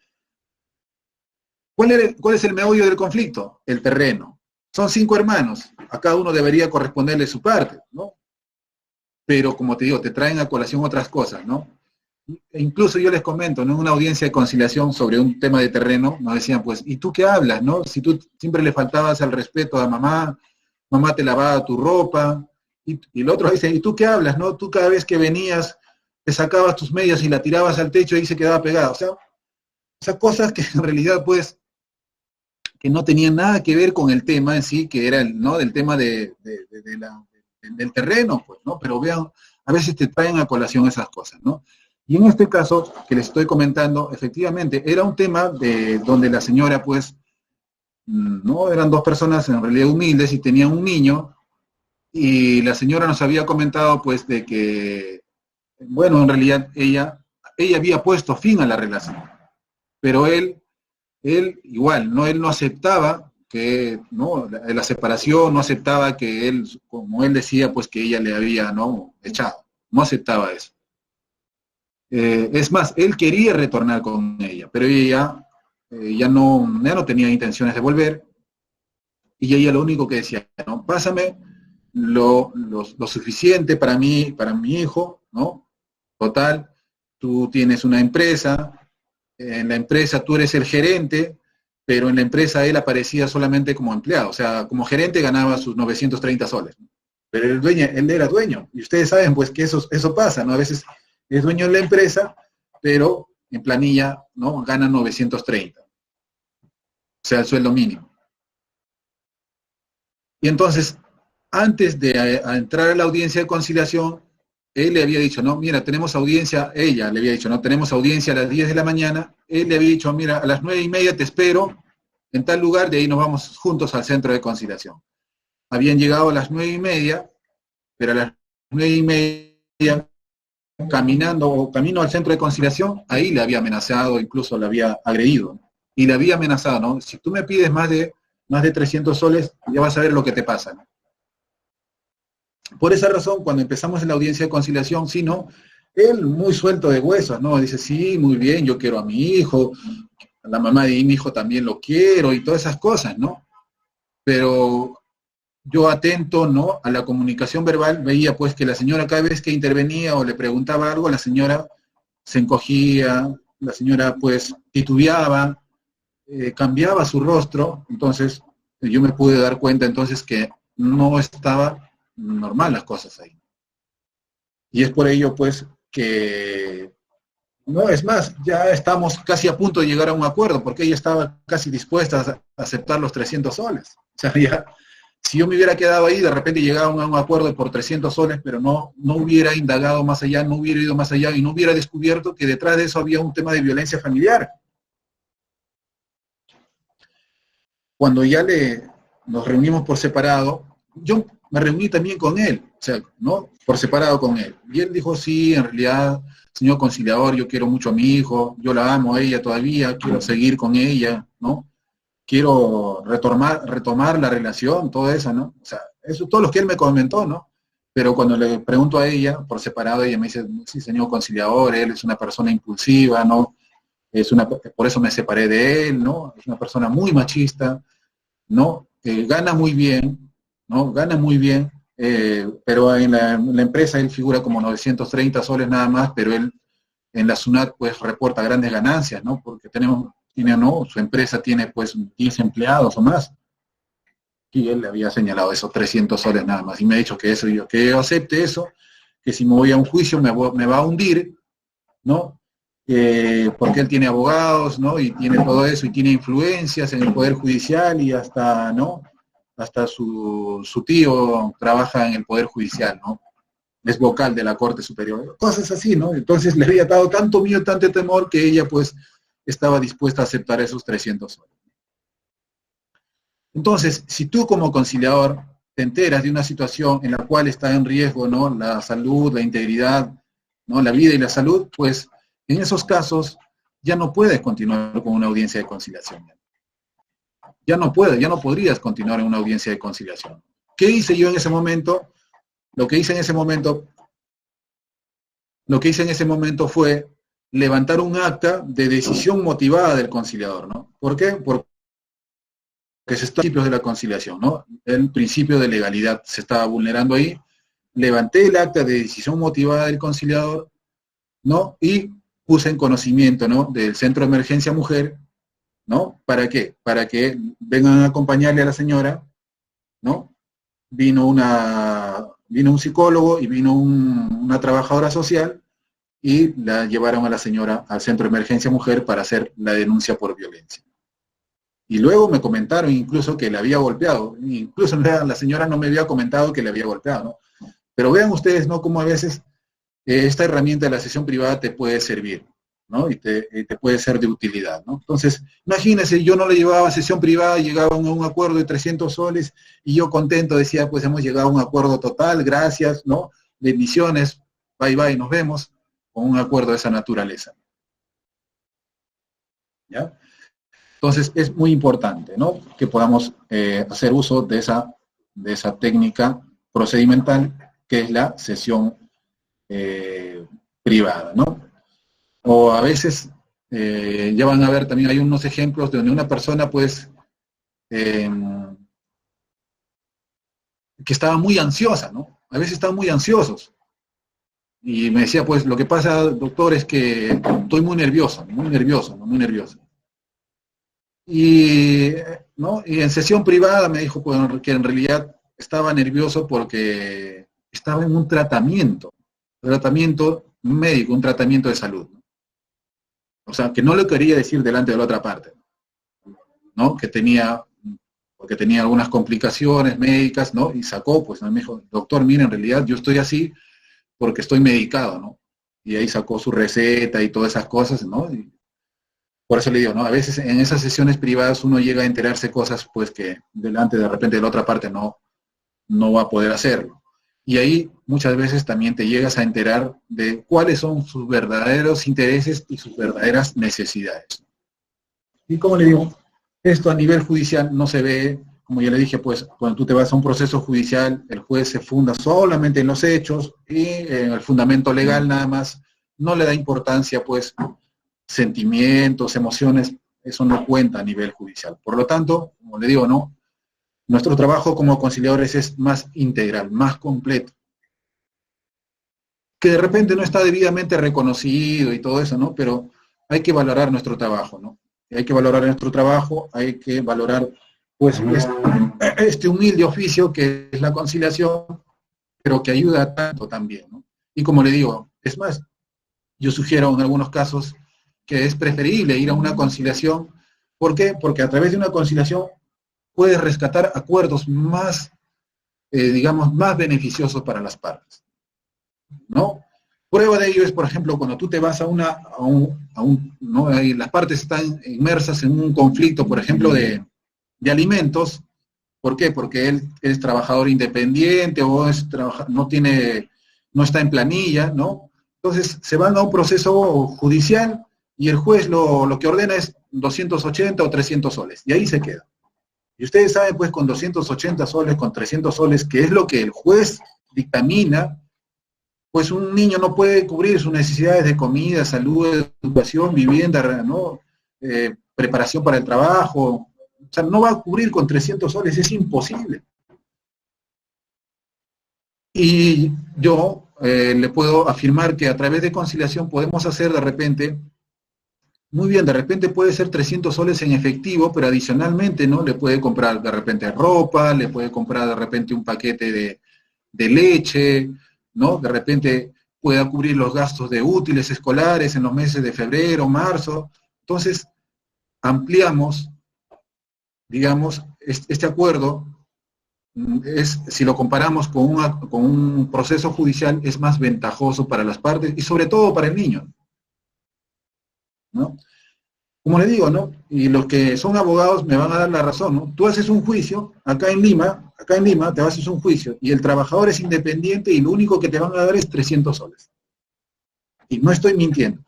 ¿cuál es el meollo del conflicto? El terreno. Son 5 hermanos, a cada uno debería corresponderle su parte, ¿no? Pero, como te digo, te traen a colación otras cosas, ¿no? incluso yo les comento, ¿no? En una audiencia de conciliación sobre un tema de terreno, nos decían, pues, ¿y tú qué hablas, no? Si tú siempre le faltabas al respeto a mamá, mamá te lavaba tu ropa, y el otro dice, ¿y tú qué hablas, no? Tú cada vez que venías, te sacabas tus medias y la tirabas al techo y se quedaba pegada. O sea, cosas que en realidad, pues, que no tenían nada que ver con el tema en sí, que era el, ¿no? Del tema del terreno, pues, ¿no? Pero vean, a veces te traen a colación esas cosas, ¿no? Y en este caso que les estoy comentando, efectivamente, era un tema de donde la señora, pues, no eran dos personas en realidad humildes y tenían un niño, y la señora nos había comentado, pues, de que, bueno, en realidad ella había puesto fin a la relación, pero él igual, ¿no? Él no aceptaba que, ¿no? La separación, no aceptaba que él, como él decía, pues que ella le había, ¿no? Echado, no aceptaba eso. Es más, él quería retornar con ella, pero ella ya no tenía intenciones de volver, y ella lo único que decía, ¿no? Pásame lo suficiente para mí, para mi hijo, ¿no? Total, tú tienes una empresa, en la empresa tú eres el gerente, pero en la empresa él aparecía solamente como empleado, o sea, como gerente ganaba sus 930 soles, pero él era dueño, y ustedes saben pues que eso pasa, ¿no? A veces es dueño de la empresa, pero en planilla, ¿no? Gana 930, o sea, el sueldo mínimo. Y entonces, antes de entrar a la audiencia de conciliación, él le había dicho, no, mira, tenemos audiencia, ella le había dicho, no, tenemos audiencia a las 10 de la mañana, él le había dicho, mira, a las 9:30 te espero en tal lugar, de ahí nos vamos juntos al centro de conciliación. Habían llegado a las 9:30, pero a las 9:30, camino al centro de conciliación, ahí le había amenazado, incluso le había agredido, y le había amenazado, ¿no? Si tú me pides más de 300 soles, ya vas a ver lo que te pasa, ¿no? Por esa razón, cuando empezamos en la audiencia de conciliación, sí, ¿no? Él muy suelto de huesos, ¿no? Dice, sí, muy bien, yo quiero a mi hijo, a la mamá de mi hijo también lo quiero, y todas esas cosas, ¿no? Pero yo atento, ¿no? A la comunicación verbal, veía pues que la señora cada vez que intervenía o le preguntaba algo, la señora se encogía, la señora pues titubeaba, cambiaba su rostro, entonces yo me pude dar cuenta entonces que no estaba normal las cosas ahí. Y es por ello pues que, no, es más, ya estamos casi a punto de llegar a un acuerdo, porque ella estaba casi dispuesta a aceptar los 300 soles. O sea, ya, si yo me hubiera quedado ahí, de repente llegaban a un acuerdo por 300 soles, pero no hubiera indagado más allá, no hubiera ido más allá y no hubiera descubierto que detrás de eso había un tema de violencia familiar. Cuando ya nos reunimos por separado, yo me reuní también con él, o sea, ¿no? Por separado con él. Y él dijo, sí, en realidad, señor conciliador, yo quiero mucho a mi hijo, yo la amo a ella todavía, quiero seguir con ella, ¿no? Quiero retomar la relación, todo eso, ¿no? O sea, eso todo lo que él me comentó, ¿no? Pero cuando le pregunto a ella, por separado, ella me dice, sí, señor conciliador, él es una persona impulsiva, ¿no? Por eso me separé de él, ¿no? Es una persona muy machista, ¿no? Gana muy bien, ¿no? Gana muy bien, pero en la empresa él figura como 930 soles nada más, pero él en la SUNAT pues reporta grandes ganancias, ¿no? Porque su empresa tiene pues 15 empleados o más. Y él le había señalado esos 300 soles nada más. Y me ha dicho que yo acepte eso, que si me voy a un juicio me va a hundir, ¿no? Porque él tiene abogados, ¿no? Y tiene todo eso, y tiene influencias en el Poder Judicial, y hasta, ¿no? Hasta su tío trabaja en el Poder Judicial, ¿no? Es vocal de la Corte Superior. Cosas así, ¿no? Entonces le había dado tanto miedo, tanto temor, que ella, pues, estaba dispuesta a aceptar esos 300 soles. Entonces, si tú como conciliador te enteras de una situación en la cual está en riesgo, ¿no? La salud, la integridad, ¿no? La vida y la salud, pues, en esos casos ya no puedes continuar con una audiencia de conciliación. Ya no podrías continuar en una audiencia de conciliación. ¿Qué hice yo en ese momento? Lo que hice en ese momento fue levantar un acta de decisión motivada del conciliador, ¿no? ¿Por qué? Porque se está principios de la conciliación, ¿no? El principio de legalidad se estaba vulnerando ahí. Levanté el acta de decisión motivada del conciliador ¿no? Y puse en conocimiento, ¿no?, del Centro de Emergencia Mujer, ¿no? ¿Para qué? Para que vengan a acompañarle a la señora, ¿no? Vino un psicólogo y vino una trabajadora social y la llevaron a la señora al Centro de Emergencia Mujer para hacer la denuncia por violencia. Y luego me comentaron incluso que le había golpeado, incluso la señora no me había comentado que le había golpeado, ¿no? Pero vean ustedes, ¿no?, cómo a veces esta herramienta de la sesión privada te puede servir, ¿no? Y te puede ser de utilidad, ¿no? Entonces, imagínense, yo no le llevaba a sesión privada, llegaban a un acuerdo de 300 soles y yo contento decía, pues hemos llegado a un acuerdo total, gracias, ¿no? Bendiciones, bye bye, nos vemos, con un acuerdo de esa naturaleza. ¿Ya? Entonces, es muy importante, ¿no?, que podamos hacer uso de esa técnica procedimental que es la sesión privada, ¿no? O a veces, ya van a ver, también hay unos ejemplos de donde una persona, pues, que estaba muy ansiosa, ¿no? A veces estaban muy ansiosos. Y me decía, pues, lo que pasa, doctor, es que estoy muy nervioso, muy nervioso. Y, ¿no?, y en sesión privada me dijo, pues, que en realidad estaba nervioso porque estaba en un tratamiento médico, un tratamiento de salud, ¿no? O sea, que no lo quería decir delante de la otra parte, ¿no? Porque tenía algunas complicaciones médicas, ¿no? Y sacó, pues, me dijo, doctor, mire, en realidad yo estoy así porque estoy medicado, ¿no? Y ahí sacó su receta y todas esas cosas, ¿no? Y por eso le digo, ¿no? A veces en esas sesiones privadas uno llega a enterarse cosas, pues, que delante de repente de la otra parte no va a poder hacerlo. Y ahí muchas veces también te llegas a enterar de cuáles son sus verdaderos intereses y sus verdaderas necesidades. Y como le digo, esto a nivel judicial no se ve, como ya le dije, pues cuando tú te vas a un proceso judicial, el juez se funda solamente en los hechos y en el fundamento legal nada más, no le da importancia, pues, sentimientos, emociones, eso no cuenta a nivel judicial. Por lo tanto, como le digo, ¿no?, nuestro trabajo como conciliadores es más integral, más completo. Que de repente no está debidamente reconocido y todo eso, ¿no? Pero hay que valorar nuestro trabajo, ¿no? Hay que valorar nuestro trabajo, hay que valorar, pues, este humilde oficio que es la conciliación, pero que ayuda tanto también, ¿no? Y como le digo, es más, yo sugiero en algunos casos que es preferible ir a una conciliación. ¿Por qué? Porque a través de una conciliación puedes rescatar acuerdos más, digamos, más beneficiosos para las partes, ¿no? Prueba de ello es, por ejemplo, cuando tú te vas ¿no? Ahí las partes están inmersas en un conflicto, por ejemplo, de alimentos. ¿Por qué? Porque él es trabajador independiente o no está en planilla, ¿no? Entonces se van a un proceso judicial y el juez lo que ordena es 280 o 300 soles, y ahí se queda. Y ustedes saben, pues, con 280 soles, con 300 soles, que es lo que el juez dictamina, pues un niño no puede cubrir sus necesidades de comida, salud, educación, vivienda, ¿no? Preparación para el trabajo. O sea, no va a cubrir con 300 soles, es imposible. Y yo le puedo afirmar que a través de conciliación podemos hacer de repente, muy bien, de repente puede ser 300 soles en efectivo, pero adicionalmente, ¿no?, le puede comprar de repente ropa, le puede comprar de repente un paquete de leche, ¿no? De repente pueda cubrir los gastos de útiles escolares en los meses de febrero, marzo. Entonces, ampliamos, digamos, este acuerdo, si lo comparamos con un proceso judicial, es más ventajoso para las partes y sobre todo para el niño, ¿no? Como le digo, ¿no? Y los que son abogados me van a dar la razón, ¿no? Tú haces un juicio, acá en Lima te haces un juicio, y el trabajador es independiente y lo único que te van a dar es 300 soles. Y no estoy mintiendo.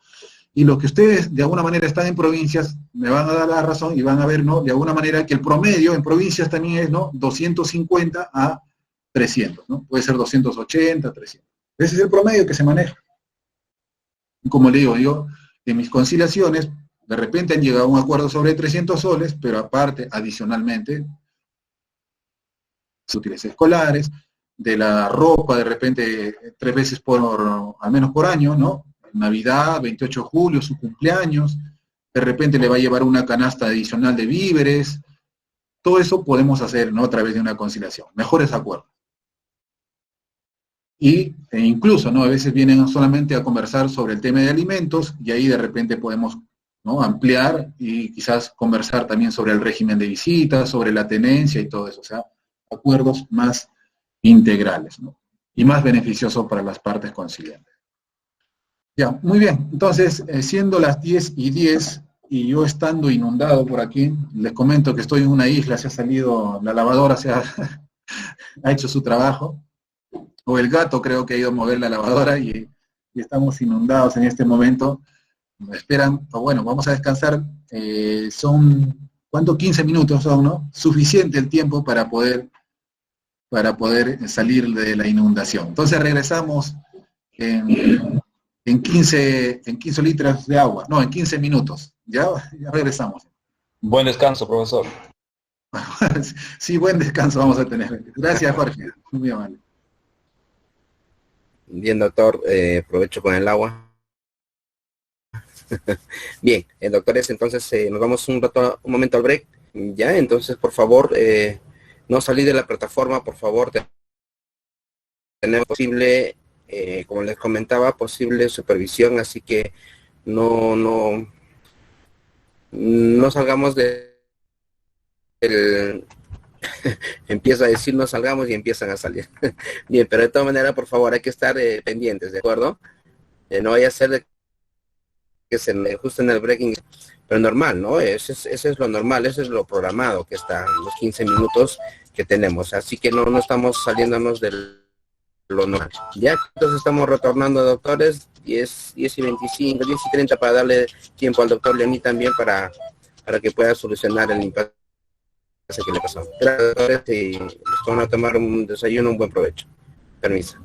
Y los que ustedes de alguna manera están en provincias me van a dar la razón y van a ver, ¿no?, de alguna manera que el promedio en provincias también es, ¿no?, 250 a 300, ¿no? Puede ser 280, 300. Ese es el promedio que se maneja. Y como le digo, en mis conciliaciones, de repente han llegado a un acuerdo sobre 300 soles, pero aparte, adicionalmente, útiles escolares, de la ropa, de repente 3 veces al menos por año, ¿no? Navidad, 28 de julio, su cumpleaños, de repente le va a llevar una canasta adicional de víveres. Todo eso podemos hacer, ¿no?, a través de una conciliación, mejores acuerdos. E incluso, ¿no?, a veces vienen solamente a conversar sobre el tema de alimentos y ahí de repente podemos, ¿no?, ampliar y quizás conversar también sobre el régimen de visitas, sobre la tenencia y todo eso, o sea, acuerdos más integrales, ¿no?, y más beneficiosos para las partes conciliantes. Ya, muy bien, entonces, siendo las 10:10 y yo estando inundado por aquí, les comento que estoy en una isla, se ha salido, la lavadora ha hecho su trabajo, o el gato creo que ha ido a mover la lavadora y estamos inundados en este momento. Me esperan, bueno, vamos a descansar, son, ¿cuánto? 15 minutos son, ¿no? Suficiente el tiempo para poder salir de la inundación. Entonces regresamos en 15 litros de agua, no, en 15 minutos, ya regresamos. Buen descanso, profesor. Sí, buen descanso vamos a tener. Gracias, Jorge, muy amable. Bien, doctor, provecho con el agua. Bien, doctores, entonces nos vamos un momento al break. Ya, entonces, por favor, no salir de la plataforma, por favor. Tenemos posible, como les comentaba, posible supervisión, así que no salgamos empieza a decir no salgamos y empiezan a salir. Bien, pero de todas maneras, por favor, hay que estar pendientes, ¿de acuerdo? No vaya a ser que se me ajuste en el breaking, pero normal, ¿no? Ese es lo normal, eso es lo programado, que está los 15 minutos que tenemos, así que no estamos saliéndonos de lo normal. Ya, entonces estamos retornando, doctores, 10:25, 10:30 para darle tiempo al doctor Leoní también para que pueda solucionar el impasse que le pasó. Gracias, doctores, y les van a tomar un desayuno, un buen provecho. Permiso.